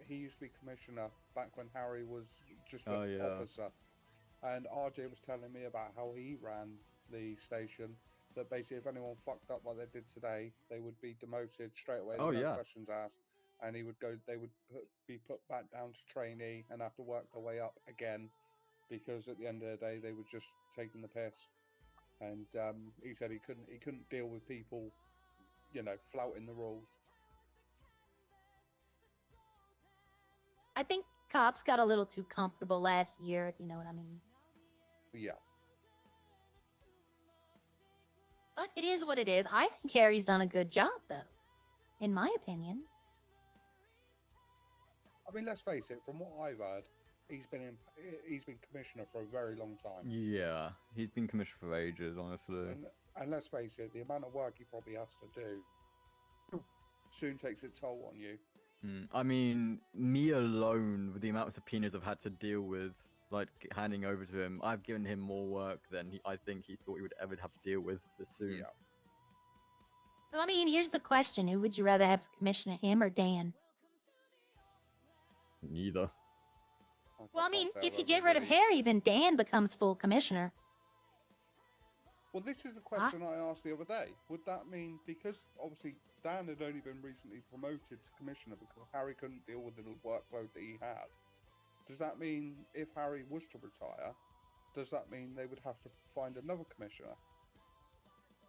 He used to be commissioner back when Harry was just an officer. And RJ was telling me about how he ran the station. That basically, if anyone fucked up like they did today, they would be demoted straight away. No questions asked, and they would be put back down to trainee and have to work their way up again, because at the end of the day, they were just taking the piss. And he said he couldn't deal with people, flouting the rules. I think cops got a little too comfortable last year, if you know what I mean. Yeah. But it is what it is. I think Harry's done a good job, though. In my opinion. I mean, let's face it, from what I've heard, he's been commissioner for a very long time. Yeah, he's been commissioner for ages, honestly. And let's face it, the amount of work he probably has to do soon takes its toll on you. I mean, me alone, with the amount of subpoenas I've had to deal with, like handing over to him, I've given him more work than I think he thought he would ever have to deal with this soon. Yeah. So, I mean, here's the question. Who would you rather have as commissioner, him or Dan? Neither. Well, I mean, if you get rid of Harry, then Dan becomes full commissioner. Well, this is the question I asked the other day. Would that mean, because obviously Dan had only been recently promoted to commissioner because Harry couldn't deal with the workload that he had, does that mean if Harry was to retire, does that mean they would have to find another commissioner?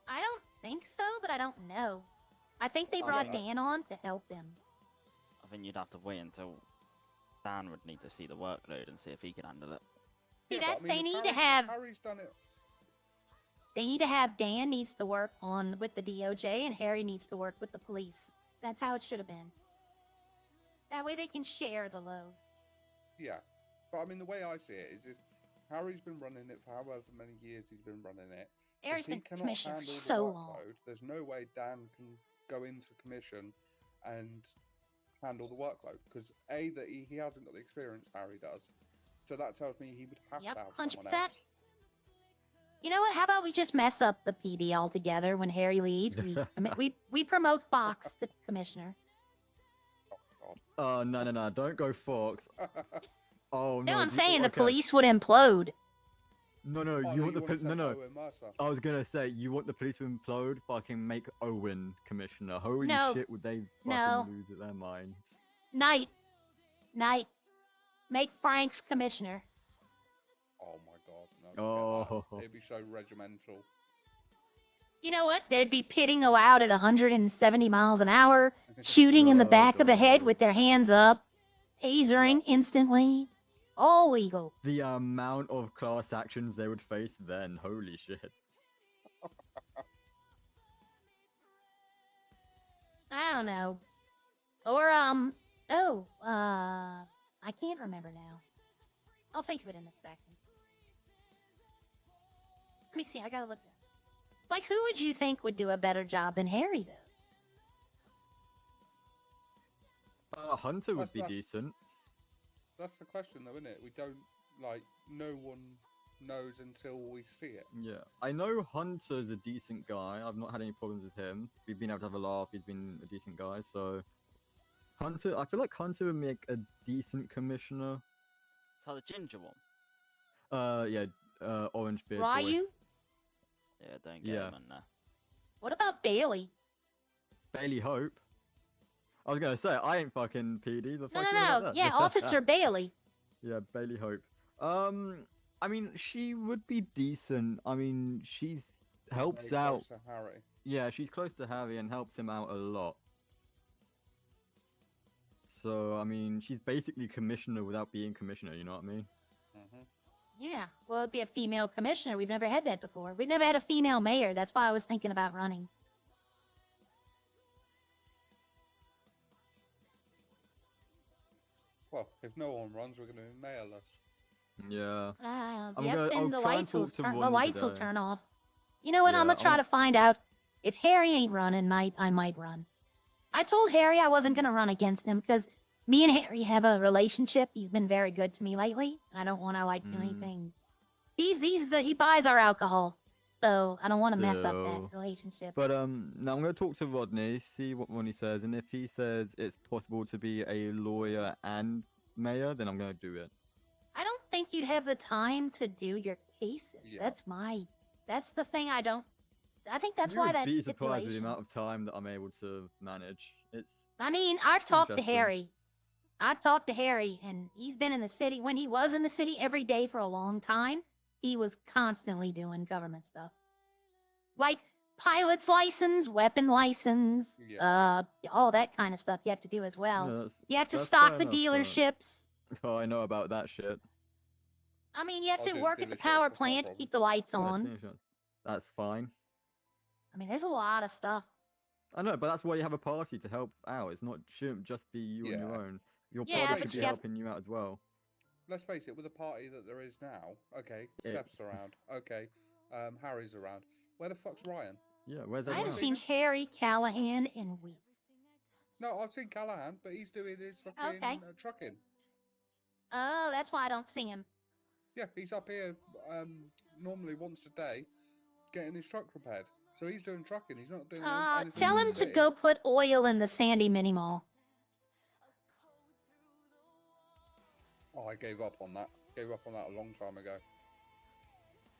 I don't think so, but I don't know. I think they brought Dan on to help them. I think you'd have to wait until Dan would need to see the workload and see if he can handle it. See, Yeah, that but I mean, they if need to have. Harry's done it. They need to have Dan needs to work on with the DOJ and Harry needs to work with the police. That's how it should have been. That way they can share the load. Yeah, but I mean, the way I see it is if Harry's been running it for however many years he's been running it, Harry's if he been cannot commissioner for handle the so long. workload, there's no way Dan can go into commission and handle the workload because that he hasn't got the experience Harry does. So that tells me he would have to have someone 100%. else. You know what? How about we just mess up the PD altogether when Harry leaves? We promote Fox to commissioner. Oh, no, don't go Fox. Oh, no. No, I'm saying the police would implode. No, you want the police. No. I was gonna say, you want the police to implode? Fucking make Owen commissioner. Holy shit, would they fucking lose their minds? Knight. Make Franks commissioner. Oh my god, no. Oh. It'd be so regimental. You know what? They'd be pitting out at 170 miles an hour, shooting in the back of the head with their hands up, tasering instantly. All legal. The amount of class actions they would face then, holy shit. I don't know. Or, I can't remember now. I'll think of it in a second. Let me see, I gotta look. Like, who would you think would do a better job than Harry, though? Hunter would be decent. That's the question, though, isn't it? We don't, no one knows until we see it. Yeah, I know Hunter's a decent guy. I've not had any problems with him. We've been able to have a laugh. He's been a decent guy, so... Hunter, I feel like Hunter would make a decent commissioner. So the ginger one? Orange beard Ryu? Yeah, don't get him in there. What about Bailey? Bailey Hope? I was gonna say, I ain't fucking PD. No. Yeah, Officer Bailey. Yeah, Bailey Hope. I mean, she would be decent. I mean, she's helps Very out. close to Harry. Yeah, she's close to Harry and helps him out a lot. So, I mean, she's basically commissioner without being commissioner, you know what I mean? Yeah, well, it'd be a female commissioner. We've never had that before. We've never had a female mayor. That's why I was thinking about running. Well, if no one runs, we're going to be mayorless. Yeah. And the lights will turn off. You know what? Yeah, I'm gonna try to find out if Harry ain't running. I might run. I told Harry I wasn't gonna run against him because me and Harry have a relationship. He's been very good to me lately. I don't want to do anything. He buys our alcohol, so I don't want to mess up that relationship. But now I'm gonna talk to Rodney, see what Rodney says, and if he says it's possible to be a lawyer and mayor, then I'm gonna do it. I don't think you'd have the time to do your cases. Yeah. That's the thing I don't. I think that's You why would that be surprised with the stipulation. amount of time that I'm able to manage. I mean, I've talked to interesting. Harry. I've talked to Harry, and he's been in the city. When he was in the city every day for a long time, he was constantly doing government stuff. Like pilot's license, weapon license, all that kind of stuff you have to do as well. Yeah, you have to that's stock fair the enough, dealerships. Oh, I know about that shit. I mean, you have I'll to do work at the dealerships, power that's not a plant to problem. keep the lights Yeah, on. That's fine. I mean, there's a lot of stuff. I know, but that's why you have a party to help out. It's not shouldn't just be you on your Yeah. own. Your Yeah, party but should be you have- helping you out as well. let's face it, with the party that there is now, okay, It's- Steph's around, okay, Harry's around. Where the fuck's Ryan? Yeah, where's I everyone haven't else? seen Harry Callahan in weeks. No, I've seen Callahan, but he's doing his fucking Okay. trucking. Oh, that's why I don't see him. Yeah, he's up here normally once a day, getting his truck repaired. So he's doing trucking. He's not doing anything. Tell in him the to city. go put oil in the Sandy Mini Mall. Oh, I gave up on that. Gave up on that a long time ago.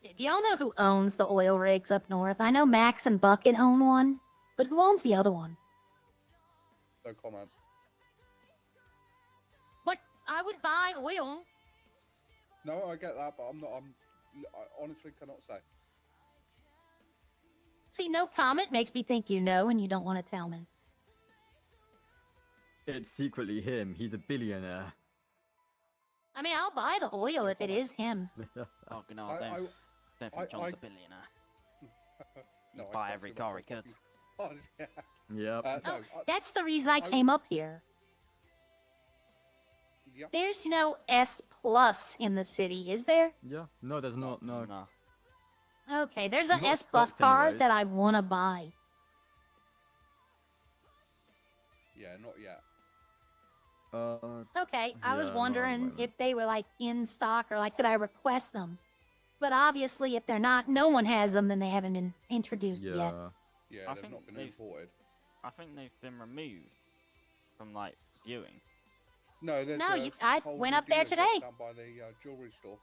Do y'all know who owns the oil rigs up north? I know Max and Bucket own one, but who owns the other one? No comment. What? I would buy oil. No, I get that, but I honestly cannot say. See, no comment makes me think you know and you don't want to tell me. It's secretly him. He's a billionaire. I mean, I'll buy the oil if it is him. Oh, no, don't think John's a billionaire. No, He'd I buy spoke every to him car on he could. fucking cars, yeah. Yep. No, That's the reason I came up here. Yep. There's no S plus in the city, is there? Yeah. No, there's not. No. Okay, there's You an got S plus stopped car anyways. that I want to buy. Yeah, not yet. Okay, I was Yeah, not at the wondering moment. if they were like in stock or like could I request them? But obviously, if they're not, no one has them, then they haven't been introduced yet. Yeah. Yeah, I they've think not been they've- imported. I think they've been removed from like viewing. No, there's No, a I whole went new up there dealership today. down by the jewelry store.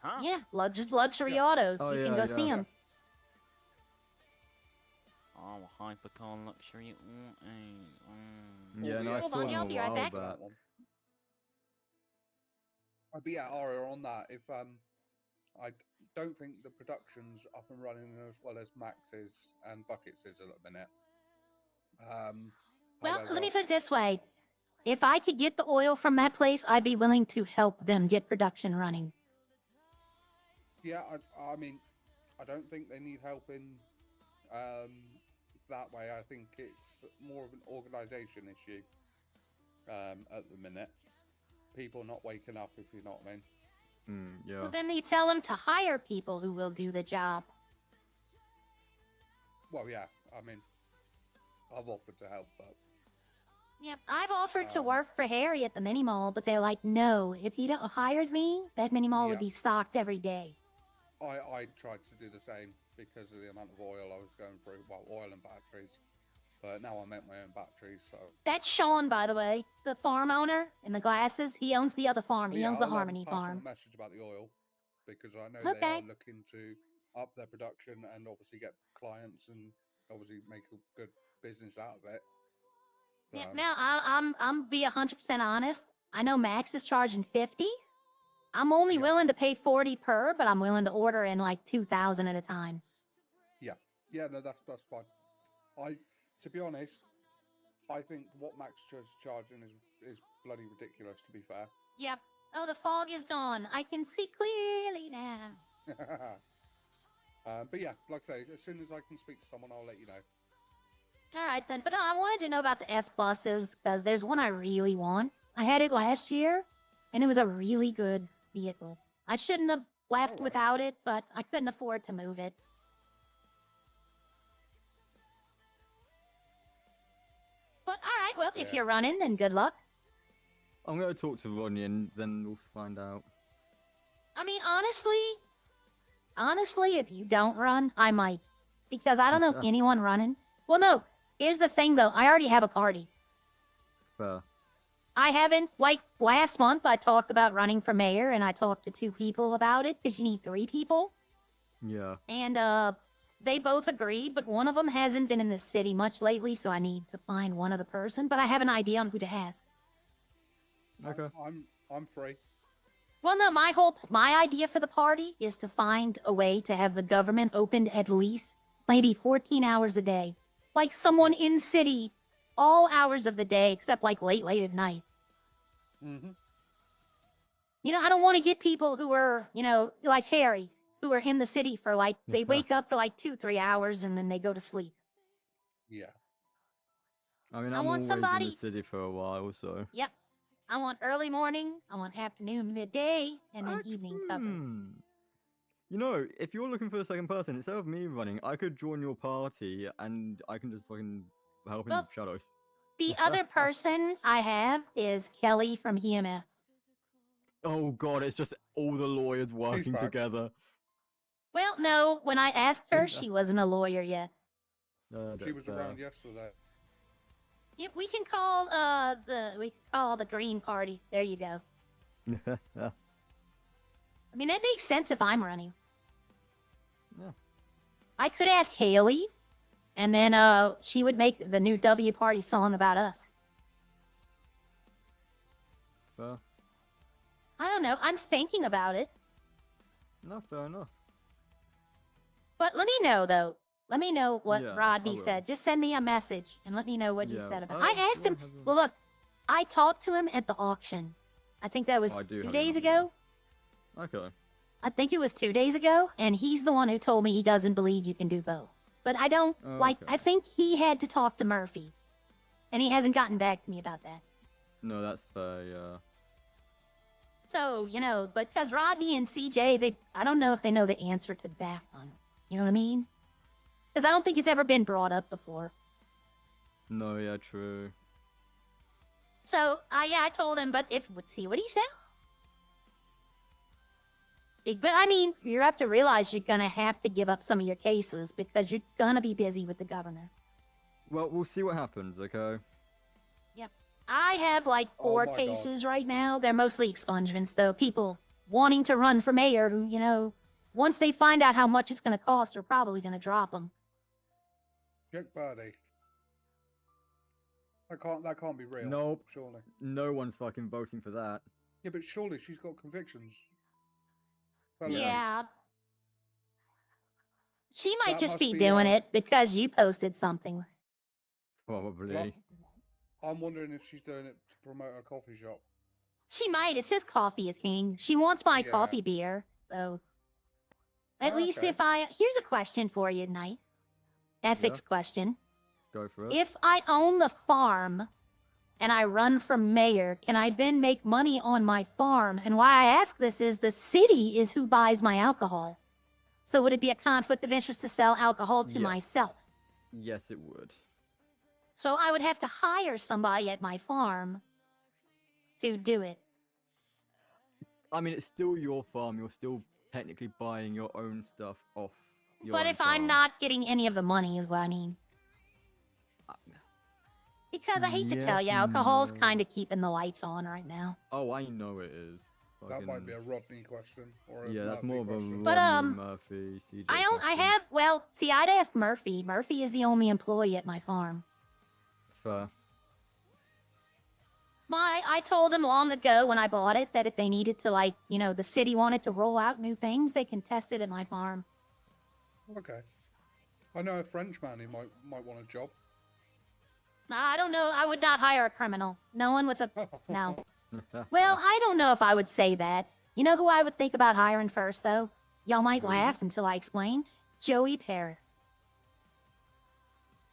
Huh? Yeah, just luxury autos. Oh, you can yeah, go see yeah. them. Oh, hypercar luxury. Yeah, no, I Hold saw on, them I'll a be right while back. back. I'd be at Aria on that if I don't think the production's up and running as well as Max's and Bucket's is at the minute. Well, However, let me put it this way. If I could get the oil from that place, I'd be willing to help them get production running. yeah, I mean, I don't think they need help in that way. I think it's more of an organisation issue at the minute. People not waking up, if you know what I mean. Yeah. Well, then you tell them to hire people who will do the job. Well, yeah, I mean, I've offered to help, but Yep, I've offered to work for Harry at the mini mall, but they're like, no, if you don't hired me, that mini mall would Yeah. be stocked every day. I tried to do the same because of the amount of oil I was going through. Well, oil and batteries. But now I make my own batteries, so... That's Sean, by the way, the farm owner in the glasses. He owns the other farm. He Yeah, owns the I'll, Harmony pass on farm. a message about the oil because I know they Okay. are looking to up their production and obviously get clients and obviously make a good business out of it. So, Yeah, now I'm be 100% honest. I know Max is charging 50. I'm only willing to pay 40 per, but I'm willing to order in like 2,000 at a time. yeah, no, that's fine. To be honest, I think what Max is charging is bloody ridiculous. To be fair. Yep. Oh, the fog is gone. I can see clearly now. But yeah, like I say, as soon as I can speak to someone, I'll let you know. All right then, but I wanted to know about the S buses because there's one I really want. I had it last year, and it was a really good vehicle. I shouldn't have left without it, but I couldn't afford to move it. But all right, well, if Yeah. you're running, then good luck. I'm gonna talk to Ronnie and then we'll find out. I mean, honestly, if you don't run, I might. Because I don't know anyone running. Well, no, here's the thing, though. I already have a party. Fair. I haven't, like, last month I talked about running for mayor, and I talked to 2 people about it, because you need 3 people. Yeah. And, they both agreed, but one of them hasn't been in the city much lately, so I need to find one other person, but I have an idea on who to ask. Okay. I'm free. Well, no, my idea for the party is to find a way to have the government opened at least maybe 14 hours a day. Like someone in city, all hours of the day, except like late at night. Mm-hmm. You know, I don't want to get people who are, you know, like Harry, who are in the city for like, they wake up for like 2-3 hours and then they go to sleep. Yeah. I mean, I I'm want always in somebody- the city for a while, so. Yep. I want early morning, I want afternoon, midday, and then evening cover. You know, if you're looking for a second person, instead of me running, I could join your party and I can just fucking help in Well, shadows. The other person I have is Kelly from EMF. Oh god, it's just all the lawyers working back. together. Well, no, when I asked her, she wasn't a lawyer yet. She was around yesterday. Yep, we can call the Green Party. There you go. I mean, that makes sense if I'm running. Yeah. I could ask Haley, and then she would make the new W Party song about us. Fair. I don't know. I'm thinking about it. No, fair enough. But let me know, though. Let me know what Yeah, I Rodney will. said. Just send me a message and let me know what he Yeah, said about I it. I asked him. have a- Well, look, I talked to him at the auction. I think that was I do 2 have days your number. ago. Okay. I think it was 2 days ago, and he's the one who told me he doesn't believe you can do both. But I don't, like, Okay. I think he had to talk to Murphy. And he hasn't gotten back to me about that. No, that's fair, yeah. So, you know, but because Rodney and CJ, I don't know if they know the answer to that one. You know what I mean? Because I don't think it's ever been brought up before. No, yeah, true. So, I told him, but let's see what he says. But I mean, you have to realize you're gonna have to give up some of your cases because you're gonna be busy with the governor. Well, we'll see what happens, okay? Yep. I have like 4 my God. cases right now. They're mostly expungements, though. People wanting to run for mayor who, you know, once they find out how much it's gonna cost, they're probably gonna drop them. Check Birdie. That can't be real. Nope. Surely. No one's fucking voting for that. Yeah, but surely she's got convictions. Felonies. Yeah. She might That just must be be, doing it because you posted something. Probably. Well, I'm wondering if she's doing it to promote a coffee shop. She might. It says coffee is king. She wants my Yeah. coffee beer, so. At least okay. if here's a question for you tonight. Ethics question. Go for it. If I own the farm and I run for mayor, can I then make money on my farm? And why I ask this is the city is who buys my alcohol. So would it be a conflict of interest to sell alcohol to Yes. myself? Yes, it would. So I would have to hire somebody at my farm to do it. I mean, it's still your farm. You're still technically buying your own stuff off your But own if I'm farm. not getting any of the money is what I mean. Because I hate to tell Yes you, and alcohol's no. kind of keeping the lights on right now. Oh, I know it is. That might Fucking- be a Rodney question or a Yeah, that's Murphy more of a question. But, Rodney, Murphy, CJ I question. have, well, see, I'd asked Murphy. Murphy is the only employee at my farm. Fair. I told him long ago when I bought it that if they needed to, like, you know, the city wanted to roll out new things, they can test it at my farm. Okay. I know a French man who might want a job. I don't know. I would not hire a criminal. No one with a... No. Well, I don't know if I would say that. You know who I would think about hiring first, though? Y'all might laugh until I explain. Joey Paris.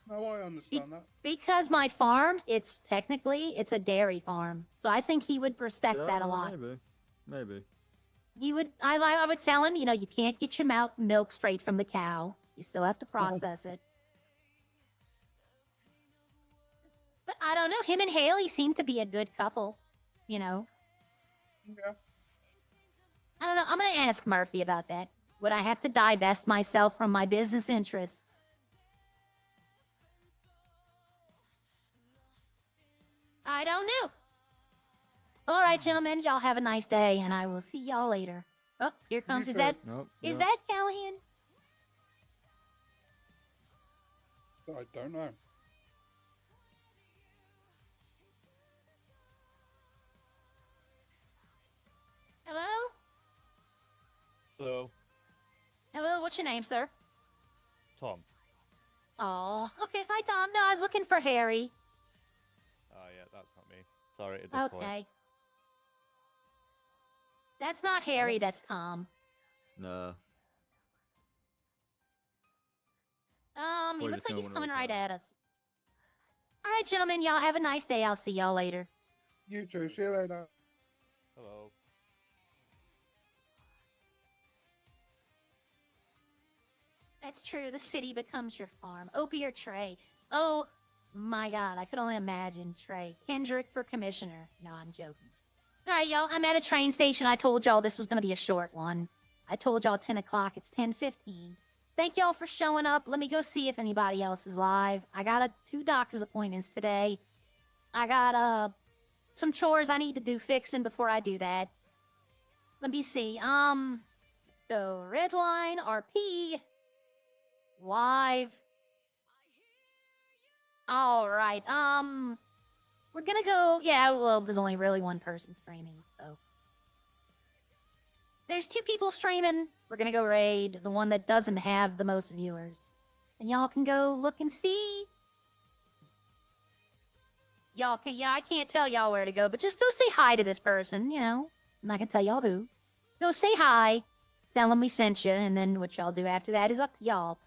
No, I understand that. Because my farm, it's a dairy farm. So I think he would respect Yeah, that a lot. Maybe. He would, I would tell him, you know, you can't get your milk straight from the cow. You still have to process it. But I don't know, him and Haley seem to be a good couple, you know. Yeah. I don't know, I'm gonna ask Murphy about that. Would I have to divest myself from my business interests? I don't know. All right, gentlemen, y'all have a nice day, and I will see y'all later. Oh, here comes, You is that Nope, that Callahan? I don't know. Hello? Hello, Hello, what's your name, sir? Tom. Oh, okay, hi, Tom. No, I was looking for Harry. Oh, yeah, that's not me. Sorry to disappoint. Okay. That's not Harry, that's Tom. No. He Probably looks just like no he's one coming else right knows. at us. All right, gentlemen, y'all have a nice day. I'll see y'all later. You too. See you later. Hello. That's true. The city becomes your farm. Opie or Trey. Oh my god, I could only imagine Trey. Kendrick for commissioner. No, I'm joking. Alright, y'all, I'm at a train station. I told y'all this was gonna be a short one. I told y'all 10 o'clock. It's 10:15. Thank y'all for showing up. Let me go see if anybody else is live. I got 2 doctor's appointments today. I got some chores I need to do fixing before I do that. Let me see. Let's go. Redline RP. Live. Alright, we're gonna go, yeah, well, there's only really one person streaming, so. There's 2 people streaming. We're gonna go raid the one that doesn't have the most viewers. And y'all can go look and see. Y'all can, yeah, I can't tell y'all where to go, but just go say hi to this person, you know. I'm not gonna tell y'all who. Go say hi, tell them we sent you, and then what y'all do after that is up to y'all.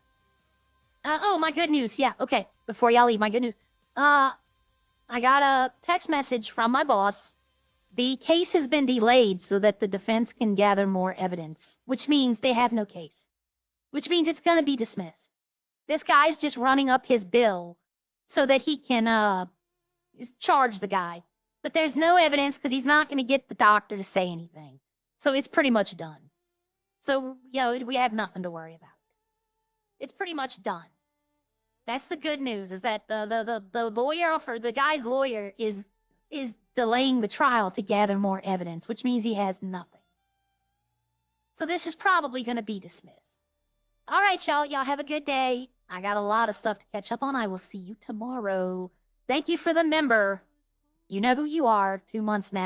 Oh, my good news. Yeah, okay. Before y'all leave, my good news. I got a text message from my boss. The case has been delayed so that the defense can gather more evidence, which means they have no case. Which means it's gonna be dismissed. This guy's just running up his bill so that he can, charge the guy. But there's no evidence because he's not gonna get the doctor to say anything. So it's pretty much done. So, you know, we have nothing to worry about. It's pretty much done. That's the good news, is that the lawyer, for the guy's lawyer, is delaying the trial to gather more evidence, which means he has nothing. So this is probably going to be dismissed. All right, y'all. Y'all have a good day. I got a lot of stuff to catch up on. I will see you tomorrow. Thank you for the member. You know who you are. 2 months now.